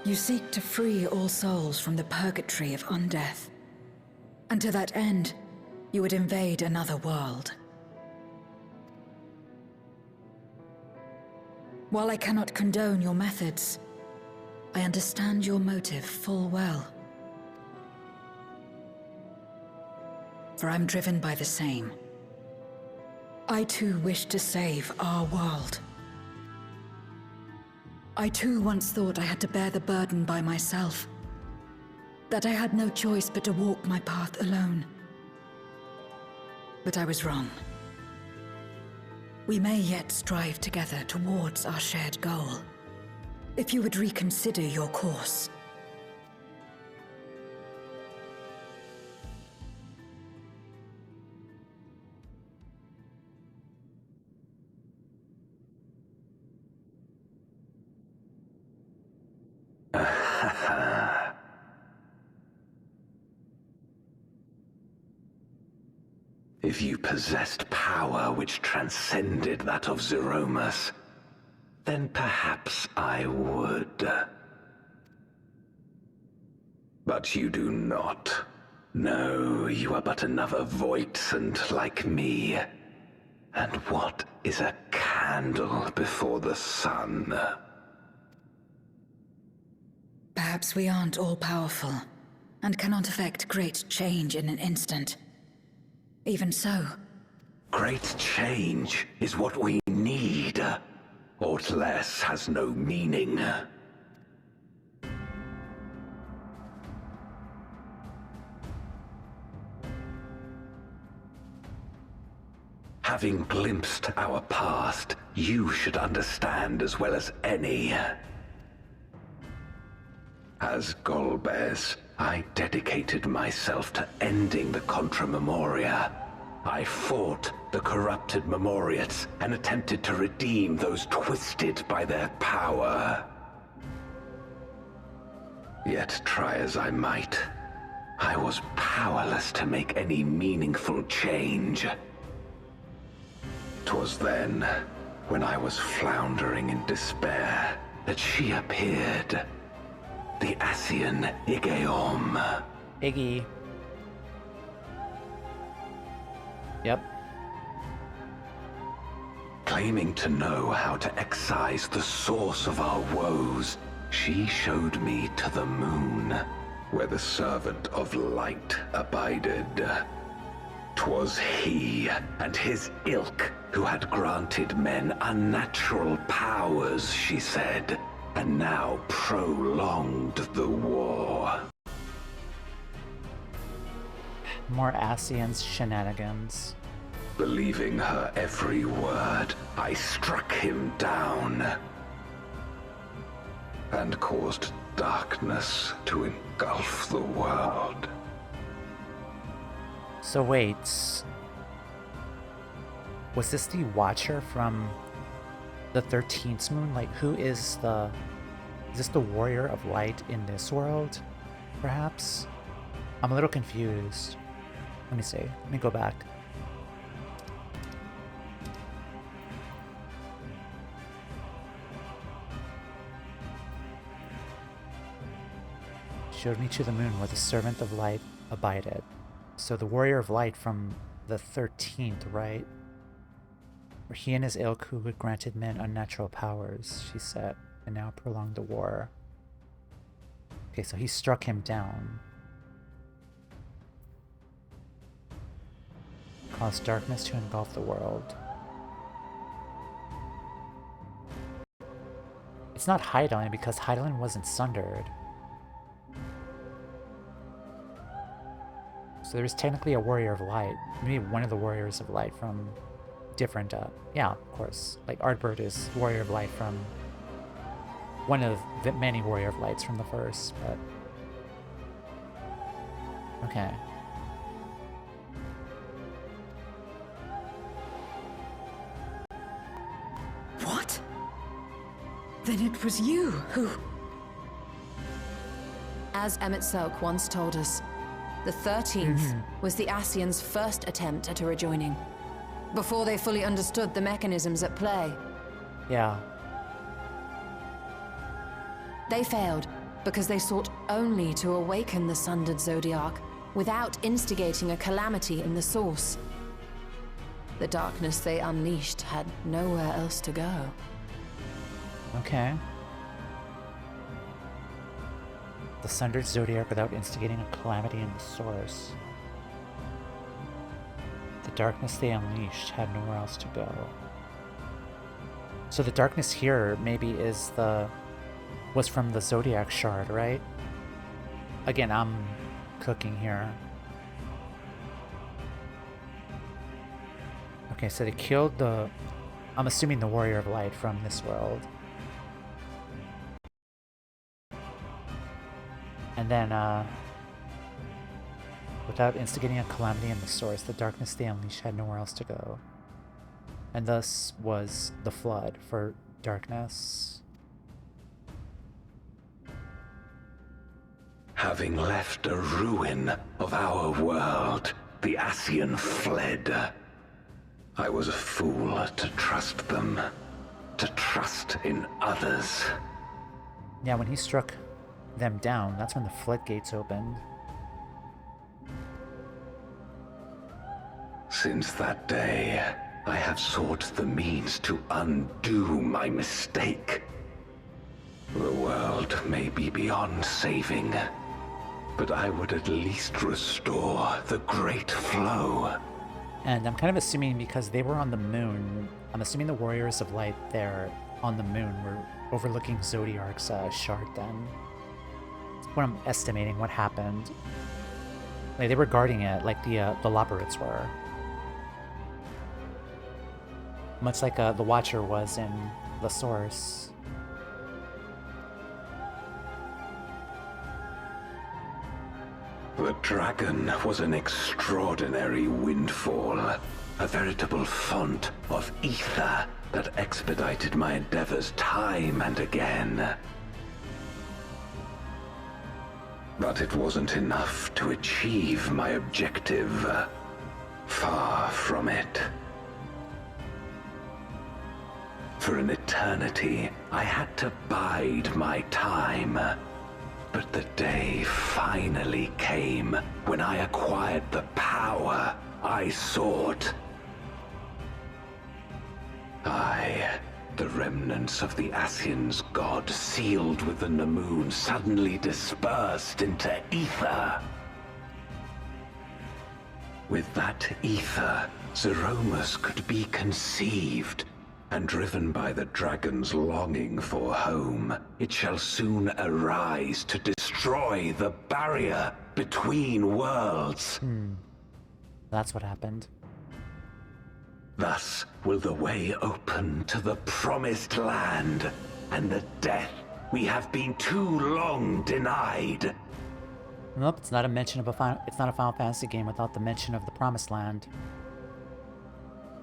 You seek to free all souls from the purgatory of undeath. And to that end, you would invade another world. While I cannot condone your methods, I understand your motive full well. For I'm driven by the same. I too wish to save our world. I too once thought I had to bear the burden by myself. That I had no choice but to walk my path alone. But I was wrong. We may yet strive together towards our shared goal. If you would reconsider your course. If you possessed power which transcended that of Zeromus, then perhaps I would. But you do not. No, you are but another Voidsent like me. And what is a candle before the sun? Perhaps we aren't all-powerful, and cannot effect great change in an instant. Even so. Great change is what we need. Aught less has no meaning. Having glimpsed our past, you should understand as well as any. As Golbez, I dedicated myself to ending the Contra Memoria. I fought the corrupted Memoriates and attempted to redeem those twisted by their power. Yet try as I might, I was powerless to make any meaningful change. 'Twas then, when I was floundering in despair, that she appeared. The Asian Igeom. Iggy. Yep. Claiming to know how to excise the source of our woes, she showed me to the moon, where the servant of light abided. 'Twas he and his ilk who had granted men unnatural powers, she said, and now prolonged the war. More Asian's shenanigans. Believing her every word, I struck him down and caused darkness to engulf the world. So wait, was this the Watcher from the 13th moon? Like, who is the Is this the Warrior of Light in this world? Perhaps? I'm a little confused. Let me see. Let me go back. Showed me to the moon where the servant of light abided. So the Warrior of Light from the 13th, right? Where he and his ilk who had granted men unnatural powers, she said, and now prolonged the war. Okay, so he struck him down. Caused darkness to engulf the world. It's not Hydaelyn because Hydaelyn wasn't sundered. So there's technically a Warrior of Light. Maybe one of the Warriors of Light from different, yeah, of course. Like Artbird is Warrior of Light from one of the many Warrior of Lights from the first, but... Okay. What? Then it was you who... As Emmett Selk once told us, the 13th was the Ascians' first attempt at a rejoining, before they fully understood the mechanisms at play. Yeah. They failed because they sought only to awaken the sundered Zodiac without instigating a calamity in the source. The darkness they unleashed had nowhere else to go. Okay. The sundered Zodiac without instigating a calamity in the source. The darkness they unleashed had nowhere else to go. So the darkness here maybe is was from the Zodiac shard, right? Again, I'm cooking here. Okay, so they killed I'm assuming the Warrior of Light from this world. And then, without instigating a calamity in the source, the darkness they unleashed had nowhere else to go. And thus was the flood for darkness. Having left a ruin of our world, the Ascian fled. I was a fool to trust them, to trust in others. Yeah, when he struck them down, that's when the floodgates opened. Since that day, I have sought the means to undo my mistake. The world may be beyond saving, but I would at least restore the great flow. And I'm kind of assuming because they were on the moon, I'm assuming the Warriors of Light there on the moon were overlooking Zodiarc's shard then. That's what I'm estimating what happened. Like, they were guarding it like the Loporrits were. Much like the Watcher was in the Source. The dragon was an extraordinary windfall, a veritable font of ether that expedited my endeavors time and again. But it wasn't enough to achieve my objective. Far from it. For an eternity, I had to bide my time. But the day finally came when I acquired the power I sought. I, the remnants of the Ascians' god sealed within the moon, suddenly dispersed into ether. With that ether, Zeromus could be conceived, and driven by the dragon's longing for home, it shall soon arise to destroy the barrier between worlds. That's what happened. Thus will the way open to the promised land, and the death we have been too long denied. Nope, it's not a mention of it's not a Final Fantasy game without the mention of the Promised Land.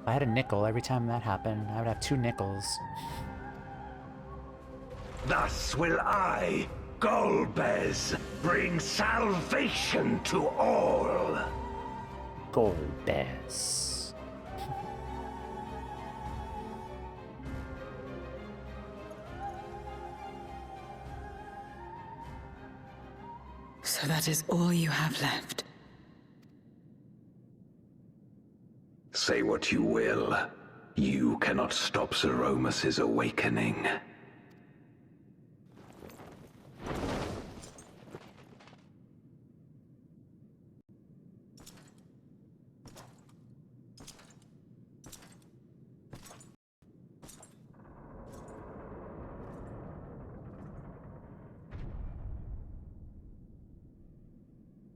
If I had a nickel every time that happened, I would have 2 nickels. Thus will I, Golbez, bring salvation to all. Golbez. So that is all you have left. Say what you will. You cannot stop Zeromus's awakening.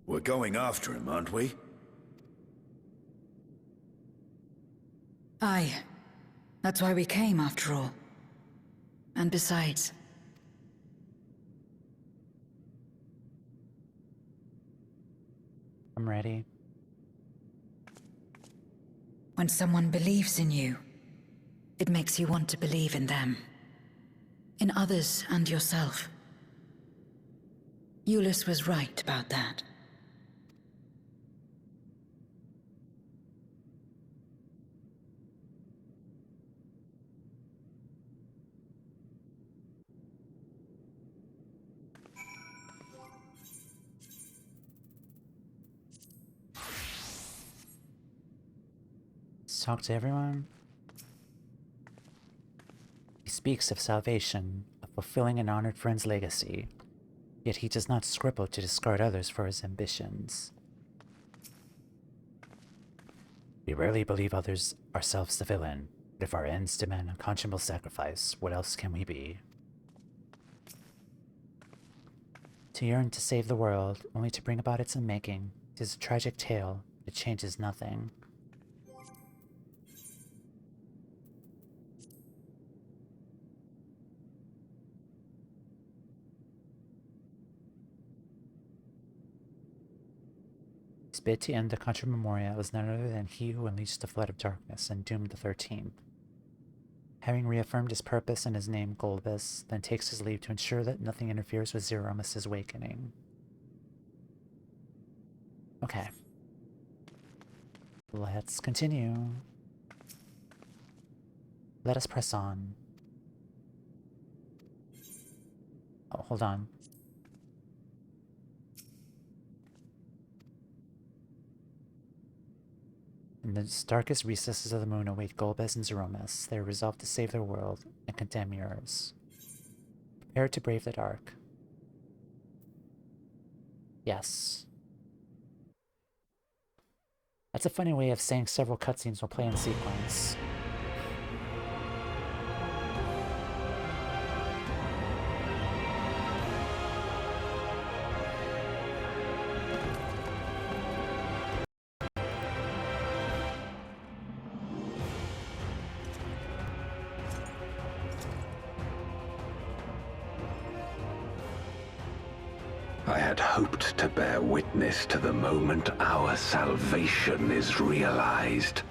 We're going after him, aren't we? Aye. That's why we came, after all. And besides... I'm ready. when someone believes in you, it makes you want to believe in them. In others and yourself. Euless was right about that. Let's talk to everyone. He speaks of salvation, of fulfilling an honored friend's legacy, yet he does not scruple to discard others for his ambitions. We rarely believe others, ourselves the villain, but if our ends demand unconscionable sacrifice, what else can we be? To yearn to save the world, only to bring about its unmaking, it is a tragic tale, but it changes nothing. His bid to end the Contra Memoria was none other than he who unleashed the flood of darkness and doomed the 13th. Having reaffirmed his purpose and his name, Golbez then takes his leave to ensure that nothing interferes with Zeromus's awakening. Okay. Let's continue. Let us press on. Oh, hold on. In the darkest recesses of the moon await Golbez and Zeromus. They are resolved to save their world and condemn yours. Prepare to brave the dark. Yes. That's a funny way of saying several cutscenes will play in sequence. I had hoped to bear witness to the moment our salvation is realized.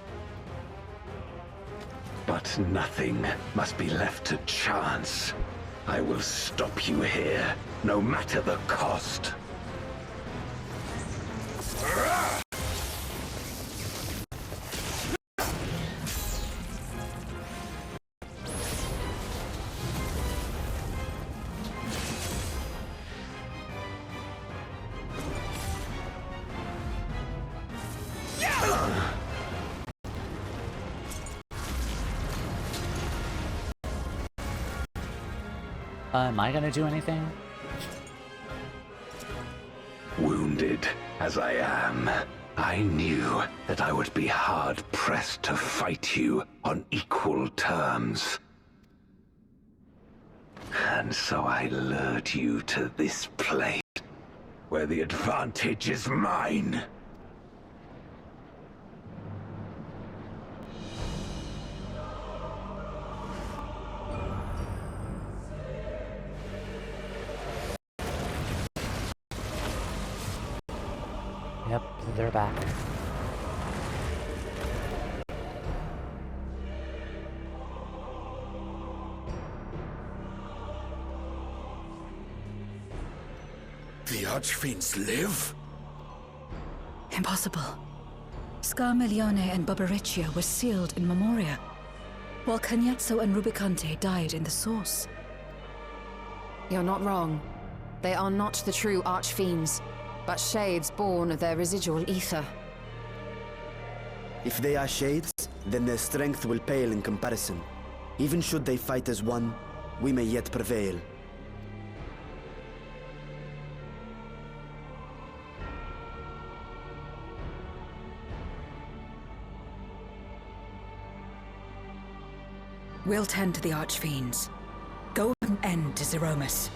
But nothing must be left to chance. I will stop you here, no matter the cost. Am I gonna do anything? Wounded as I am, I knew that I would be hard-pressed to fight you on equal terms. And so I lured you to this place, where the advantage is mine. Yep, they're back. Archfiends live? Impossible. Scarmiglione and Barbariccia were sealed in Memoria, while Cagnazzo and Rubicante died in the Source. You're not wrong. They are not the true Archfiends, but shades born of their residual ether. If they are shades, then their strength will pale in comparison. Even should they fight as one, we may yet prevail. We'll tend to the Archfiends. Go put an end to Zeromus.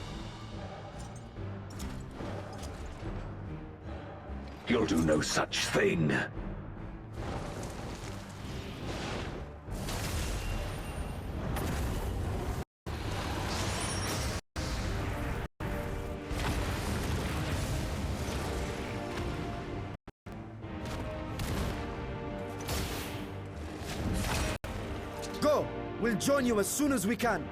You'll do no such thing. Go! We'll join you as soon as we can.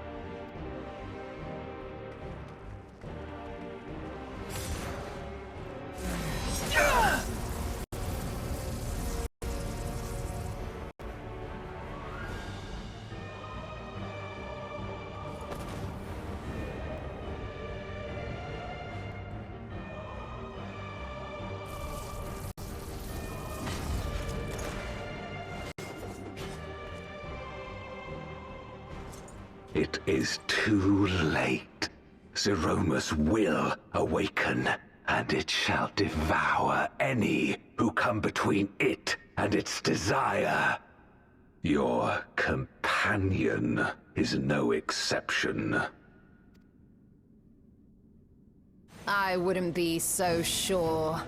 It is too late. Zeromus will awaken, and it shall devour any who come between it and its desire. Your companion is no exception. I wouldn't be so sure.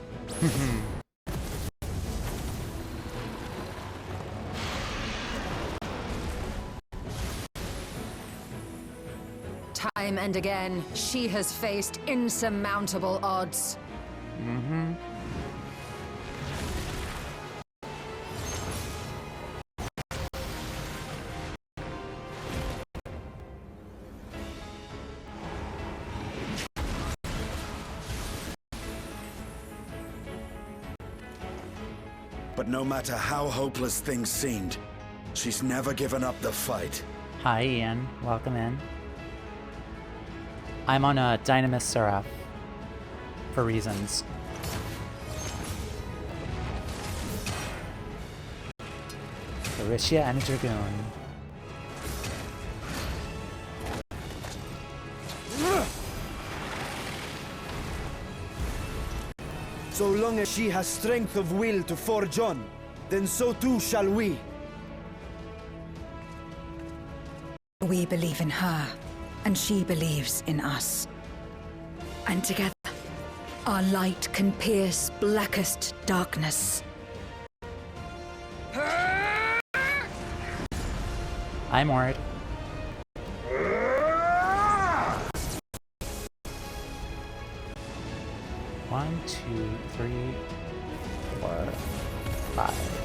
Time and again, she has faced insurmountable odds. But no matter how hopeless things seemed, she's never given up the fight. Hi, Ian. Welcome in. I'm on a Dynamis Seraph for reasons. Barbariccia and a Dragoon. So long as she has strength of will to forge on, then so too shall we. We believe in her, and she believes in us. And together, our light can pierce blackest darkness. I'm worried. One, two, three, 4, 5.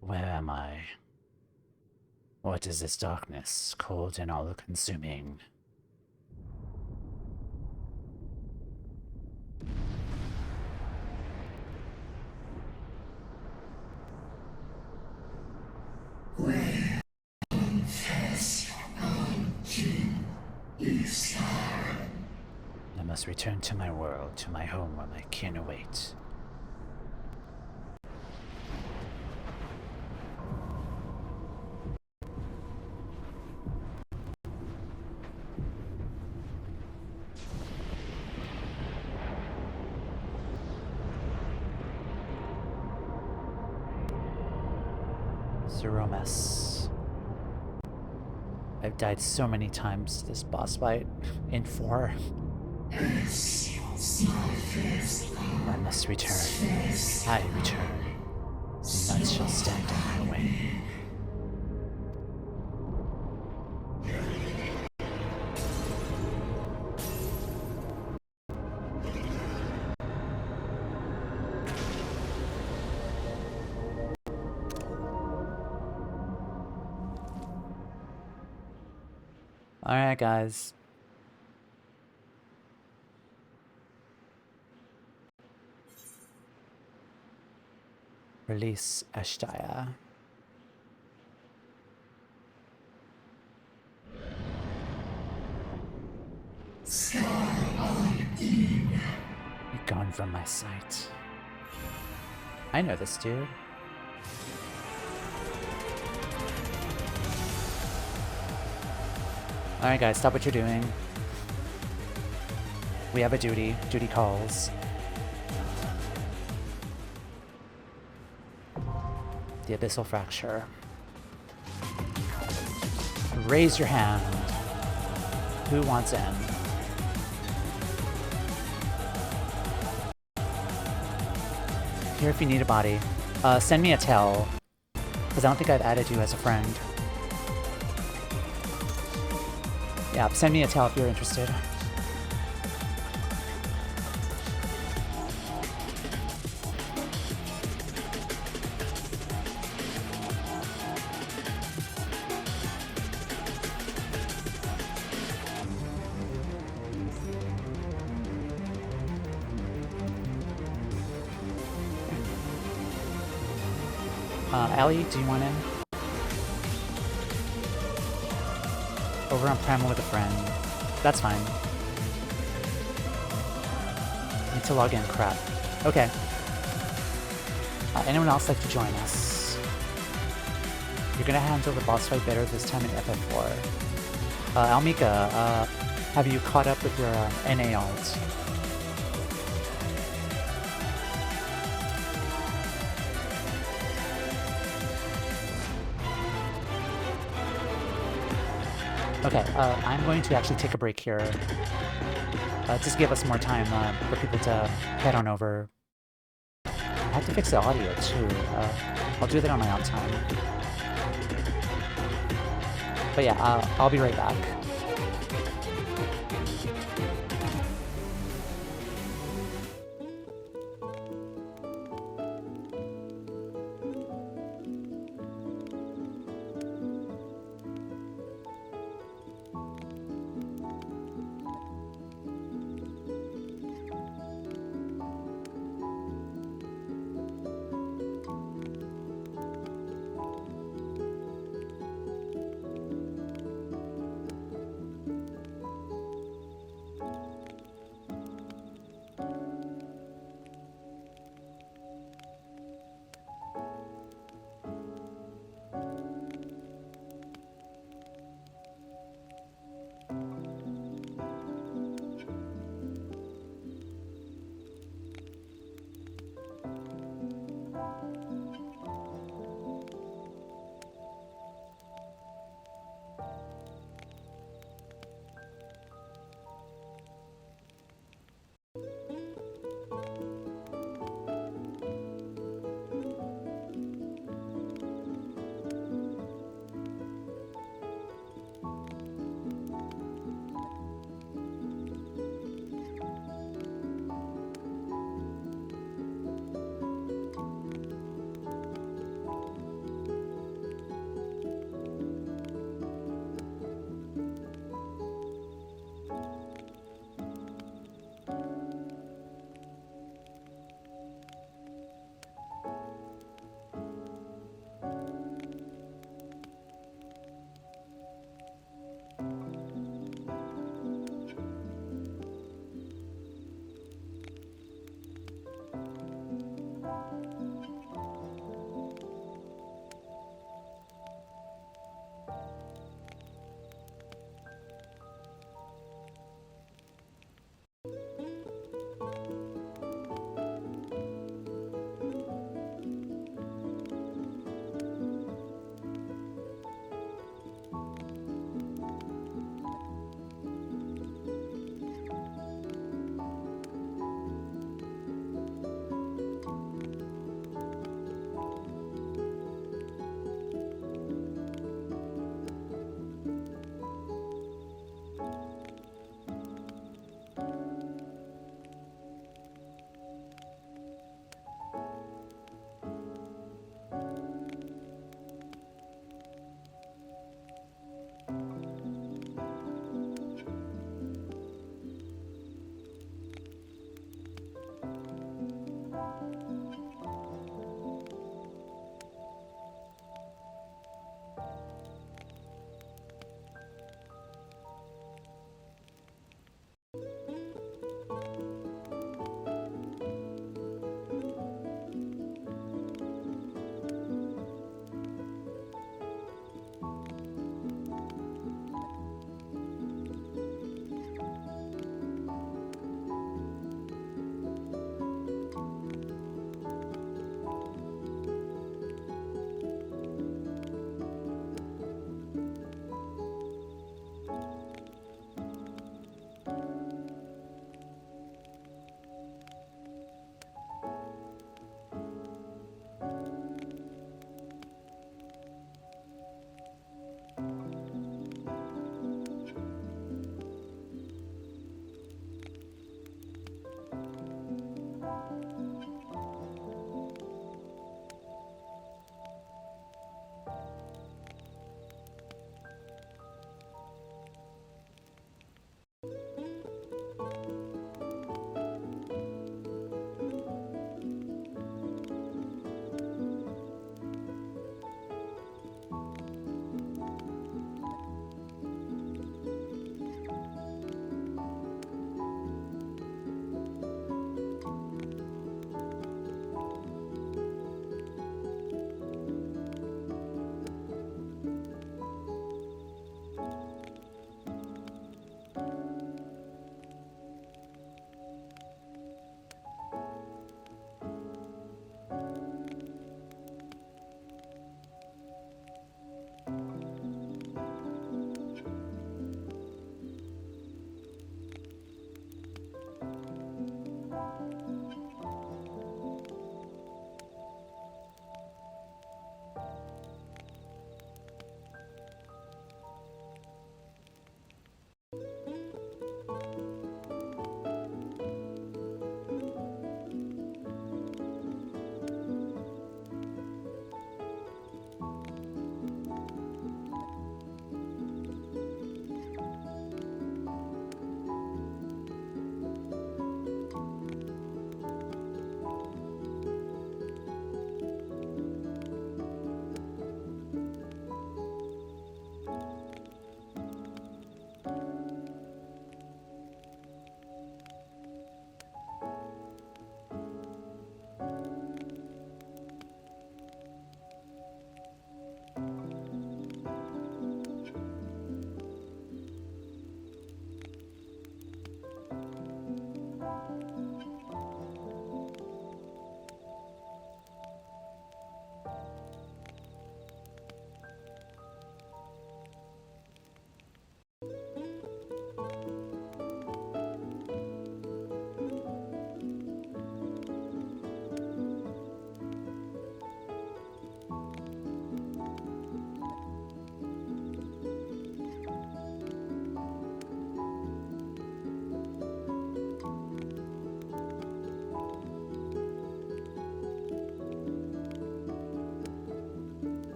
Where am I? What is this darkness, cold and all-consuming? I must return to my world, to my home where my kin await. Zeromus. I've died so many times this boss fight in 4. I must return. I return. None shall stand in my way. Alright, guys. Release Azdaja. Be gone from my sight. I know this dude. Alright guys, stop what you're doing. We have a duty. Duty calls. The Abyssal Fracture. Raise your hand. Who wants in? Here if you need a body. Send me a tell. Because I don't think I've added you as a friend. Yeah, send me a tell if you're interested. Ellie, do you want in? Over on Prem with a friend. That's fine. Need to log in, crap. Okay. Anyone else like to join us? You're gonna handle the boss fight better this time in FF4. Almika, have you caught up with your NA alt? Okay, I'm going to actually take a break here. Just give us more time for people to head on over. I have to fix the audio too. I'll do that on my own time. But yeah, I'll be right back.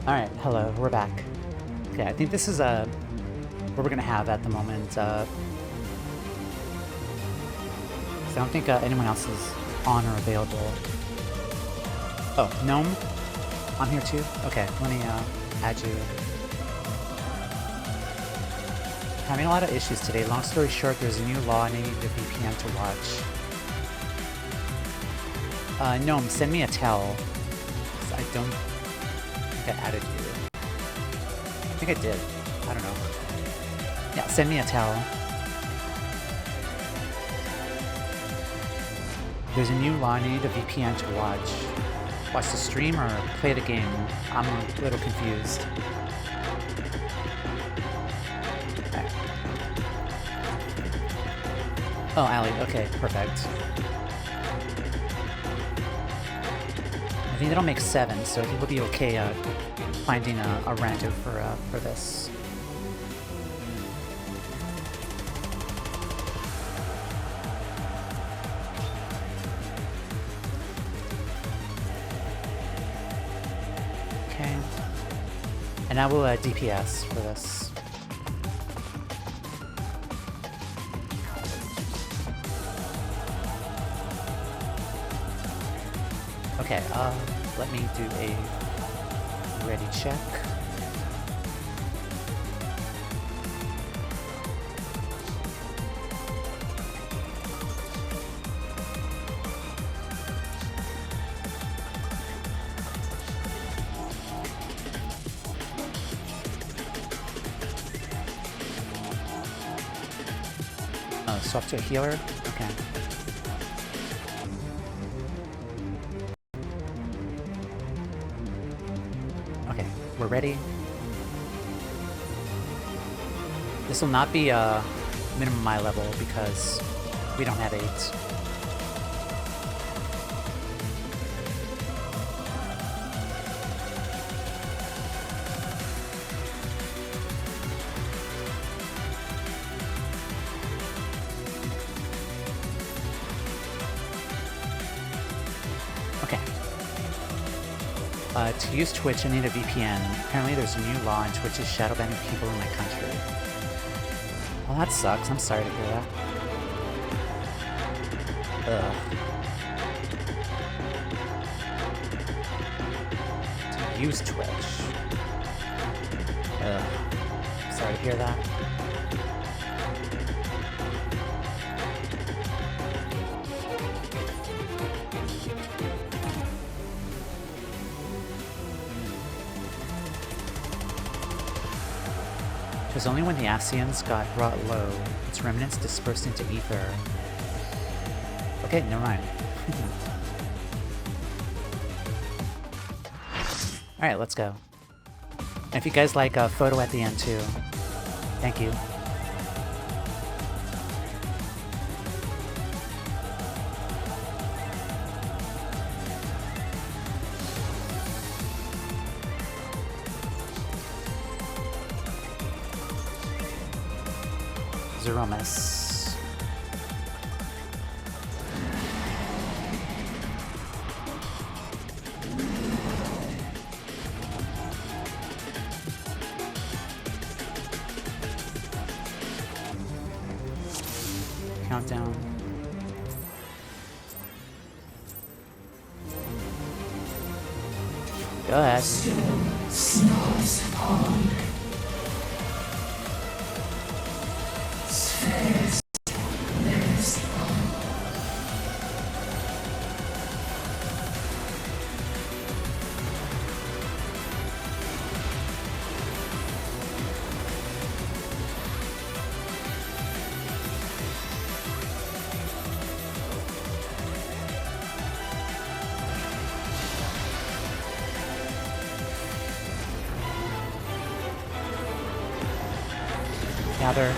Alright, hello, we're back. Okay, I think this is what we're gonna have at the moment. So I don't think anyone else is on or available. Oh, Gnome? I'm here too? Okay, let me add you. Having a lot of issues today. Long story short, there's a new law and I need a VPN to watch. Gnome, send me a tell. I don't think I added you. I think I did. I don't know. Yeah, send me a tell. There's a new law, I need a VPN to watch. Watch the stream or play the game? I'm a little confused. Okay. Oh, Allie, okay, perfect. I think that'll make 7, so I think we'll be okay finding a rando for this. Okay. And I will DPS for this. Okay, let me do a ready check. Oh, swap to a healer? Okay. We're ready. This will not be a minimum my level because we don't have 8. Okay. To use Twitch, I need a VPN. Apparently there's a new law and Twitch is shadow banning people in my country. Well, that sucks. I'm sorry to hear that. Ugh. To use Twitch. Ugh. Sorry to hear that. It was only when the Ascians got brought low, its remnants dispersed into ether. Okay, never mind. Alright, let's go. And if you guys like a photo at the end too, thank you. Zeromus. Countdown. Go ahead. Gather.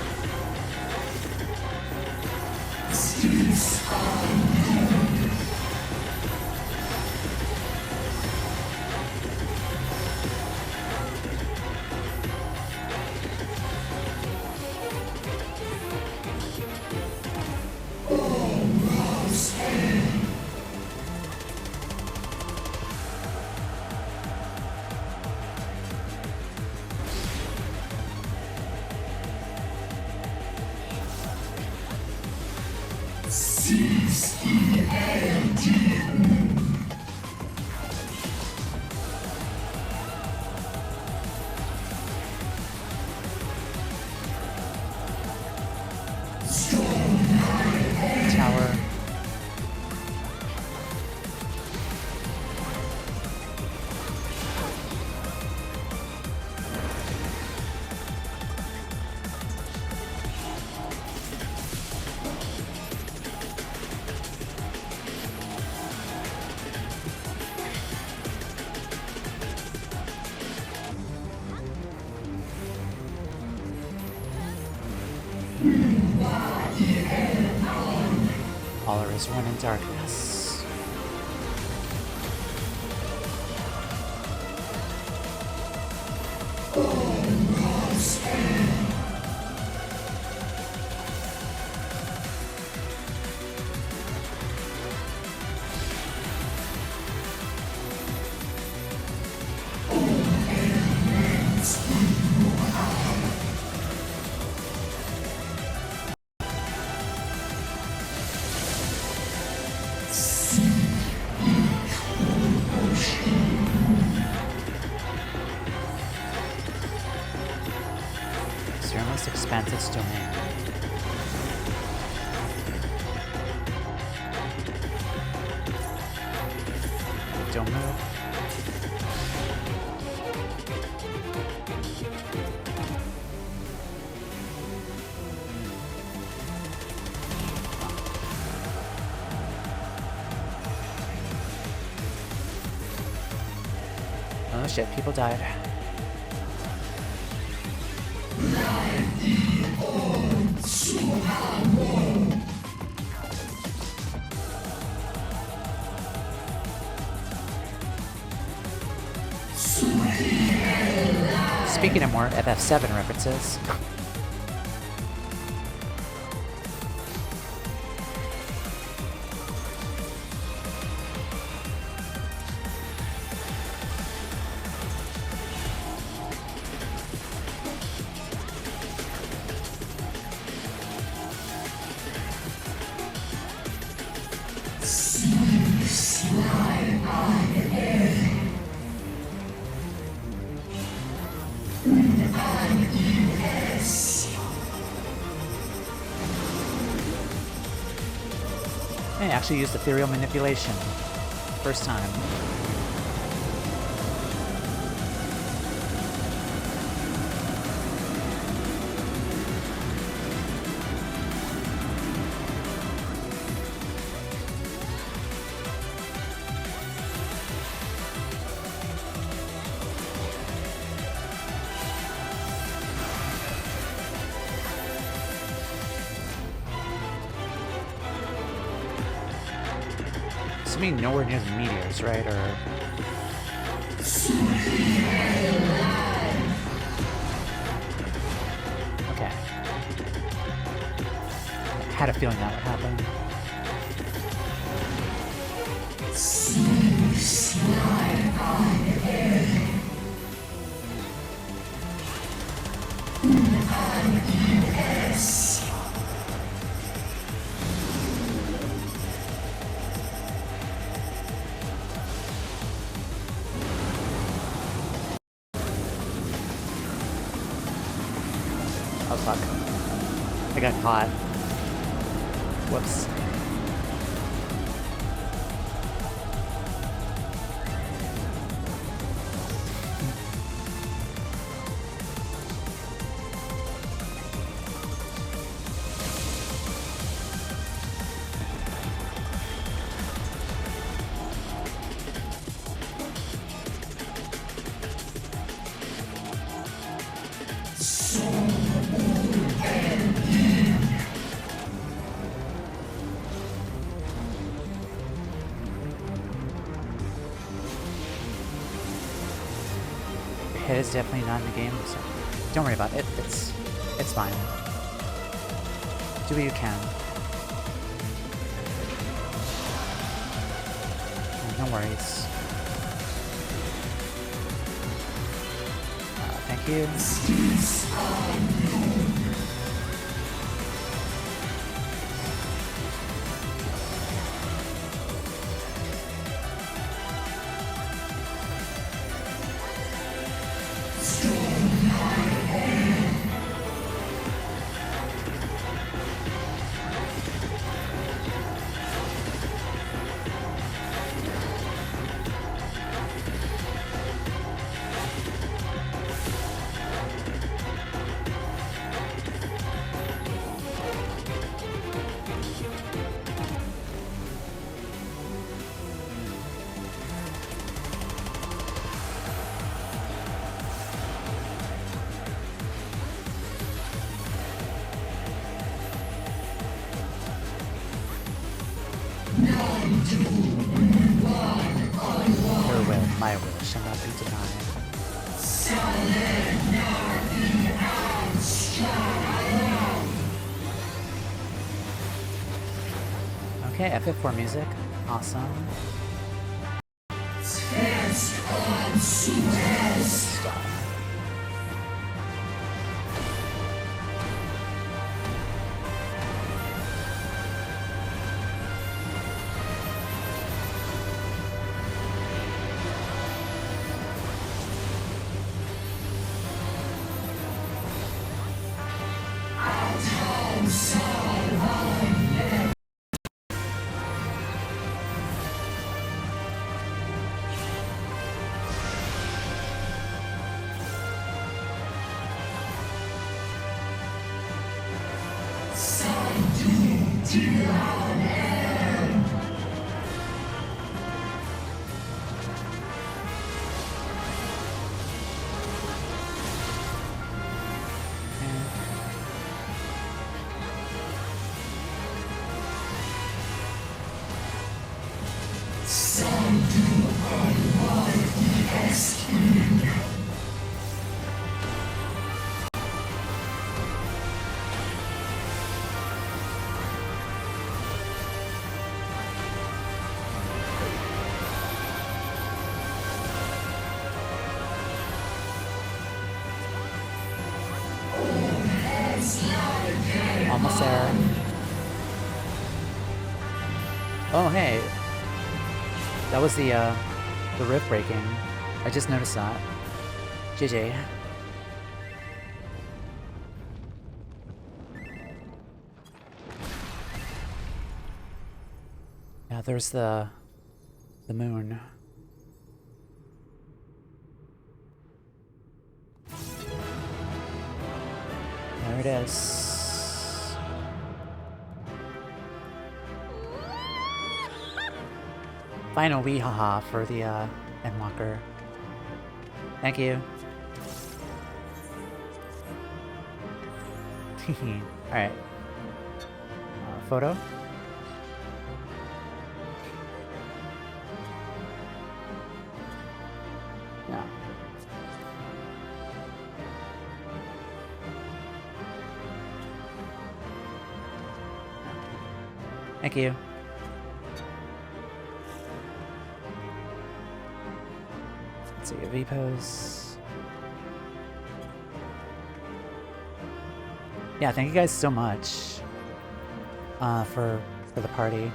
All there is one in darkness. Most expansive domain. Don't move. Oh shit, people died. Speaking of more FF7 references. I actually used ethereal manipulation. First time. Assuming nowhere near the meteors, right? Or okay. I had a feeling that would happen. Oh fuck. I got caught. Whoops. Head is definitely not in the game, so don't worry about it. It's fine. Do what you can. No worries. Thank you. Okay, FF4 music. Awesome. Almost there. Oh, hey. That was the rift breaking. I just noticed that. GG. Yeah, there's the moon. There it is. Final wee haha for the Endwalker. Thank you. Alright. Photo? No. Thank you. Let's see, a V pose. Yeah, thank you guys so much for the party.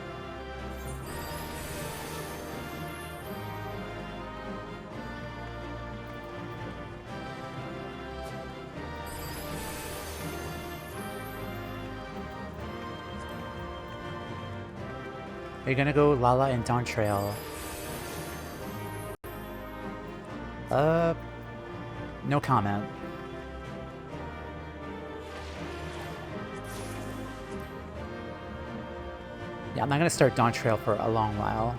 Are you gonna go Lala and Dawn Trail? No comment. Yeah, I'm not gonna start Dawn Trail for a long while.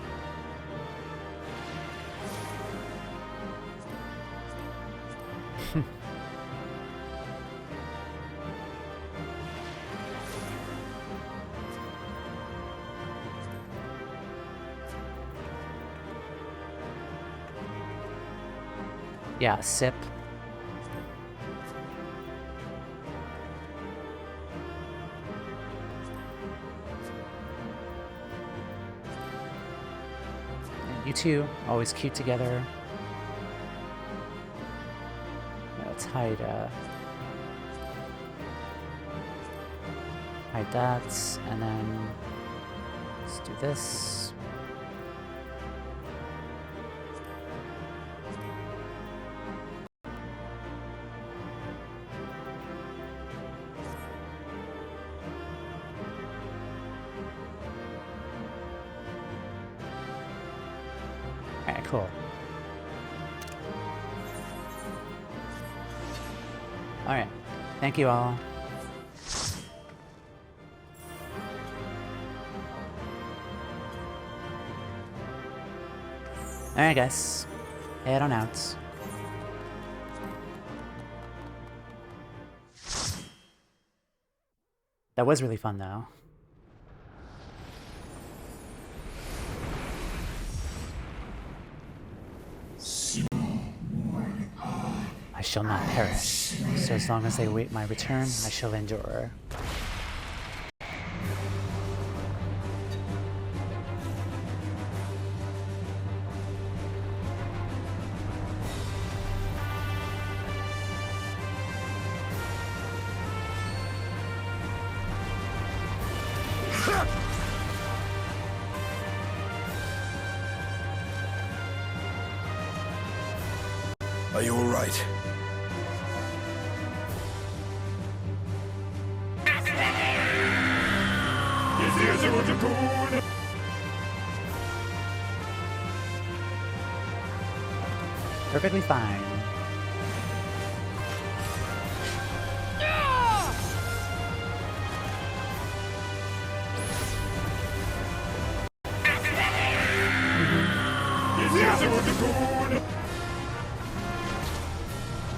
Yeah, sip. And you two, always cute together. Now let's hide that, and then let's do this. Alright, cool. Alright, thank you all. Alright guys, head on out. That was really fun though. I shall not perish, so as long as they wait my return, I shall endure. Are you all right? Perfectly fine.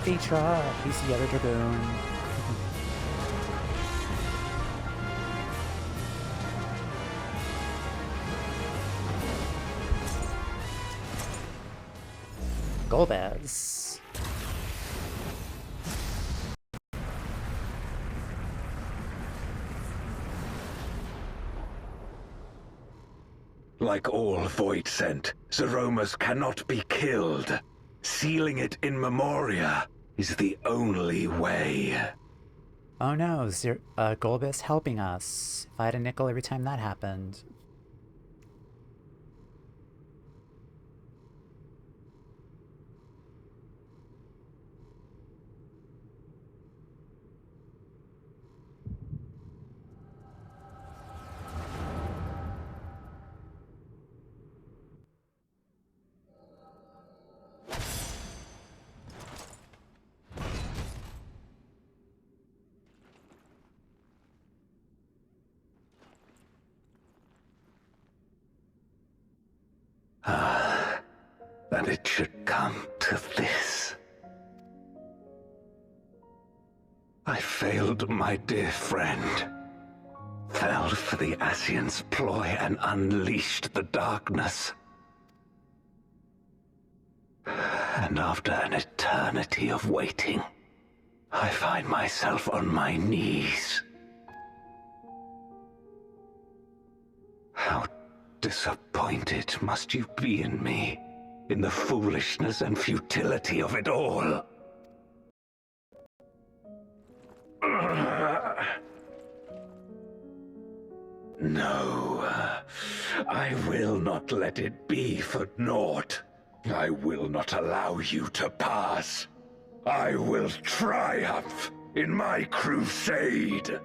Feature, he's the other dragoon. Golbez. Like all Void Sent, Zeromus cannot be killed. Sealing it in Memoria is the only way. Oh no, Golbez helping us. If I had a nickel every time that happened. That it should come to this. I failed my dear friend. Fell for the Ascian's ploy and unleashed the darkness. And after an eternity of waiting, I find myself on my knees. How disappointed must you be in me, in the foolishness and futility of it all. No, I will not let it be for naught. I will not allow you to pass. I will triumph in my crusade.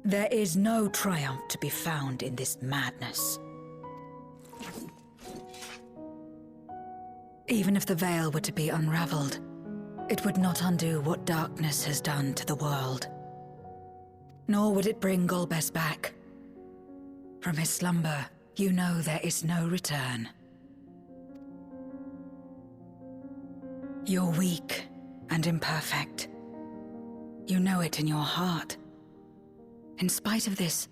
There is no triumph to be found in this madness. Even if the veil were to be unraveled, it would not undo what darkness has done to the world. Nor would it bring Golbez back. From his slumber, you know there is no return. You're weak and imperfect. You know it in your heart. In spite of this,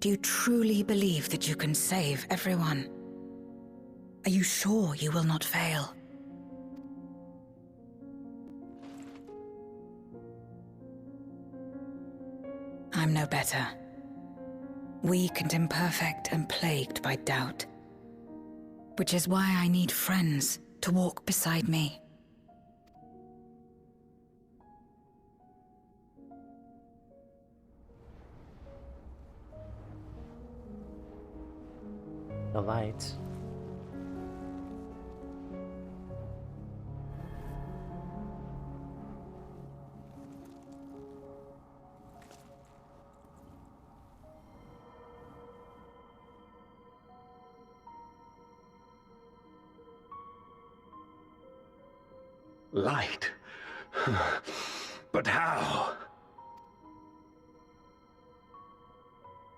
do you truly believe that you can save everyone? Are you sure you will not fail? I'm no better. Weak and imperfect and plagued by doubt. Which is why I need friends to walk beside me. The light. Light? But how?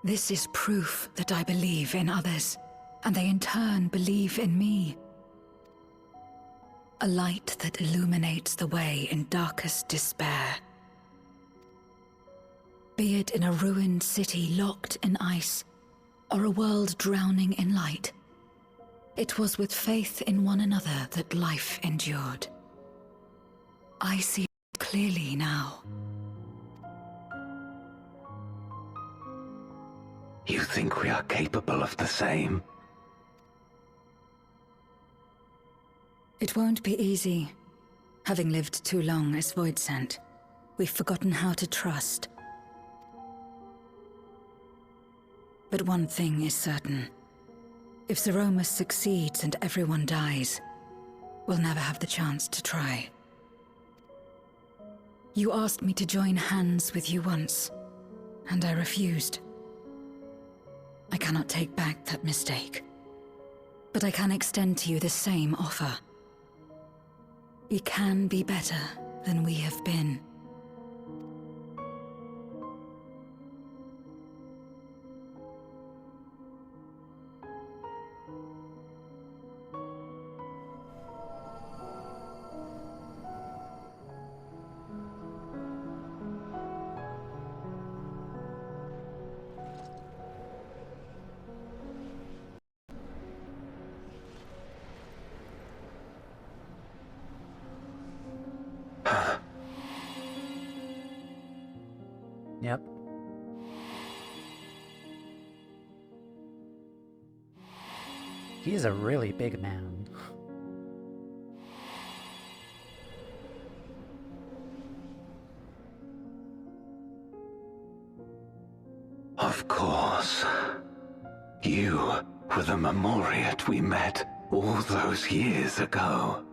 This is proof that I believe in others, and they in turn believe in me. A light that illuminates the way in darkest despair. Be it in a ruined city locked in ice, or a world drowning in light, it was with faith in one another that life endured. I see it clearly now. You think we are capable of the same? It won't be easy. Having lived too long as Void Sent, we've forgotten how to trust. But one thing is certain. If Zeromus succeeds and everyone dies, we'll never have the chance to try. You asked me to join hands with you once, and I refused. I cannot take back that mistake, but I can extend to you the same offer. We can be better than we have been. Yep. He's a really big man. Of course. You were the Memoriat we met all those years ago.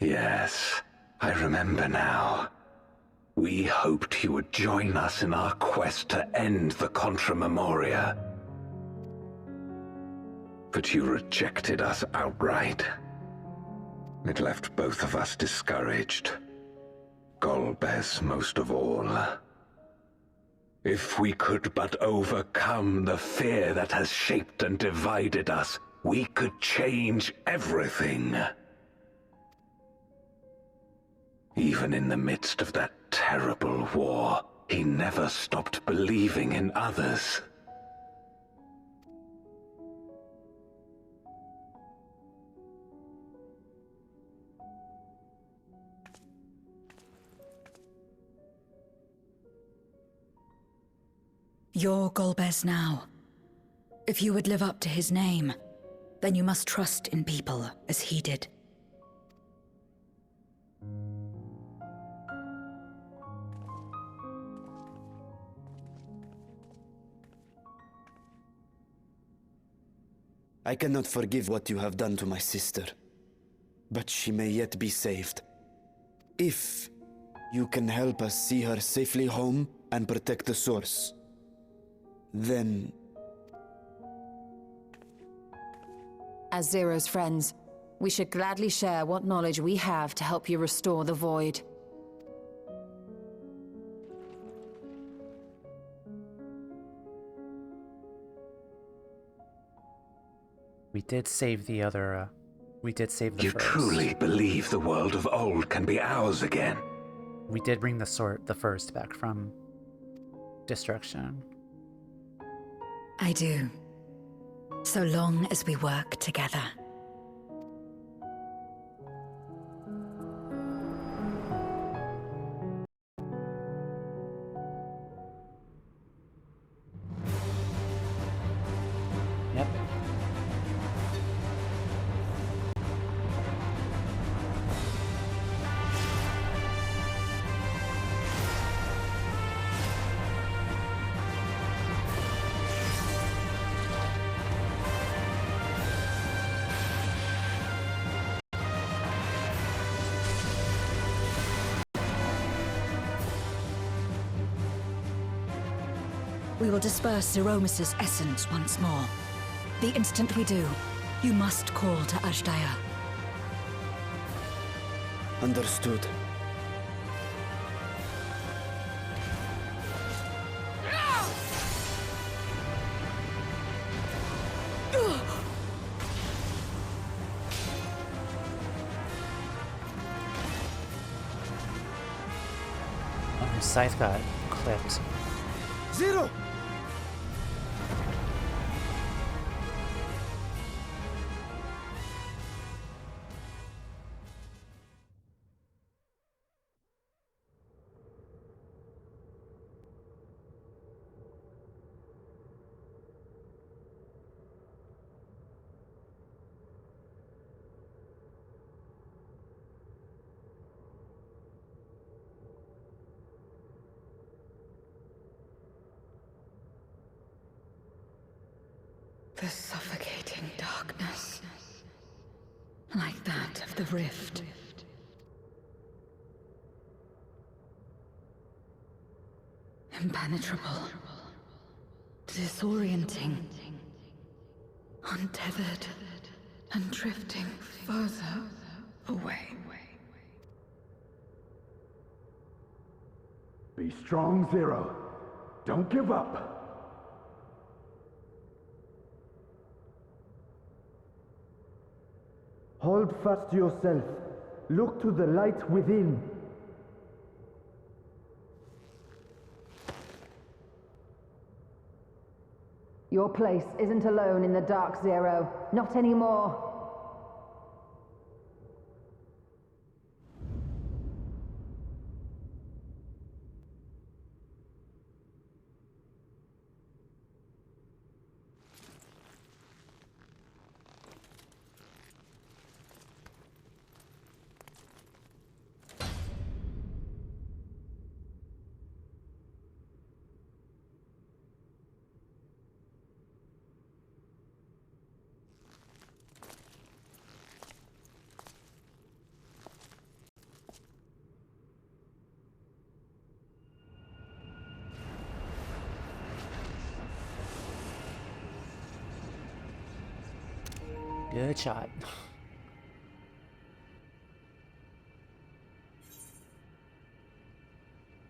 Yes, I remember now. We hoped you would join us in our quest to end the Contra Memoria. But you rejected us outright. It left both of us discouraged. Golbez most of all. If we could but overcome the fear that has shaped and divided us, we could change everything. Even in the midst of that terrible war, he never stopped believing in others. You're Golbez now. If you would live up to his name, then you must trust in people as he did. I cannot forgive what you have done to my sister, but she may yet be saved. If you can help us see her safely home and protect the source, then... As Zero's friends, we should gladly share what knowledge we have to help you restore the Void. We did save the other, we did save the You first. truly believe the world of old can be ours again? We did bring the first back from destruction. I do. So long as we work together. Yep. We will disperse Zeromus' essence once more. The instant we do, you must call to Azdaja. Understood. Scythe got clipped. Zero! The suffocating darkness. Like that of the rift. Impenetrable. Disorienting. Untethered. And drifting further away. Be strong, Zero. Don't give up. Hold fast to yourself. Look to the light within. Your place isn't alone in the dark, Zero. Not anymore. Good shot.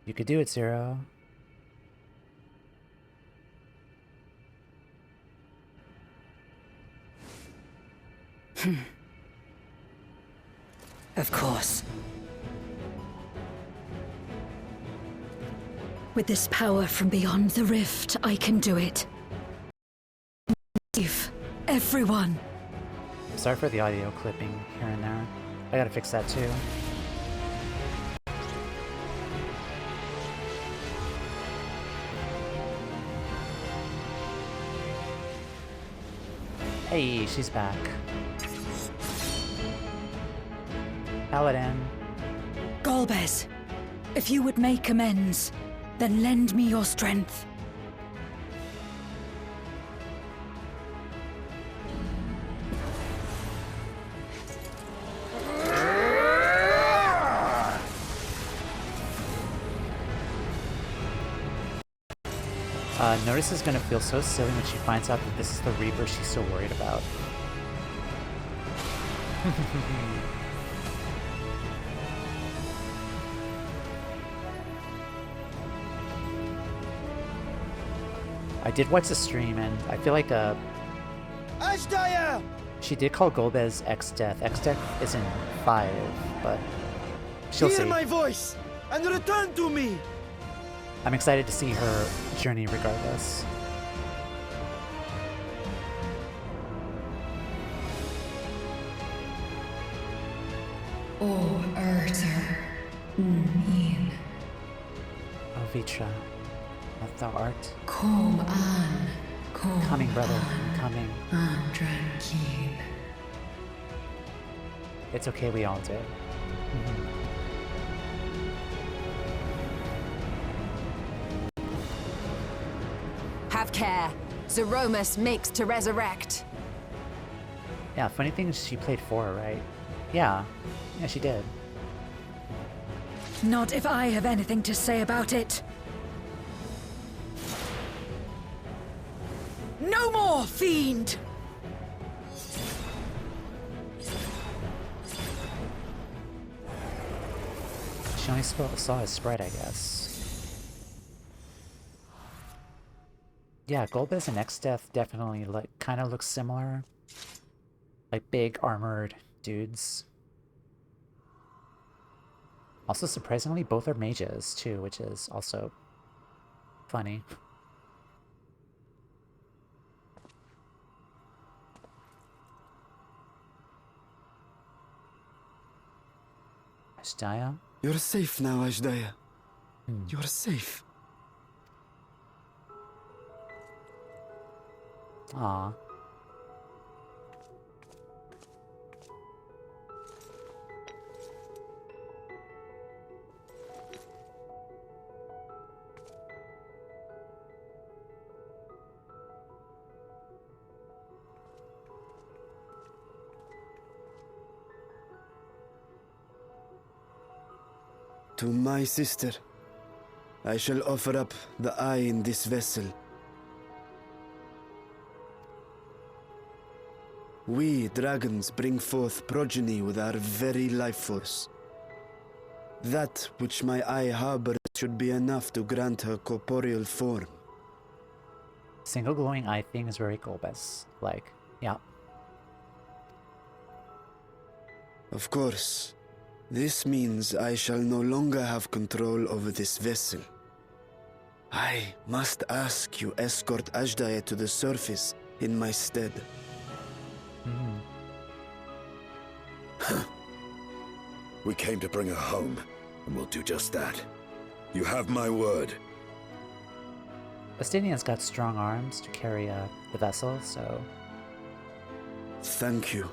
You could do it, Zero. Of course. With this power from beyond the rift, I can do it. Save everyone. Sorry for the audio clipping here and there. I gotta fix that too. Hey, she's back. Paladin. Golbez, if you would make amends, then lend me your strength. Notice is gonna feel so silly when she finds out that this is the Reaper she's so worried about. I did watch the stream and I feel like Azdaja! she did call Golbez X-Death. X-Death is in 5, but she'll Hear see. my voice and return to me! I'm excited to see her journey regardless. O Urter, in. Oh, Vitra, what thou art. Kom an, Coming, brother, I'm coming. Andrankin. It's okay, we all do. Have care. Zeromus makes to resurrect. Yeah, funny thing is she played 4, right? Yeah. Yeah, she did. Not if I have anything to say about it. No more, fiend! She only saw his spread, I guess. Yeah, Golbez and X-Death definitely kind of look similar. Like big armored dudes. Also, surprisingly, both are mages too, which is also funny. Azdaja? You're safe now, Azdaja. You're safe. Aw. To my sister, I shall offer up the eye in this vessel. We, dragons, bring forth progeny with our very life force. That which my eye harbors should be enough to grant her corporeal form. Single glowing eye thing is very cool, like, yeah. Of course, this means I shall no longer have control over this vessel. I must ask you escort Azdaja to the surface in my stead. We came to bring her home, and we'll do just that. You have my word. Estinian's got strong arms to carry the vessel, so... Thank you.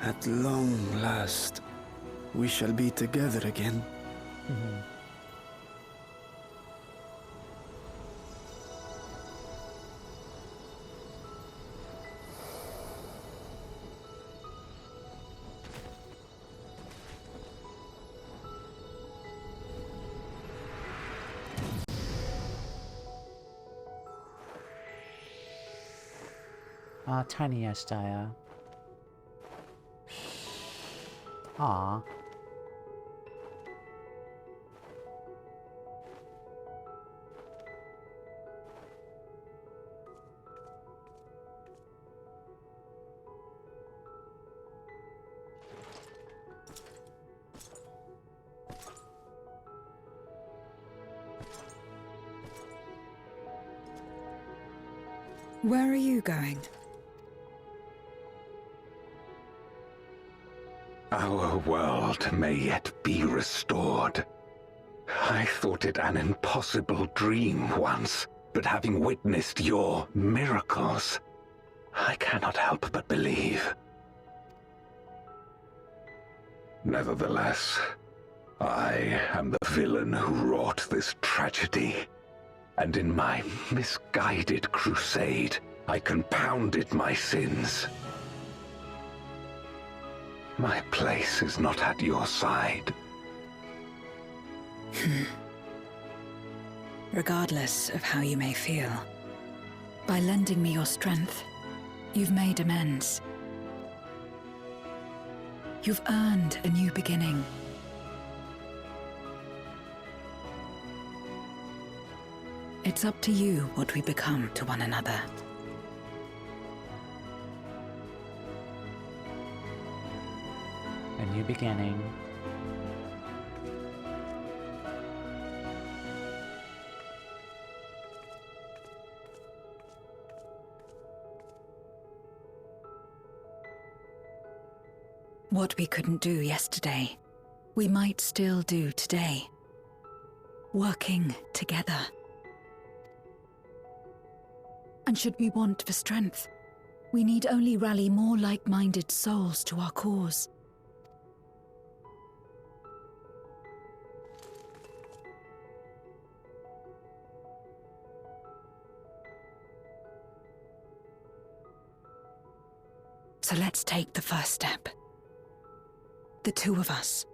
At long last, we shall be together again. Tiny Azdaja. Aww. Where are you going? Our world may yet be restored. I thought it an impossible dream once, but having witnessed your miracles, I cannot help but believe. Nevertheless, I am the villain who wrought this tragedy, and in my misguided crusade, I compounded my sins. My place is not at your side. Regardless of how you may feel, by lending me your strength, you've made amends. You've earned a new beginning. It's up to you what we become to one another. A new beginning. What we couldn't do yesterday, we might still do today. Working together. And should we want for strength, we need only rally more like-minded souls to our cause. So let's take the first step. The two of us.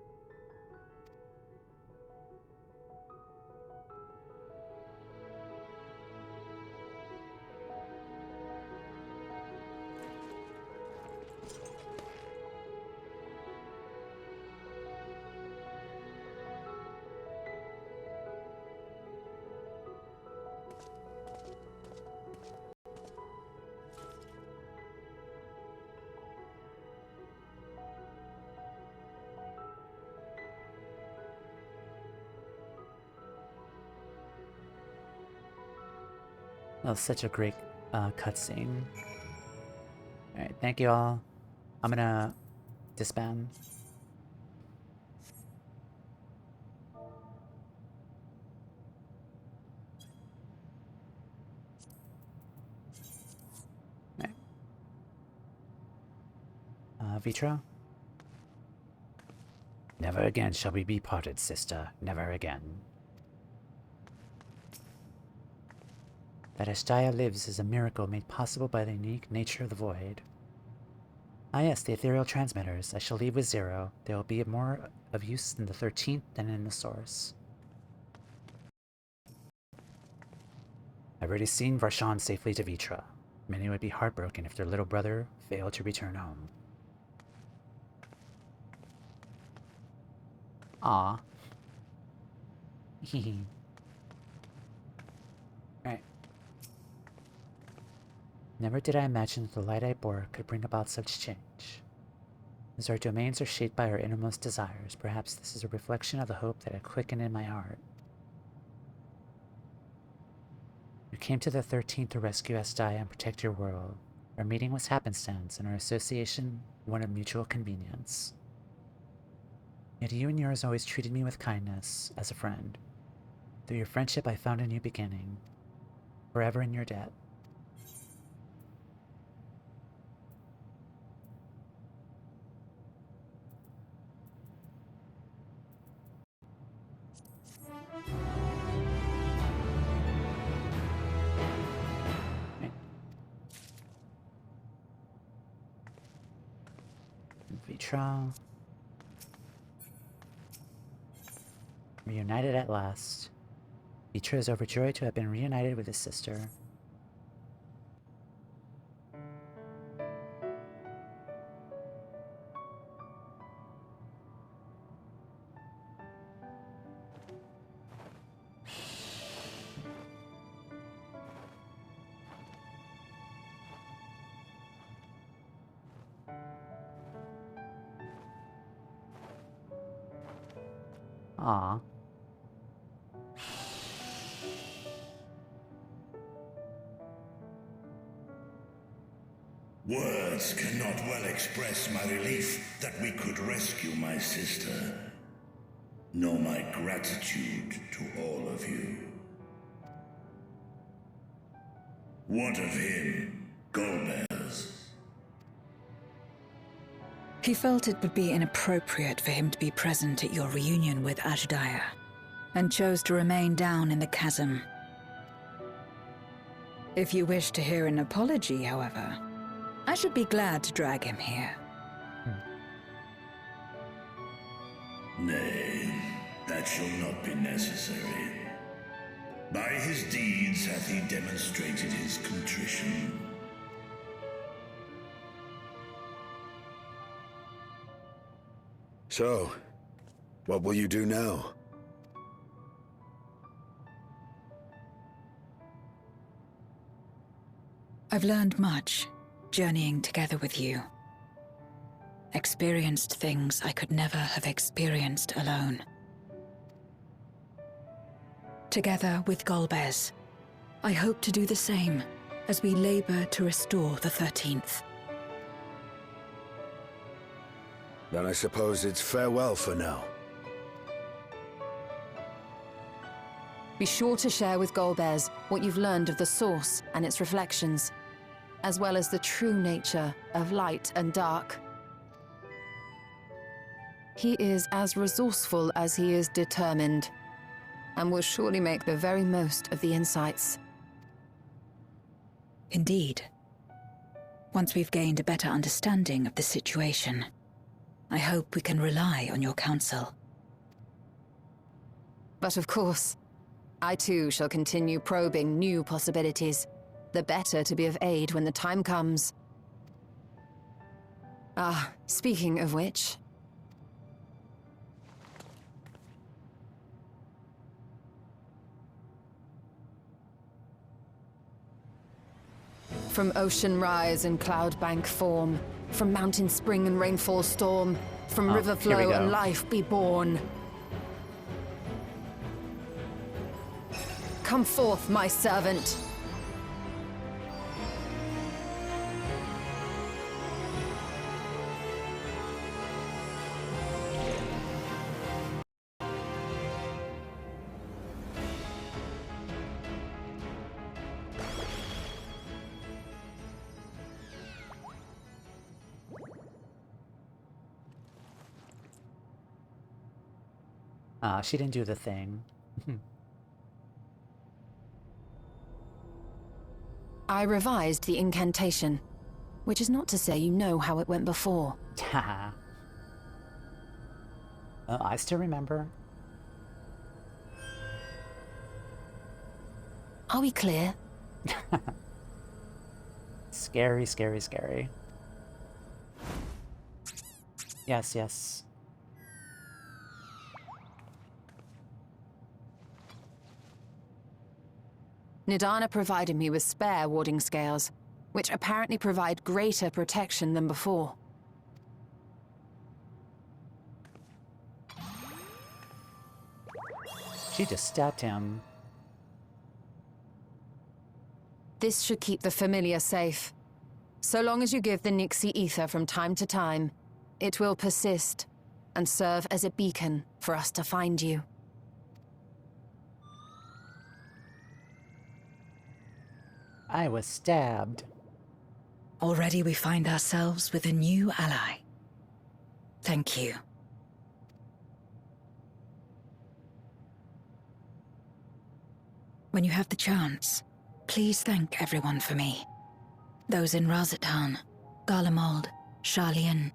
That was such a great cutscene. Alright, thank you all. I'm gonna disband. Alright. Vitra? No. Never again shall we be parted, sister. Never again. That Azdaja lives is a miracle made possible by the unique nature of the void. Ah yes, the ethereal transmitters. I shall leave with Zero. They will be more of use in the 13th than in the source. I've already seen Varshan safely to Vitra. Many would be heartbroken if their little brother failed to return home. Ah. Hehe. Right. Never did I imagine that the light I bore could bring about such change. As our domains are shaped by our innermost desires, perhaps this is a reflection of the hope that had quickened in my heart. You came to the 13th to rescue Azdaja and protect your world. Our meeting was happenstance, and our association one of mutual convenience. Yet you and yours always treated me with kindness, as a friend. Through your friendship I found a new beginning. Forever in your debt. Vitra. Reunited at last. Vitra is overjoyed to have been reunited with his sister. Aww. Words cannot well express my relief that we could rescue my sister, nor my gratitude to all of you. What of him, Golbez? He felt it would be inappropriate for him to be present at your reunion with Azdaja, and chose to remain down in the chasm. If you wish to hear an apology, however, I should be glad to drag him here. Nay, that shall not be necessary. By his deeds hath he demonstrated his contrition. So, what will you do now? I've learned much, journeying together with you. Experienced things I could never have experienced alone. Together with Golbez, I hope to do the same as we labor to restore the 13th. Then I suppose it's farewell for now. Be sure to share with Golbez what you've learned of the Source and its reflections, as well as the true nature of light and dark. He is as resourceful as he is determined, and will surely make the very most of the insights. Indeed. Once we've gained a better understanding of the situation, I hope we can rely on your counsel. But of course, I too shall continue probing new possibilities, the better to be of aid when the time comes. Ah, speaking of which... From ocean rise and cloud bank form, from mountain spring and rainfall storm, from river flow and life be born. Come forth, my servant. She didn't do the thing. I revised the incantation, which is not to say you know how it went before. Haha. I still remember. Are we clear? Scary, scary, scary. Yes, yes. Nidana provided me with spare warding scales, which apparently provide greater protection than before. She just stabbed him. This should keep the familiar safe. So long as you give the Nixie ether from time to time, it will persist and serve as a beacon for us to find you. I was stabbed. Already we find ourselves with a new ally. Thank you. When you have the chance, please thank everyone for me. Those in Razatan, Garlemald, Sharlayan.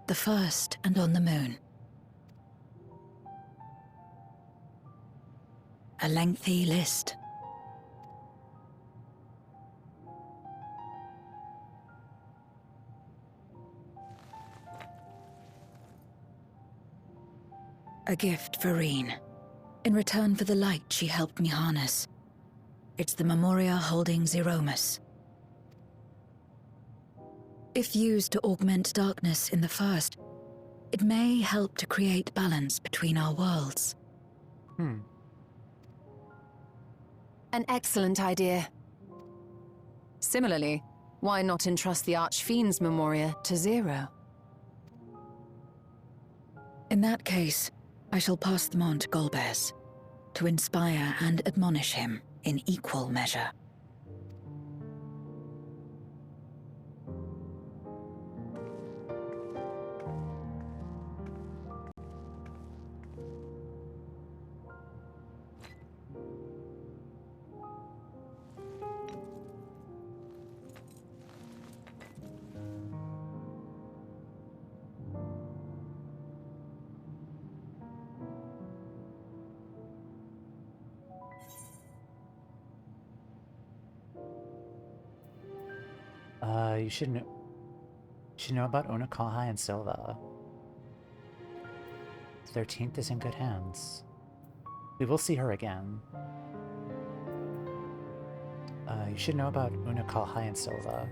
The First and on the Moon. A lengthy list. A gift for Reen, in return for the light she helped me harness. It's the Memoria holding Zeromus. If used to augment darkness in the First, it may help to create balance between our worlds. An excellent idea. Similarly, why not entrust the Archfiend's Memoria to Zero? In that case, I shall pass them on to Golbez, to inspire and admonish him in equal measure. You should know about Unakalhai and Silva. 13th is in good hands. We will see her again. You should know about Unakalhai and Silva.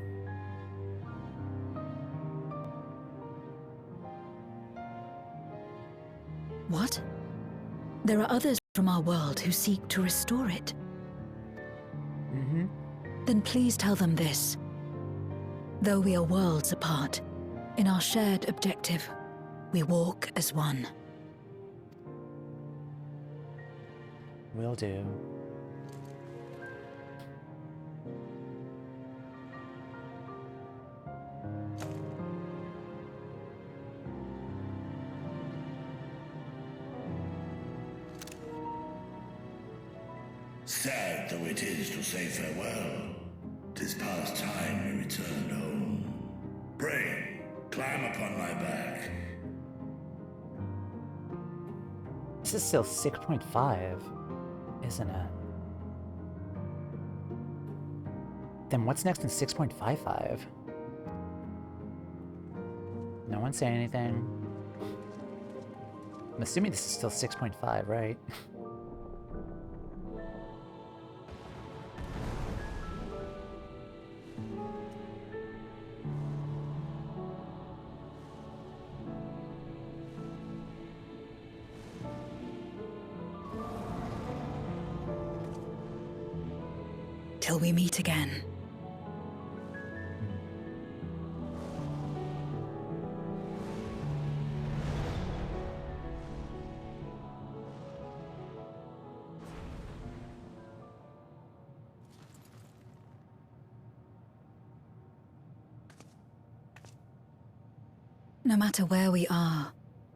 What? There are others from our world who seek to restore it. Then please tell them this. Though we are worlds apart, in our shared objective, we walk as one. Will do. Sad though it is to say farewell, 'tis past time we returned home. Pray, climb upon my back. This is still 6.5, isn't it? Then what's next in 6.55? No one say anything. I'm assuming this is still 6.5, right? Till we meet again. No matter where we are,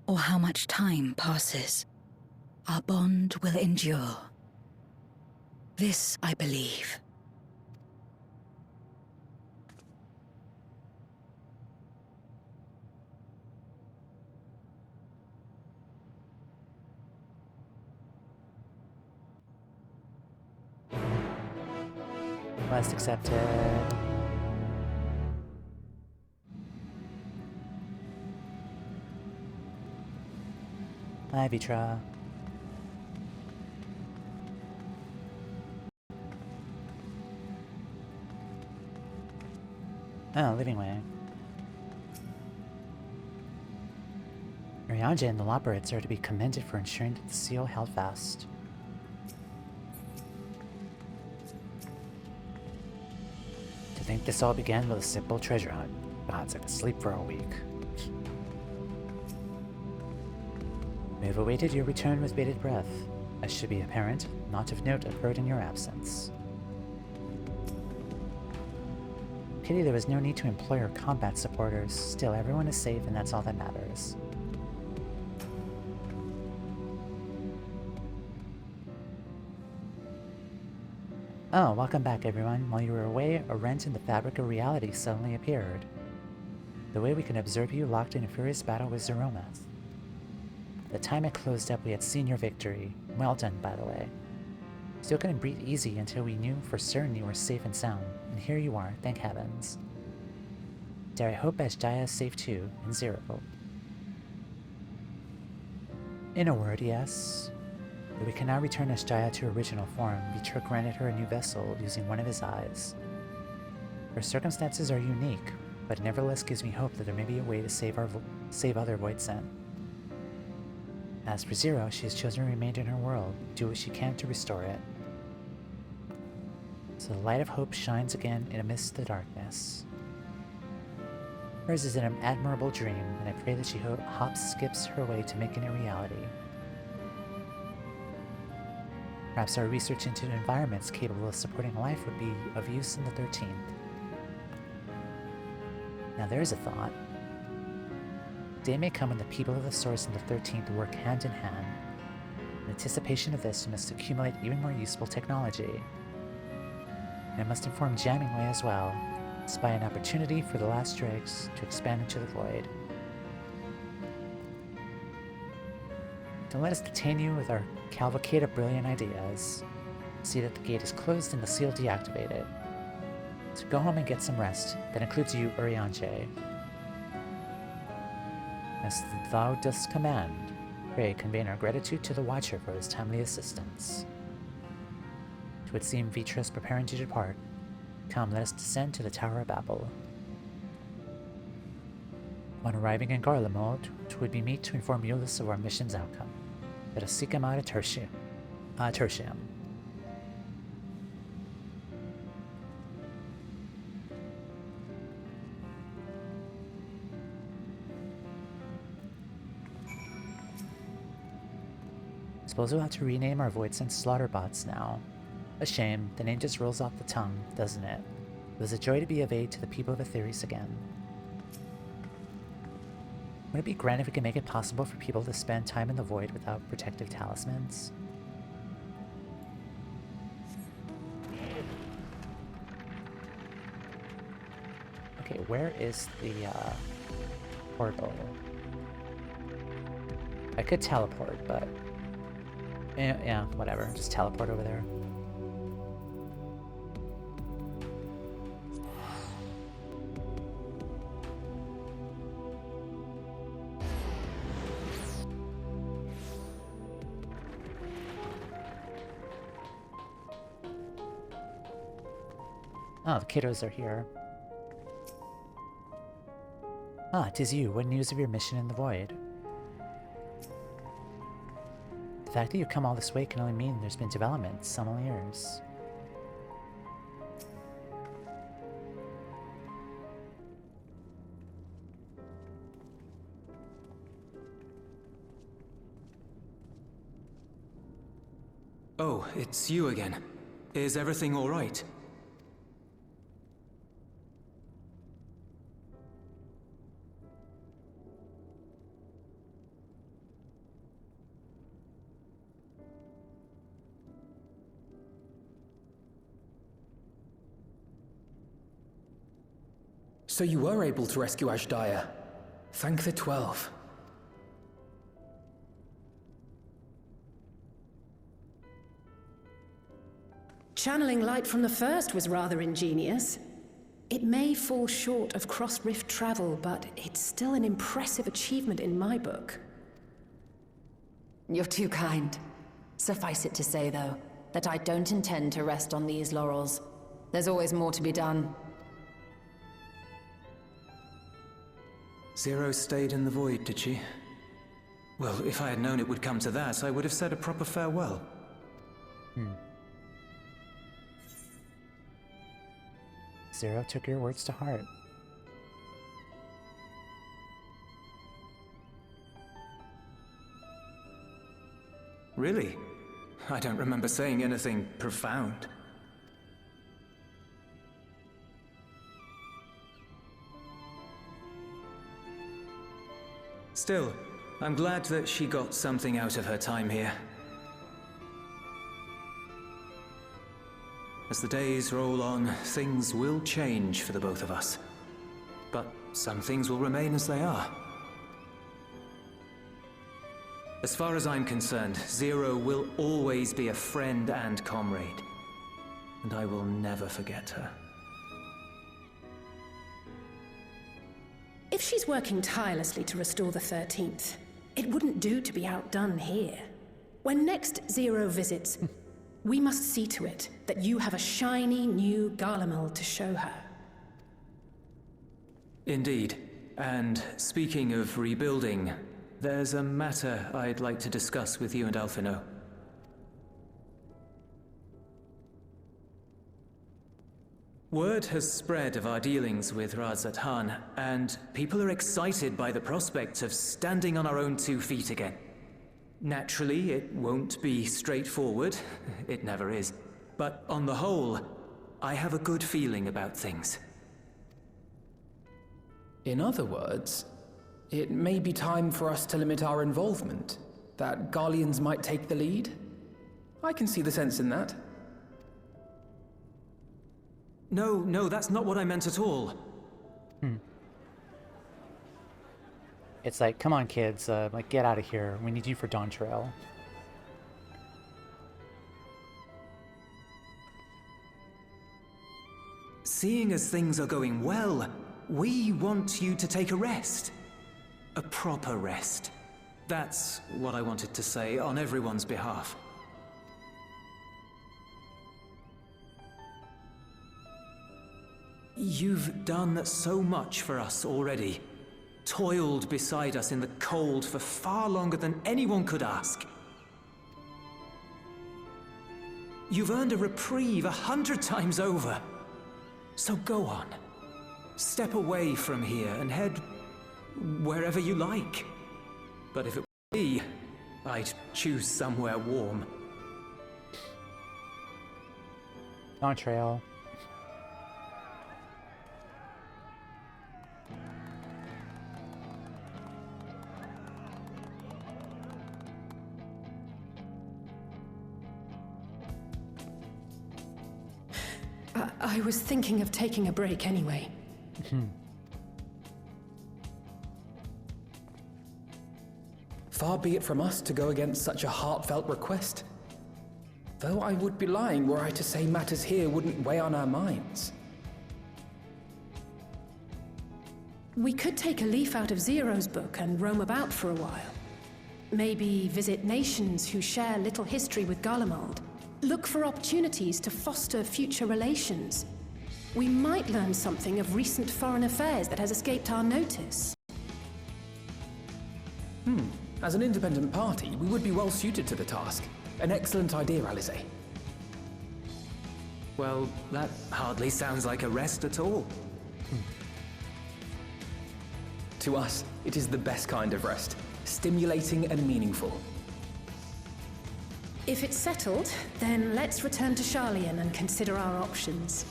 or how much time passes, our bond will endure. This I believe. Quest accepted. Hi, Vitra. Oh, living way. Arianja and the Loperids are to be commended for ensuring that the seal held fast. To think this all began with a simple treasure hunt. Gods, I could sleep for a week. We have awaited your return with bated breath. As should be apparent, naught of note occurred in your absence. Pity there was no need to employ our combat supporters. Still, everyone is safe and that's all that matters. Oh, welcome back everyone. While you were away, a rent in the fabric of reality suddenly appeared. The way we can observe you locked in a furious battle with Zeromath. The time it closed up, we had seen your victory. Well done, by the way. Still couldn't breathe easy until we knew for certain you were safe and sound, and here you are, thank heavens. Dare I hope Azdaja is safe too, and Zero. In a word, yes. Though we cannot return Azdaja to her original form, Vitra granted her a new vessel using one of his eyes. Her circumstances are unique, but it nevertheless gives me hope that there may be a way to save other Voidsent. As for Zero, she has chosen to remain in her world, do what she can to restore it. So the light of hope shines again in amidst the darkness. Hers is an admirable dream, and I pray that she skips her way to making it reality. Perhaps our research into environments capable of supporting life would be of use in the 13th. Now there's a thought. Day may come when the people of the Source and the 13th work hand in hand. In anticipation of this, we must accumulate even more useful technology. And I must inform Jammingway as well, spy an opportunity for the last dregs to expand into the void. Don't let us detain you with our cavalcade of brilliant ideas. See that the gate is closed and the seal deactivated. So go home and get some rest. That includes you, Urianger. As thou dost command, pray convey our gratitude to the Watcher for his timely assistance. It would seem Vitra is preparing to depart. Come, let us descend to the Tower of Babel. On arriving in Garlemald, it would be meet to inform Euless of our mission's outcome. Let us seek him out at Tertium. Suppose we'll have to rename our Voidsent Slaughterbots now. A shame, the name just rolls off the tongue, doesn't it? It was a joy to be of aid to the people of Aetheris again. Would it be grand if we could make it possible for people to spend time in the void without protective talismans? Okay, where is the portal? I could teleport, but yeah, whatever. Just teleport over there. Oh, the kiddos are here. Ah, 'tis you. What news of your mission in the void? The fact that you come all this way can only mean there's been developments, some years. Oh, it's you again. Is everything all right? So you were able to rescue Azdaja. Thank the 12. Channeling light from the first was rather ingenious. It may fall short of cross-rift travel, but it's still an impressive achievement in my book. You're too kind. Suffice it to say, though, that I don't intend to rest on these laurels. There's always more to be done. Zero stayed in the void, did she? Well, if I had known it would come to that, I would have said a proper farewell. Zero took your words to heart. Really? I don't remember saying anything profound. Still, I'm glad that she got something out of her time here. As the days roll on, things will change for the both of us. But some things will remain as they are. As far as I'm concerned, Zero will always be a friend and comrade. And I will never forget her. If she's working tirelessly to restore the 13th, it wouldn't do to be outdone here. When next Zero visits, we must see to it that you have a shiny new Garlemald to show her. Indeed. And speaking of rebuilding, there's a matter I'd like to discuss with you and Alphino. Word has spread of our dealings with Azdaja, and people are excited by the prospect of standing on our own 2 feet again. Naturally, it won't be straightforward. It never is. But on the whole, I have a good feeling about things. In other words, it may be time for us to limit our involvement, that Garleans might take the lead. I can see the sense in that. No, that's not what I meant at all. It's like, come on, kids, like, get out of here. We need you for Dawn Trail. Seeing as things are going well, we want you to take a rest. A proper rest. That's what I wanted to say on everyone's behalf. You've done so much for us already. Toiled beside us in the cold for far longer than anyone could ask. You've earned a reprieve 100 times over. So go on. Step away from here and head wherever you like. But if it were me, I'd choose somewhere warm. Dawn Trail. I was thinking of taking a break anyway. Far be it from us to go against such a heartfelt request. Though I would be lying were I to say matters here wouldn't weigh on our minds. We could take a leaf out of Zero's book and roam about for a while. Maybe visit nations who share little history with Garlemald. Look for opportunities to foster future relations. We might learn something of recent foreign affairs that has escaped our notice. As an independent party, we would be well suited to the task. An excellent idea, Alize. Well, that hardly sounds like a rest at all. To us, it is the best kind of rest. Stimulating and meaningful. If it's settled, then let's return to Sharlayan and consider our options.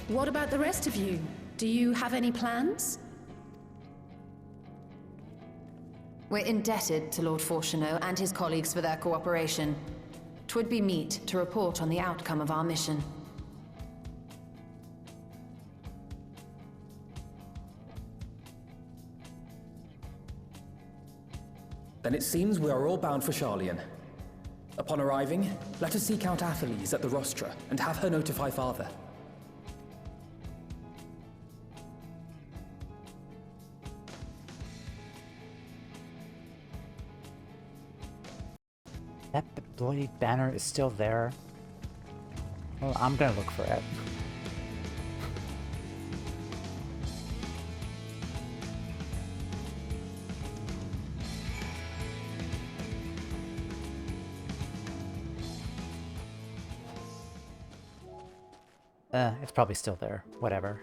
What about the rest of you? Do you have any plans? We're indebted to Lord Fortuneau and his colleagues for their cooperation. 'Twould be meet to report on the outcome of our mission. Then it seems we are all bound for Charlian. Upon arriving, let us seek out Atheles at the rostra and have her notify Father. That bloody banner is still there. Well, I'm gonna look for it. It's probably still there. Whatever.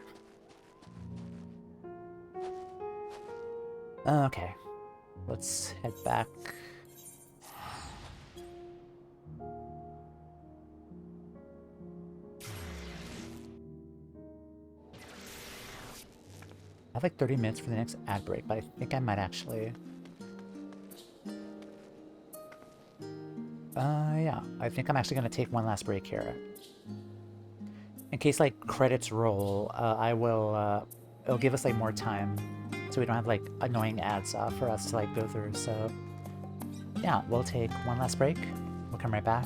Okay. Let's head back. I have like 30 minutes for the next ad break, but I think I might actually... yeah. I think I'm actually going to take one last break here. In case, like, credits roll, I will, it'll give us, like, more time. So we don't have, like, annoying ads for us to, like, go through. So, yeah, we'll take one last break. We'll come right back.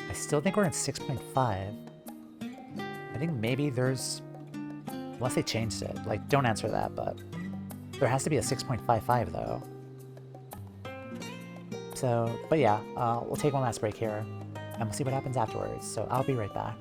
I still think we're in 6.5. I think maybe there's... Unless they changed it. Like, don't answer that, but... There has to be a 6.55, though. So, but yeah, we'll take one last break here. And we'll see what happens afterwards. So I'll be right back.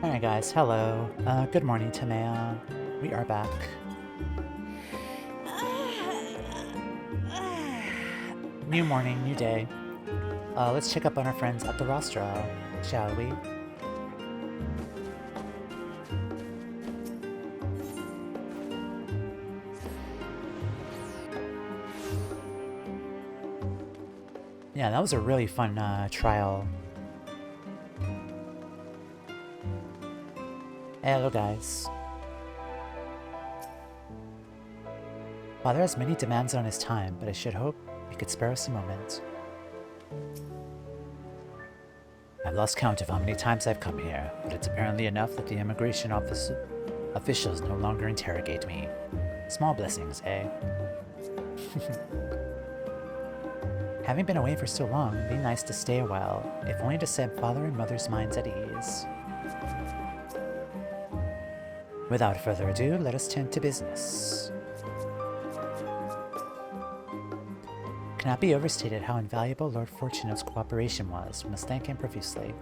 Alright guys, hello. Good morning, Toumeya. We are back. New morning, new day. Let's check up on our friends at the Rostra, shall we? Yeah, that was a really fun trial. Hello guys. Father has many demands on his time, but I should hope he could spare us a moment. I've lost count of how many times I've come here, but it's apparently enough that the immigration office officials no longer interrogate me. Small blessings, eh? Having been away for so long, it'd be nice to stay a while, if only to set father and mother's minds at ease. Without further ado, let us tend to business. Cannot be overstated how invaluable Lord Fortuno's cooperation was. We must thank him profusely.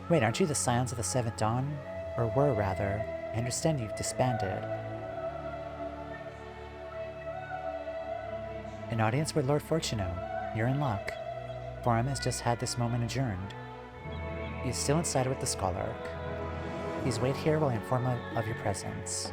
Wait, aren't you the Scions of the Seventh Dawn? Or were, rather. I understand you've disbanded. An audience with Lord Fortuno. You're in luck. Forum has just had this moment adjourned. He's still inside with the Scholarch. Please wait here while I inform him of your presence.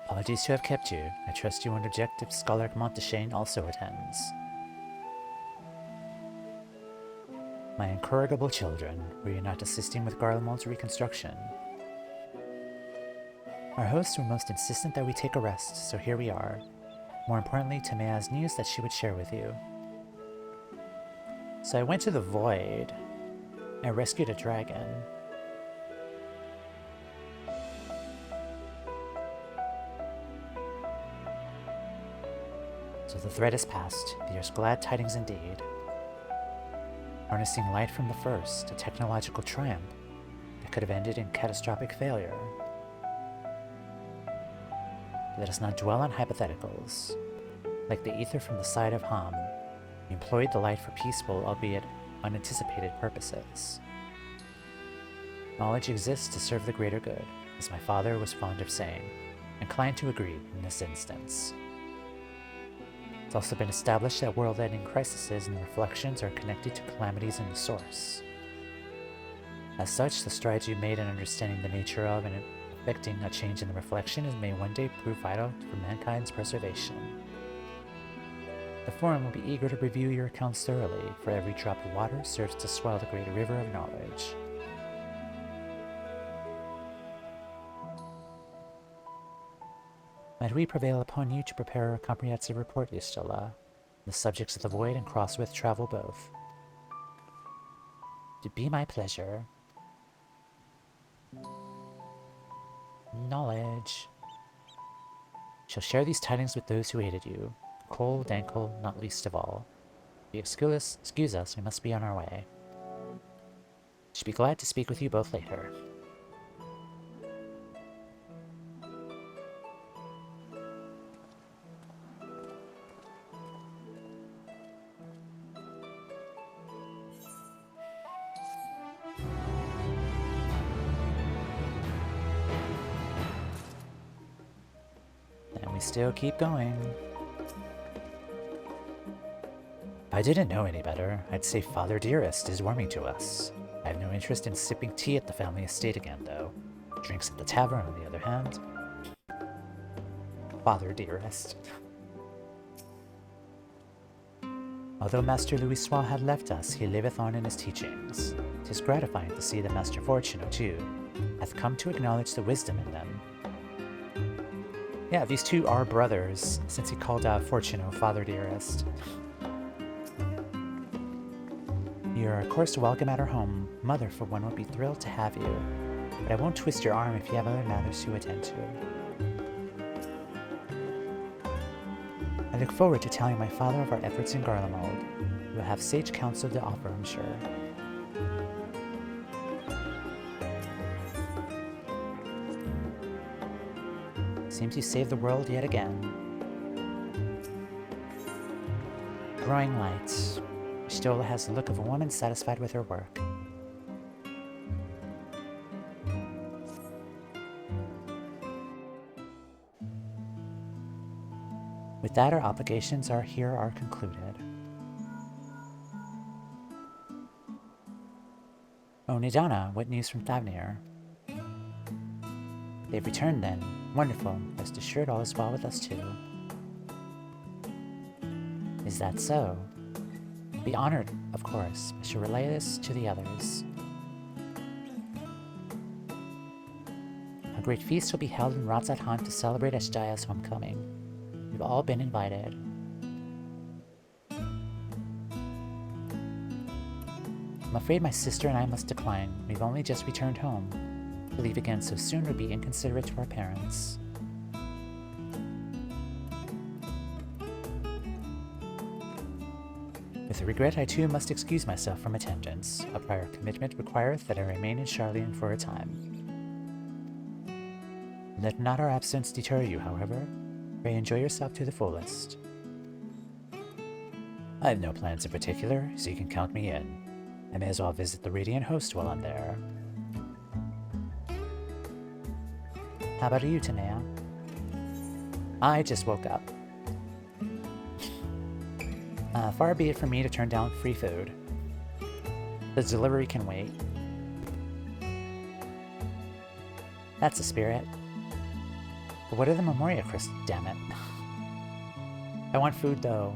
Apologies to have kept you. I trust you won't object if Scholarch Monteshane also attends. My incorrigible children, were you not assisting with Garlemald's reconstruction? Our hosts were most insistent that we take a rest, so here we are. More importantly, Toumeya has news that she would share with you. So I went to the Void. I rescued a dragon. So the threat is past. There's glad tidings indeed. Harnessing light from the first, a technological triumph that could have ended in catastrophic failure. Let us not dwell on hypotheticals. Like the ether from the side of Ham, we employed the light for peaceful, albeit unanticipated purposes. Knowledge exists to serve the greater good, as my father was fond of saying, inclined to agree in this instance. It's also been established that world-ending crises and the reflections are connected to calamities in the source. As such, the strides you made in understanding the nature of and affecting a change in the reflection may one day prove vital for mankind's preservation. The Forum will be eager to review your accounts thoroughly, for every drop of water serves to swell the great river of knowledge. Might we prevail upon you to prepare a comprehensive report, Ystala? The subjects of the Void and Crosswith travel both. It'd be my pleasure. Knowledge. Shall share these tidings with those who aided you. Cole, Dankel, not least of all. If you excuse us, we must be on our way. Should be glad to speak with you both later. We still keep going. If I didn't know any better, I'd say Father Dearest is warming to us. I have no interest in sipping tea at the family estate again, though. Drinks at the tavern, on the other hand. Father Dearest. Although Master Louisoix had left us, he liveth on in his teachings. 'Tis gratifying to see that Master Fortuno, too, hath come to acknowledge the wisdom in them. Yeah, these two are brothers, since he called Fortuno Father Dearest. You're of course welcome at our home. Mother, for one, would be thrilled to have you. But I won't twist your arm if you have other matters to attend to. I look forward to telling my father of our efforts in Garlemald. You'll have sage counsel to offer, I'm sure. Seems you saved the world yet again. Growing light. Stola has the look of a woman satisfied with her work. With that, our obligations are concluded. Oh, Nidana, what news from Thavnir? They've returned then. Wonderful. Rest assured all is well with us too. Is that so? Be honored, of course. I shall relay this to the others. A great feast will be held in Ratzathan to celebrate Azdaja's homecoming. You've all been invited. I'm afraid my sister and I must decline. We've only just returned home. To leave again so soon would be inconsiderate to our parents. With regret, I too must excuse myself from attendance. A prior commitment requireth that I remain in Charlian for a time. Let not our absence deter you, however. Pray enjoy yourself to the fullest. I have no plans in particular, so you can count me in. I may as well visit the Radiant Host while I'm there. How about you, Toumeya? I just woke up. Far be it from me to turn down free food. The delivery can wait. That's the spirit. But what are the Memoria crisps, damn it? I want food, though.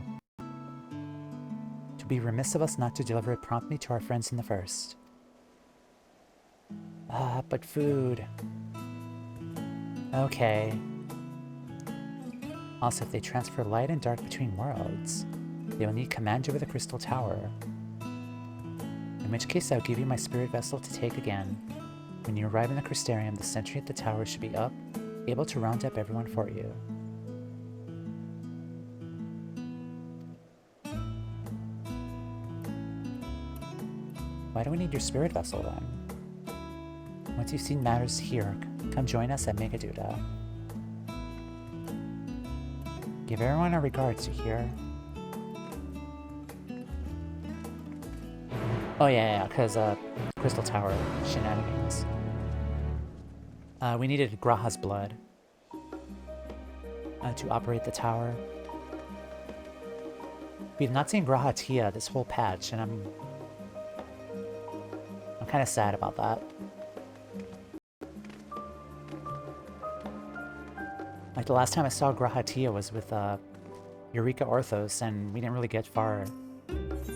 To be remiss of us not to deliver it promptly to our friends in the First. But food... Okay. Also, if they transfer light and dark between worlds, they will need command over the Crystal Tower. In which case, I'll give you my spirit vessel to take again. When you arrive in the Crystarium, the sentry at the tower should be up, able to round up everyone for you. Why do we need your spirit vessel, then? Once you've seen matters here, come join us at Megaduda. Give everyone our regards, you hear? Oh yeah, because Crystal Tower shenanigans. We needed Graha's blood to operate the tower. We've not seen Graha Tia this whole patch, and I'm kind of sad about that. Like, the last time I saw Graha Tia was with Eureka Orthos, and we didn't really get far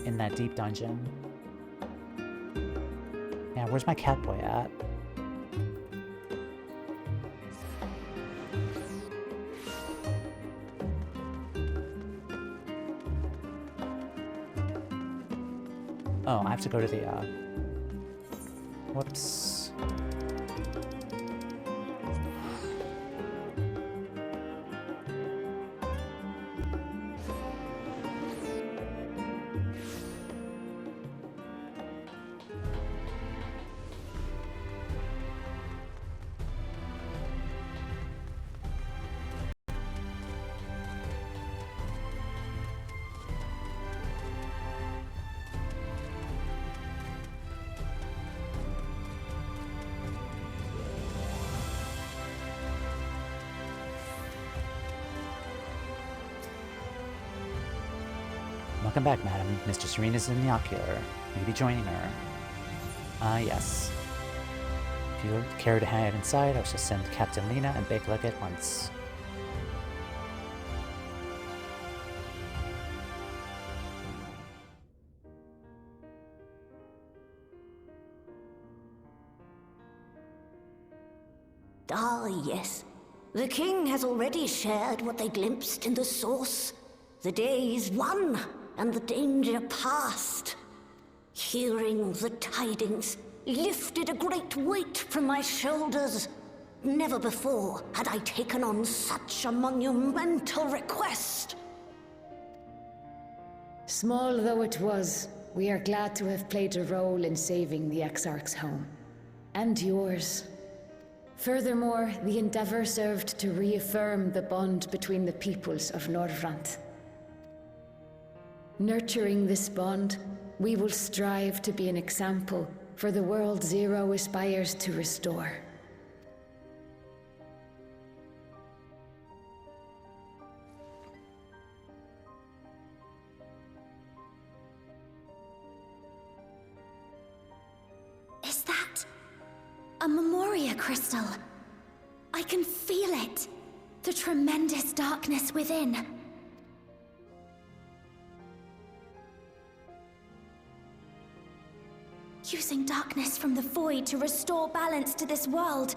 in that deep dungeon. Yeah, where's my cat boy at? Oh, I have to go to the, whoops. Welcome back, madam. Mr. Serena's in the ocular. Will you be joining her? Yes. If you care to hang out inside, I shall send Captain Lena and Big Leg at once. Ah, yes. The king has already shared what they glimpsed in the source. The day is won, and the danger past. Hearing the tidings lifted a great weight from my shoulders. Never before had I taken on such a monumental request. Small though it was, we are glad to have played a role in saving the Exarch's home. And yours. Furthermore, the endeavor served to reaffirm the bond between the peoples of Norvrant. Nurturing this bond, we will strive to be an example for the world Zero aspires to restore. Is that a Memoria crystal? I can feel it. The tremendous darkness within. Using darkness from the void to restore balance to this world.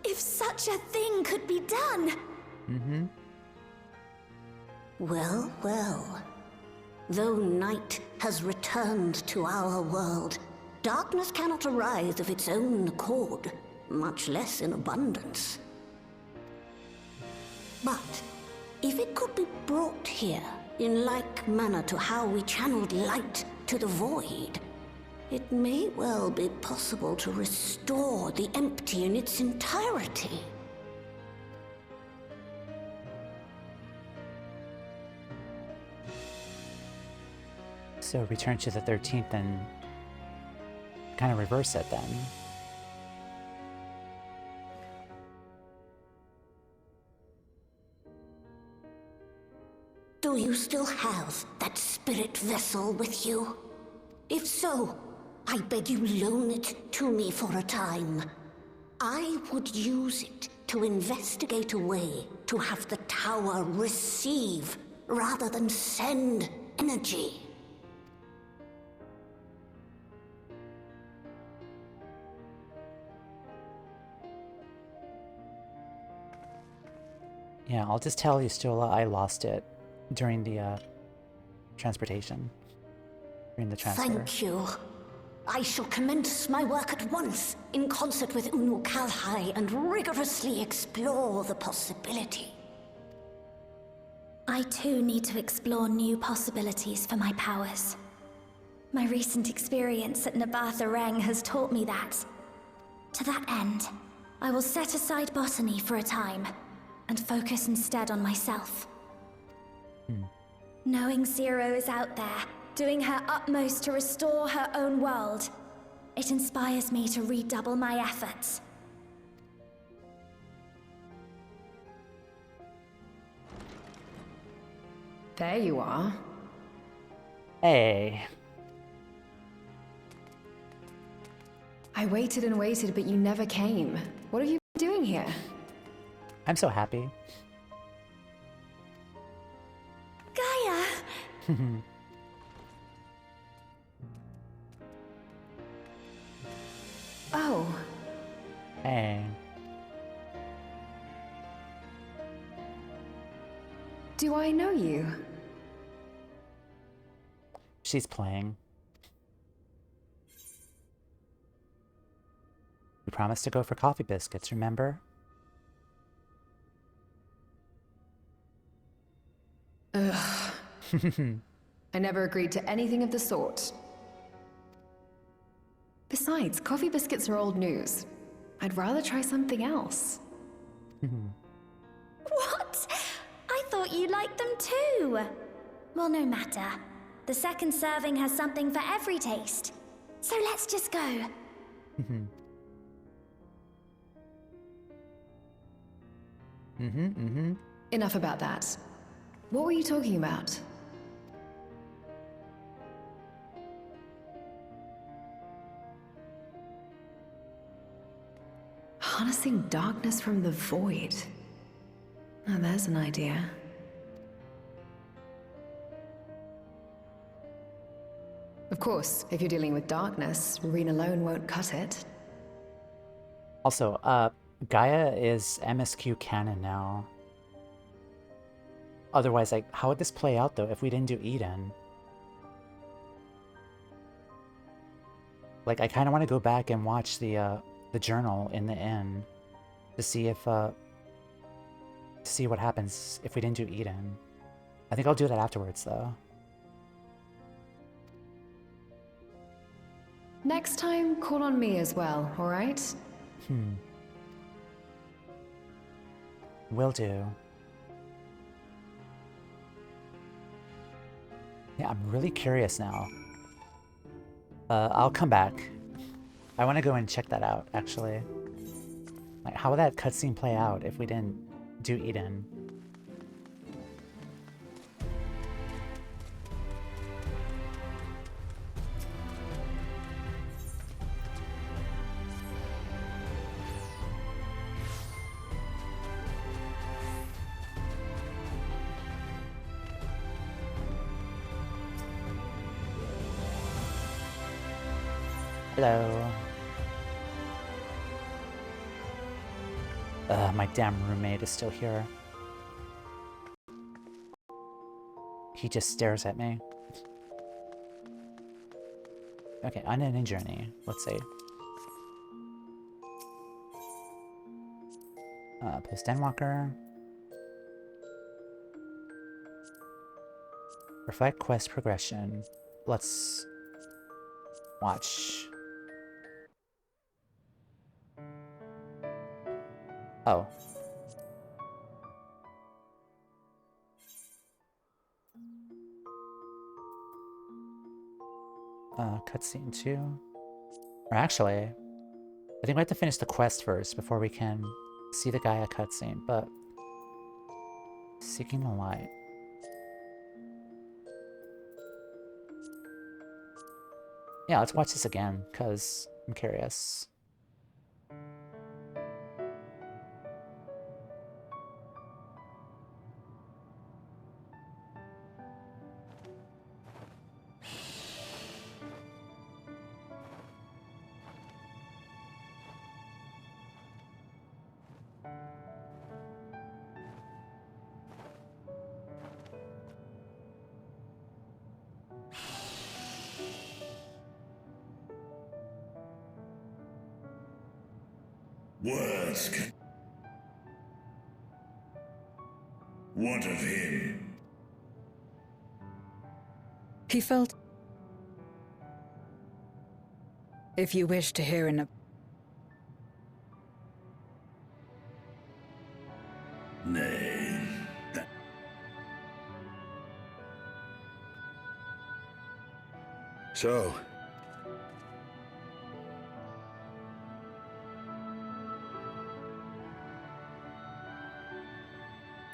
If such a thing could be done! Mm-hmm. Well, well. Though night has returned to our world, darkness cannot arise of its own accord, much less in abundance. But if it could be brought here, in like manner to how we channeled light to the void, it may well be possible to restore the empty in its entirety. So return to the 13th and kind of reverse it then. Do you still have that spirit vessel with you? If so, I beg you loan it to me for a time. I would use it to investigate a way to have the tower receive rather than send energy. Yeah, I'll just tell you, Stola, I lost it during the transportation. During the transfer. Thank you. I shall commence my work at once, in concert with Unu Kalhai, and rigorously explore the possibility. I too need to explore new possibilities for my powers. My recent experience at Nabatha Reng has taught me that. To that end, I will set aside botany for a time, and focus instead on myself. Knowing Zero is out there, doing her utmost to restore her own world, it inspires me to redouble my efforts. There you are. Hey. I waited and waited, but you never came. What have you been doing here? I'm so happy. Gaia! Oh. Hey. Do I know you? She's playing. We promised to go for coffee biscuits, remember? Ugh. I never agreed to anything of the sort. Besides, coffee biscuits are old news. I'd rather try something else. What? I thought you liked them too. Well, no matter. The second serving has something for every taste. So let's just go. Enough about that. What were you talking about? Harnessing darkness from the void. Now there's an idea. Of course, if you're dealing with darkness, Reen alone won't cut it. Also, Gaia is MSQ canon now. Otherwise, like, how would this play out though if we didn't do Eden? Like, I kind of want to go back and watch the journal in the inn to see if to see what happens if we didn't do Eden. I think I'll do that afterwards though. Next time, call on me as well, alright? Will do. Yeah, I'm really curious now. I'll come back. I want to go and check that out, actually. Like, how would that cutscene play out if we didn't do Eden? Hello. My damn roommate is still here. He just stares at me. Okay, unending journey. Let's see. Post Endwalker. Reflect quest progression. Let's watch. Oh. Cutscene 2. Or actually, I think we have to finish the quest first before we can see the Gaia cutscene, but... Seeking the light. Yeah, let's watch this again, because I'm curious. Words can... What of him? He felt... If you wish to hear an... Nay, that... So,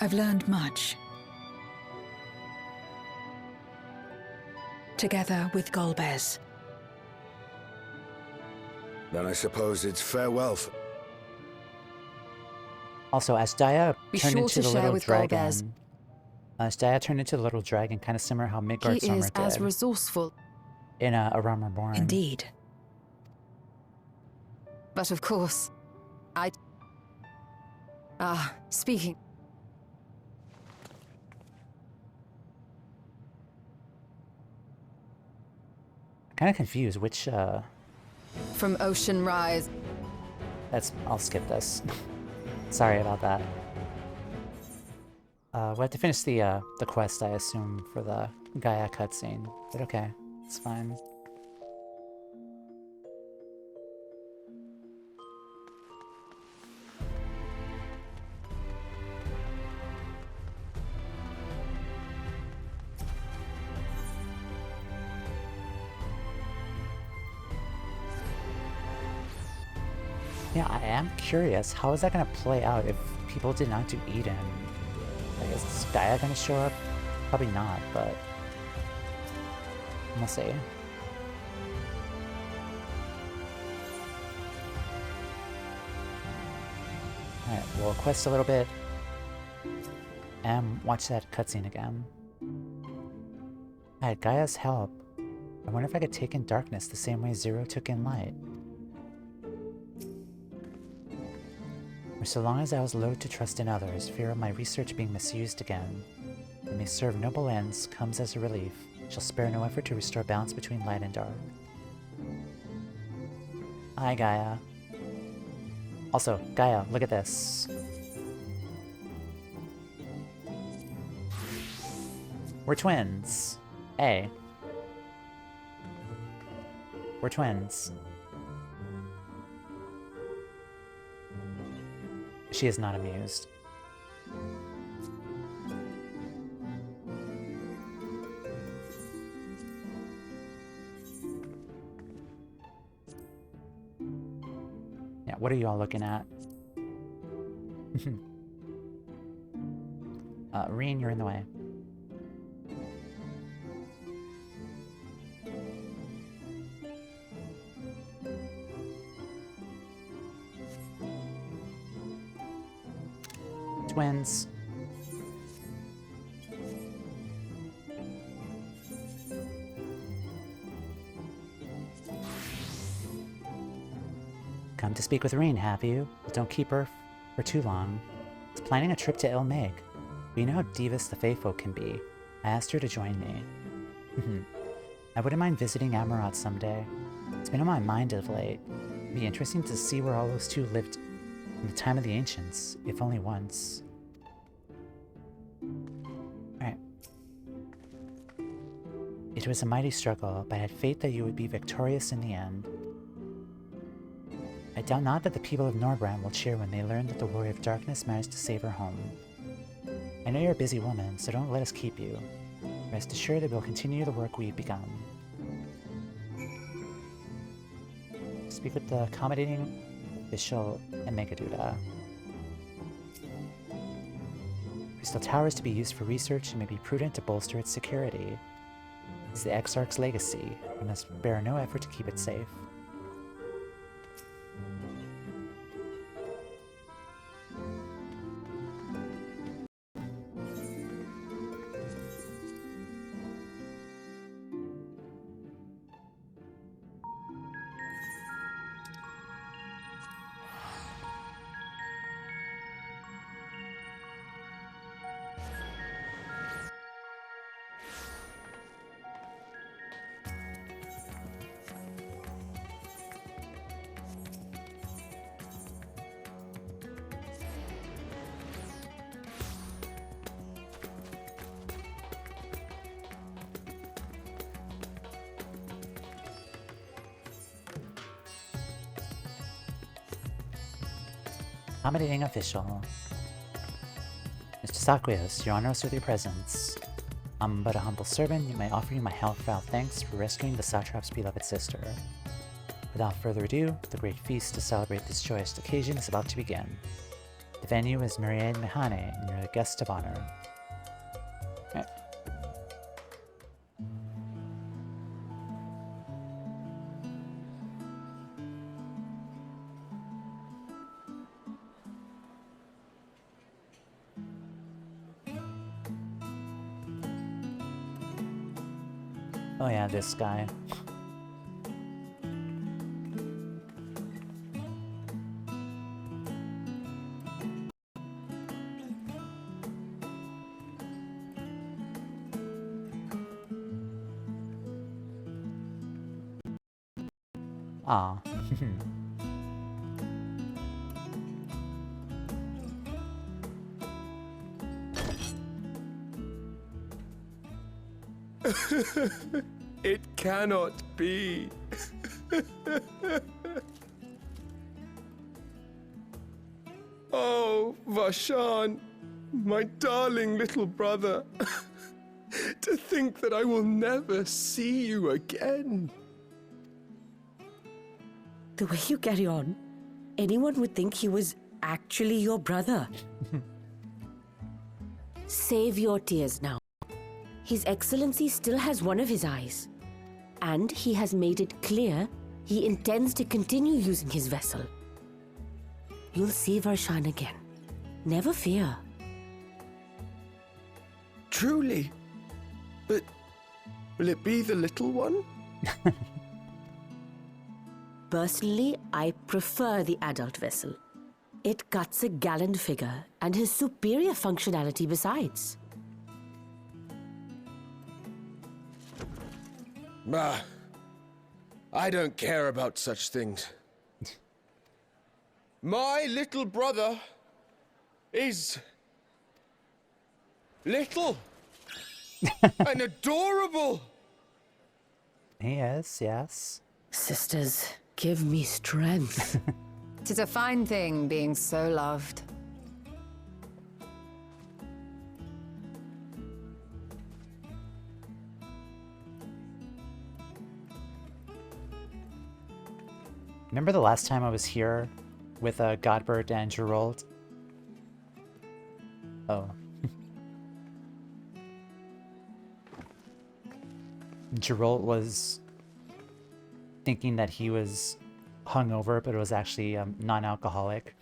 I've learned much. Together with Golbez. then I suppose it's farewell for... Also, Azdaja Be turned sure into to the share little with dragon. Golbez. Azdaja turned into the little dragon, kind of similar how Midgard's He Summer is as did resourceful. in A Realm Reborn. Indeed. But of course, speaking... Kind of confused which, From Ocean Rise. I'll skip this. Sorry about that. We have to finish the quest, I assume, for the Gaia cutscene. But okay, it's fine. Yeah, I am curious. How is that going to play out if people did not do Eden? Like, is Gaia going to show up? Probably not, but we'll see. Alright, we'll quest a little bit and watch that cutscene again. I had Gaia's help. I wonder if I could take in darkness the same way Zero took in light. For so long as I was loath to trust in others, fear of my research being misused again, that may serve noble ends, comes as a relief. Shall spare no effort to restore balance between light and dark. Hi, Gaia. Also, Gaia, look at this. We're twins. Hey. We're twins. She is not amused. Yeah, what are you all looking at? Reen, you're in the way. Twins. Come to speak with Reen, have you? But don't keep her for too long. It's planning a trip to Ilmig. You know how devious the Fae folk can be. I asked her to join me. I wouldn't mind visiting Amarat someday. It's been on my mind of late. It'd be interesting to see where all those two lived in the time of the ancients, if only once. Alright. It was a mighty struggle, but I had faith that you would be victorious in the end. I doubt not that the people of Norbrand will cheer when they learn that the Warrior of Darkness managed to save her home. I know you're a busy woman, so don't let us keep you. Rest assured that we'll continue the work we've begun. Speak with the accommodating official and Megaduda. Crystal Tower is to be used for research and may be prudent to bolster its security. It's the Exarch's legacy. We must spare no effort to keep it safe. Accommodating official. Mr. Saquios, your honor us with your presence. I'm but a humble servant, yet may offer you my heartfelt thanks for rescuing the satrap's beloved sister. Without further ado, the great feast to celebrate this joyous occasion is about to begin. The venue is Myriad Mehane, and you're the guest of honor. Right. Oh yeah, this guy. Ah. It cannot be. Oh, Vashan, my darling little brother. To think that I will never see you again. The way you carry on, anyone would think he was actually your brother. Save your tears now. His Excellency still has one of his eyes. And he has made it clear he intends to continue using his vessel. You'll see Varshan again. Never fear. Truly? But will it be the little one? Personally, I prefer the adult vessel. It cuts a gallant figure and has superior functionality besides. Ah, I don't care about such things. My little brother is little and adorable. He is, yes. Sisters, give me strength. 'Tis a fine thing being so loved. Remember the last time I was here with Godbert and Gerald? Oh. Gerald was thinking that he was hungover, but it was actually non-alcoholic.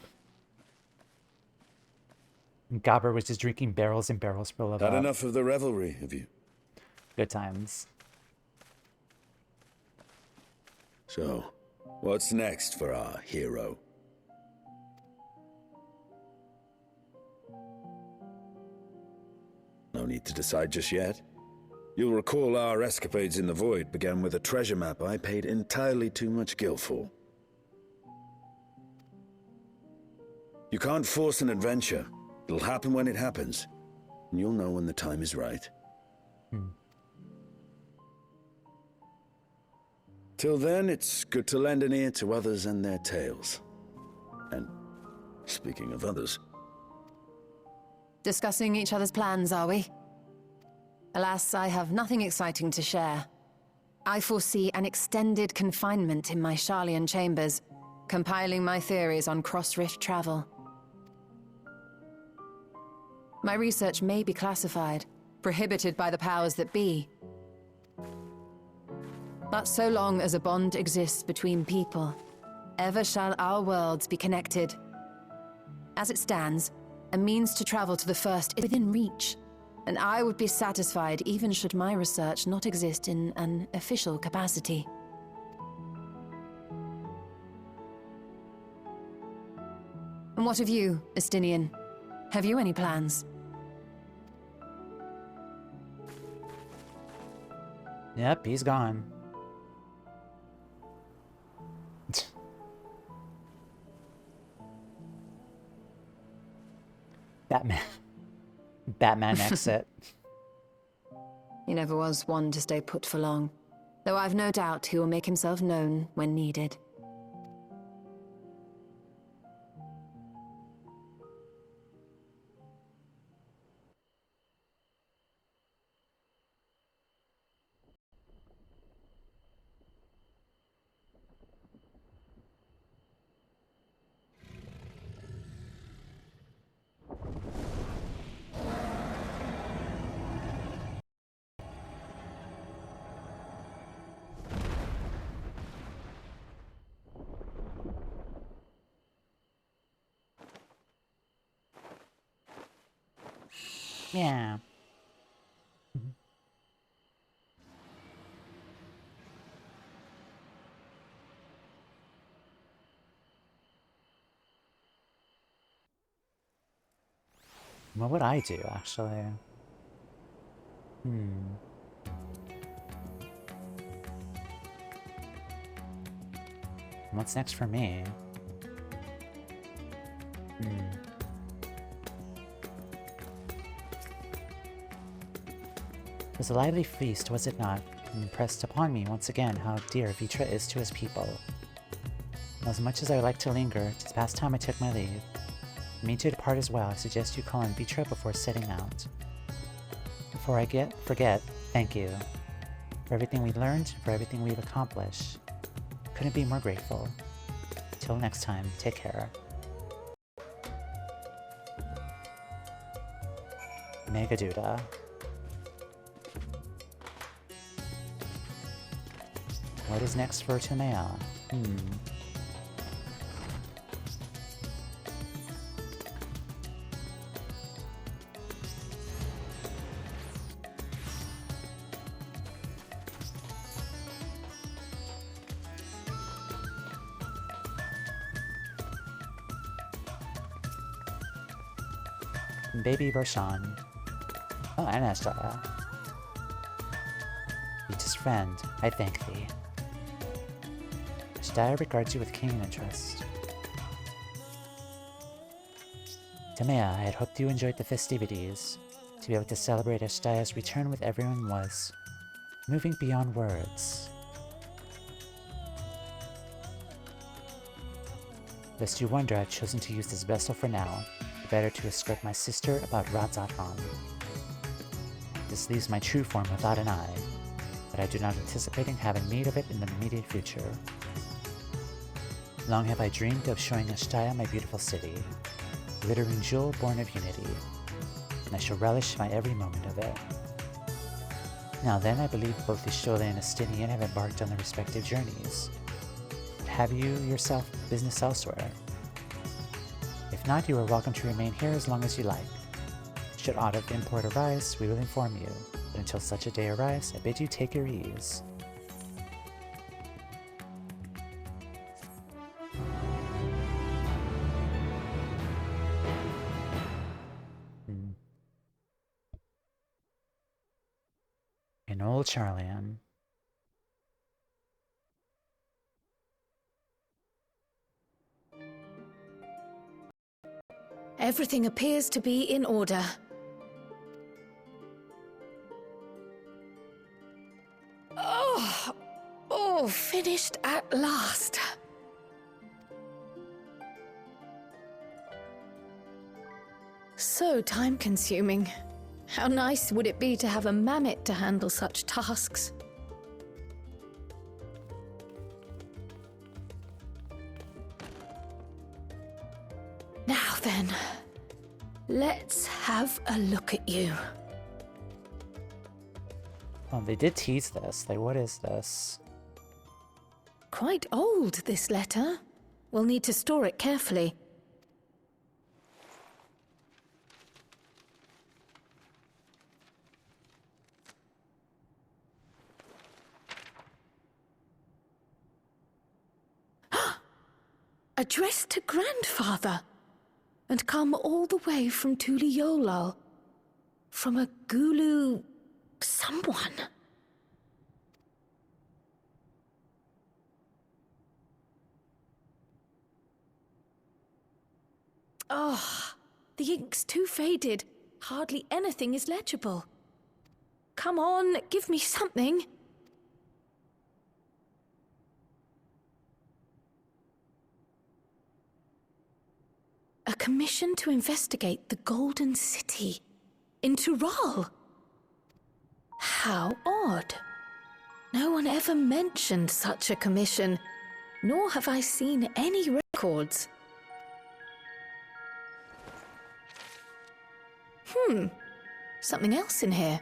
Godbert was just drinking barrels and barrels full of... Had enough of the revelry, have you? Good times. So, what's next for our hero? No need to decide just yet. You'll recall our escapades in the Void began with a treasure map I paid entirely too much gil for. You can't force an adventure. It'll happen when it happens, and you'll know when the time is right. Till then, it's good to lend an ear to others and their tales. And speaking of others... Discussing each other's plans, are we? Alas, I have nothing exciting to share. I foresee an extended confinement in my Sharlayan chambers, compiling my theories on cross-rift travel. My research may be classified, prohibited by the powers that be. But so long as a bond exists between people, ever shall our worlds be connected. As it stands, a means to travel to the first is within reach, and I would be satisfied even should my research not exist in an official capacity. And what of you, Estinian? Have you any plans? Yep, he's gone. Batman exit. He never was one to stay put for long, though I've no doubt he will make himself known when needed. Yeah. What would I do, actually? What's next for me? It was a lively feast, was it not? And impressed upon me once again how dear Vitra is to his people. As much as I would like to linger, it's past time I took my leave. I mean to depart as well. I suggest you call on Vitra before setting out. Before I forget, thank you. For everything we learned, for everything we've accomplished. Couldn't be more grateful. Till next time, take care. Megaduda. What is next for Toumeya? Baby Bershan. Oh, and Azdaja. Vita's friend, I thank thee. Azdaja regards you with keen interest. Toumeya, I had hoped you enjoyed the festivities. To be able to celebrate Azdaja's return with everyone was moving beyond words. Lest you wonder, I've chosen to use this vessel for now, the better to escort my sister about Azdaja. This leaves my true form without an eye, but I do not anticipating having need of it in the immediate future. Long have I dreamed of showing Azdaja my beautiful city, glittering jewel born of unity, and I shall relish my every moment of it. Now then, I believe both Y'shtola and Estinian have embarked on their respective journeys. Have you, yourself, business elsewhere? If not, you are welcome to remain here as long as you like. Should aught of import arise, we will inform you, but until such a day arrives, I bid you take your ease. An old Charlian. Everything appears to be in order. Oh, finished at last. So time-consuming. How nice would it be to have a mammoth to handle such tasks? Now then, let's have a look at you. Oh, they did tease this. Like, what is this? Quite old, this letter. We'll need to store it carefully. Addressed to Grandfather, and come all the way from Tuliolal, from a Gulu someone. Oh, the ink's too faded. Hardly anything is legible. Come on, give me something. A commission to investigate the Golden City in Tural. How odd. No one ever mentioned such a commission, nor have I seen any records. Something else in here.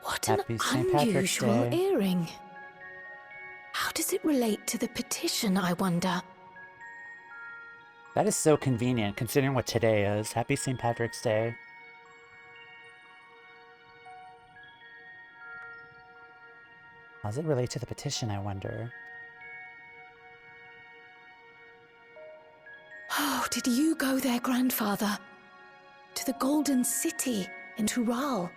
What an Happy St. Patrick's unusual Day. earring. How does it relate to the petition, I wonder? That is so convenient, considering what today is. Happy St. Patrick's Day. How does it relate to the petition, I wonder? Oh, did you go there, Grandfather? To the Golden City in Tural?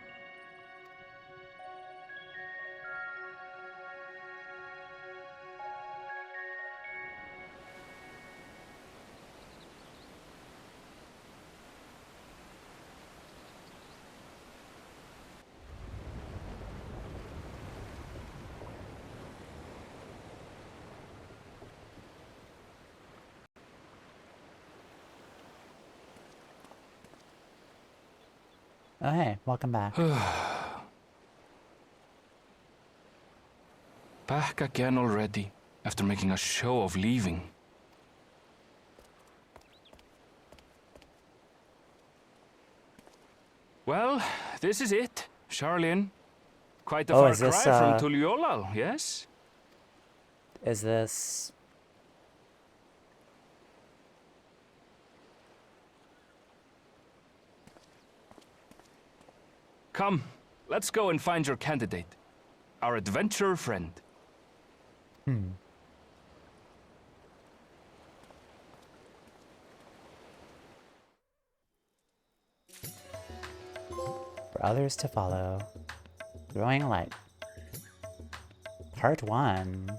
Oh, hey, welcome back. Back again already, after making a show of leaving. Well, this is it, Charlian. Quite a far is this, cry from Tuliolal, yes? Is this... Come, let's go and find your candidate. Our adventurer friend. For others to follow. Growing Light. Part 1.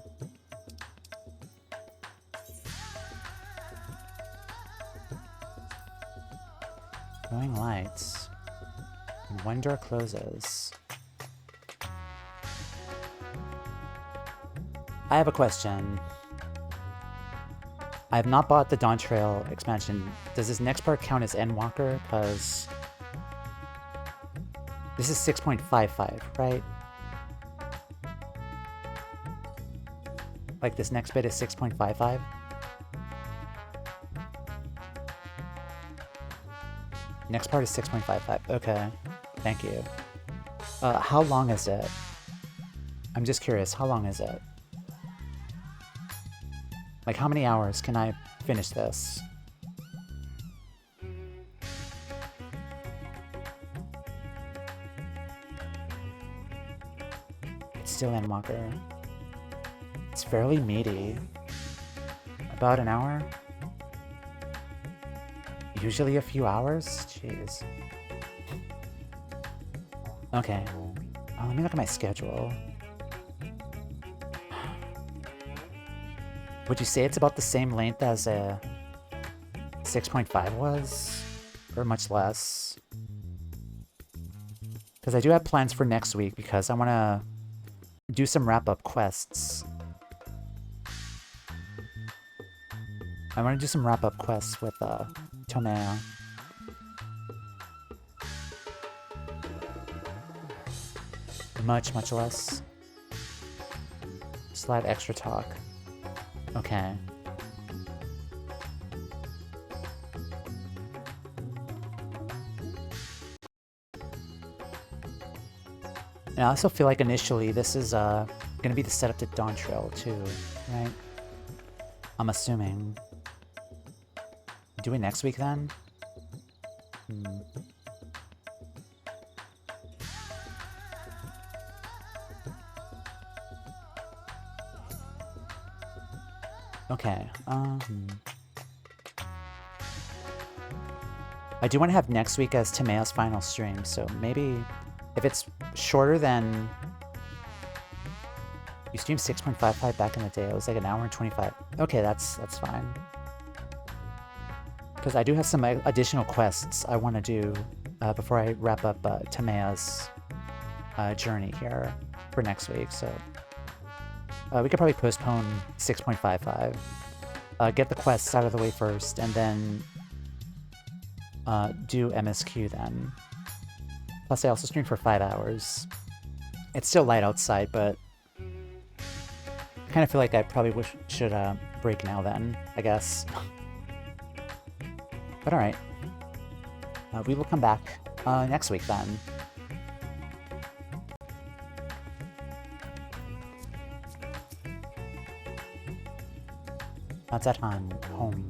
Glowing lights. And one door closes. I have a question. I have not bought the Dawn Trail expansion. Does this next part count as Endwalker? Because this is 6.55, right? Like this next bit is 6.55? Next part is 6.55. Okay. Thank you. How long is it? I'm just curious. How long is it? Like, how many hours can I finish this? It's still Endwalker. It's fairly meaty. About an hour? Usually a few hours? Jeez. Okay. Let me look at my schedule. Would you say it's about the same length as a 6.5 was? Or much less? Because I do have plans for next week because I want to do some wrap-up quests. I want to do some wrap-up quests with Toumeya. Much less. Just extra talk. Okay. And I also feel like initially this is gonna be the setup to Dawn Trail too, right? I'm assuming. Do it next week then? Okay, I do want to have next week as Toumeya's final stream, so maybe if it's shorter than... You streamed 6.55 back in the day, it was like an hour and 25. Okay, that's fine. Because I do have some additional quests I want to do before I wrap up Toumeya's journey here for next week, so... we could probably postpone 6.55. Get the quests out of the way first, and then do MSQ then. Plus, I also streamed for 5 hours. It's still light outside, but I kind of feel like I probably should break now then, I guess. But alright. We will come back next week then. Azdaja home.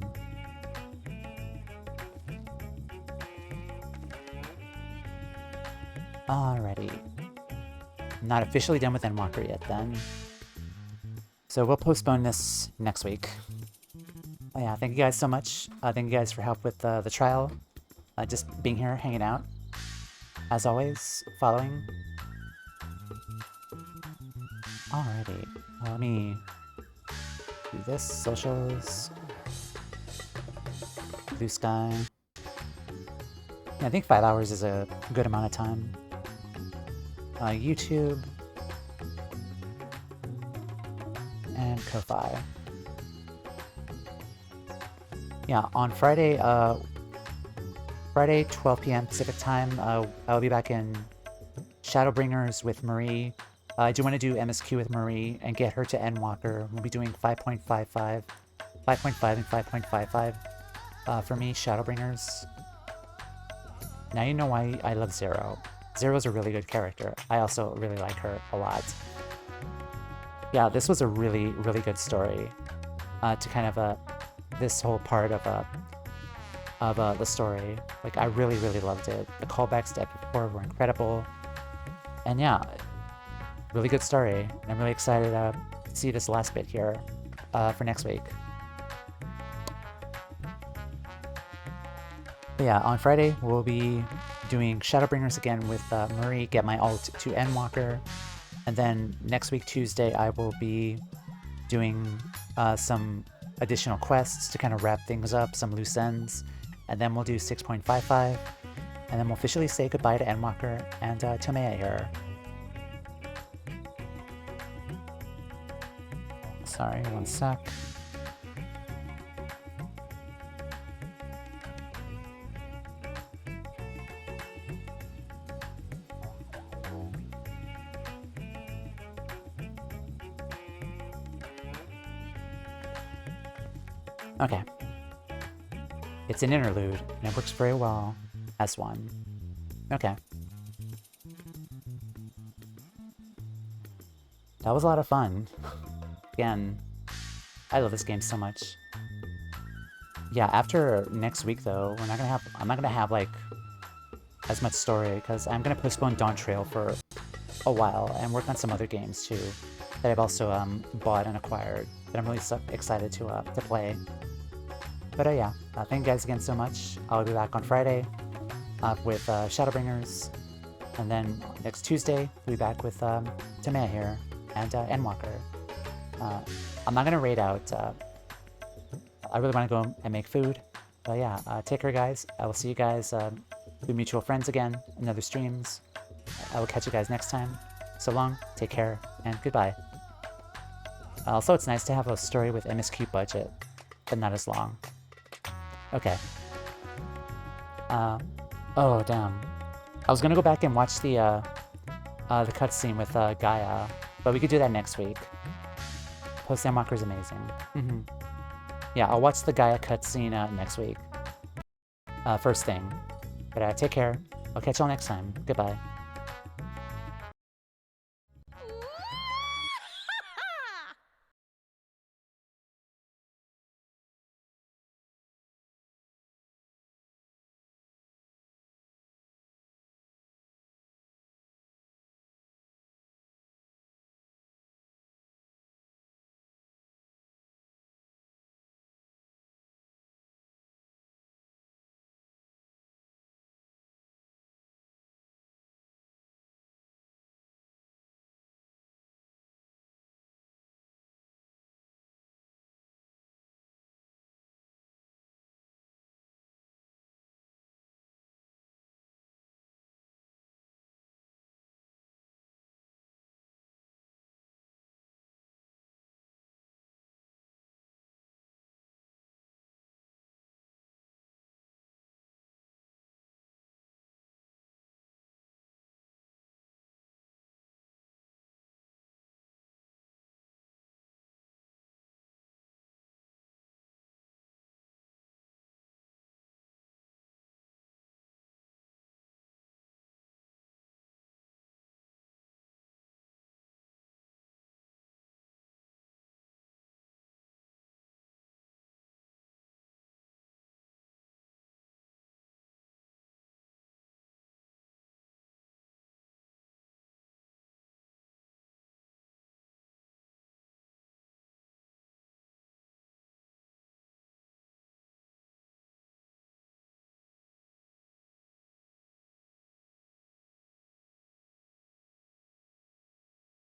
Alrighty. Not officially done with Endwalker yet then. So we'll postpone this next week. Oh yeah, thank you guys so much. Thank you guys for help with the trial. Just being here, hanging out. As always, following. Alrighty. Let me do this. Socials. Blue sky. Yeah, I think 5 hours is a good amount of time. YouTube. And Ko-Fi. Yeah, on Friday, Friday, 12 p.m. Pacific time, I'll be back in Shadowbringers with Marie. I do want to do MSQ with Marie and get her to Endwalker. We'll be doing 5.55, 5.5 and 5.55 for me, Shadowbringers. Now you know why I love Zero. Zero's a really good character. I also really like her a lot. Yeah, this was a really, really good story to kind of this whole part of the story. Like, I really, really loved it. The callbacks to FF4 were incredible. And yeah, really good story. And I'm really excited to see this last bit here for next week. But yeah, on Friday, we'll be doing Shadowbringers again with Marie, get my ult to Endwalker. And then next week, Tuesday, I will be doing some additional quests to kind of wrap things up, some loose ends. and then we'll do 6.55, and then we'll officially say goodbye to Endwalker and Toumeya here. Sorry, one sec. Okay. It's an interlude, and it works very well as one. Okay. That was a lot of fun. Again, I love this game so much. Yeah, after next week though, I'm not gonna have like as much story, because I'm gonna postpone Dawn Trail for a while and work on some other games too that I've also bought and acquired that I'm really excited to play. But yeah, thank you guys again so much. I'll be back on Friday with Shadowbringers, and then next Tuesday we'll be back with Toumeya here and Endwalker. I'm not gonna raid out. I really want to go and make food. But yeah, take care, guys. I will see you guys, be mutual friends again in other streams. I will catch you guys next time. So long, take care, and goodbye. Also, it's nice to have a story with MSQ budget, but not as long. Okay. Oh damn. I was gonna go back and watch the cutscene with Gaia, but we could do that next week. Post Endwalker is amazing. Yeah, I'll watch the Gaia cutscene next week. First thing. But take care. I'll catch y'all next time. Goodbye.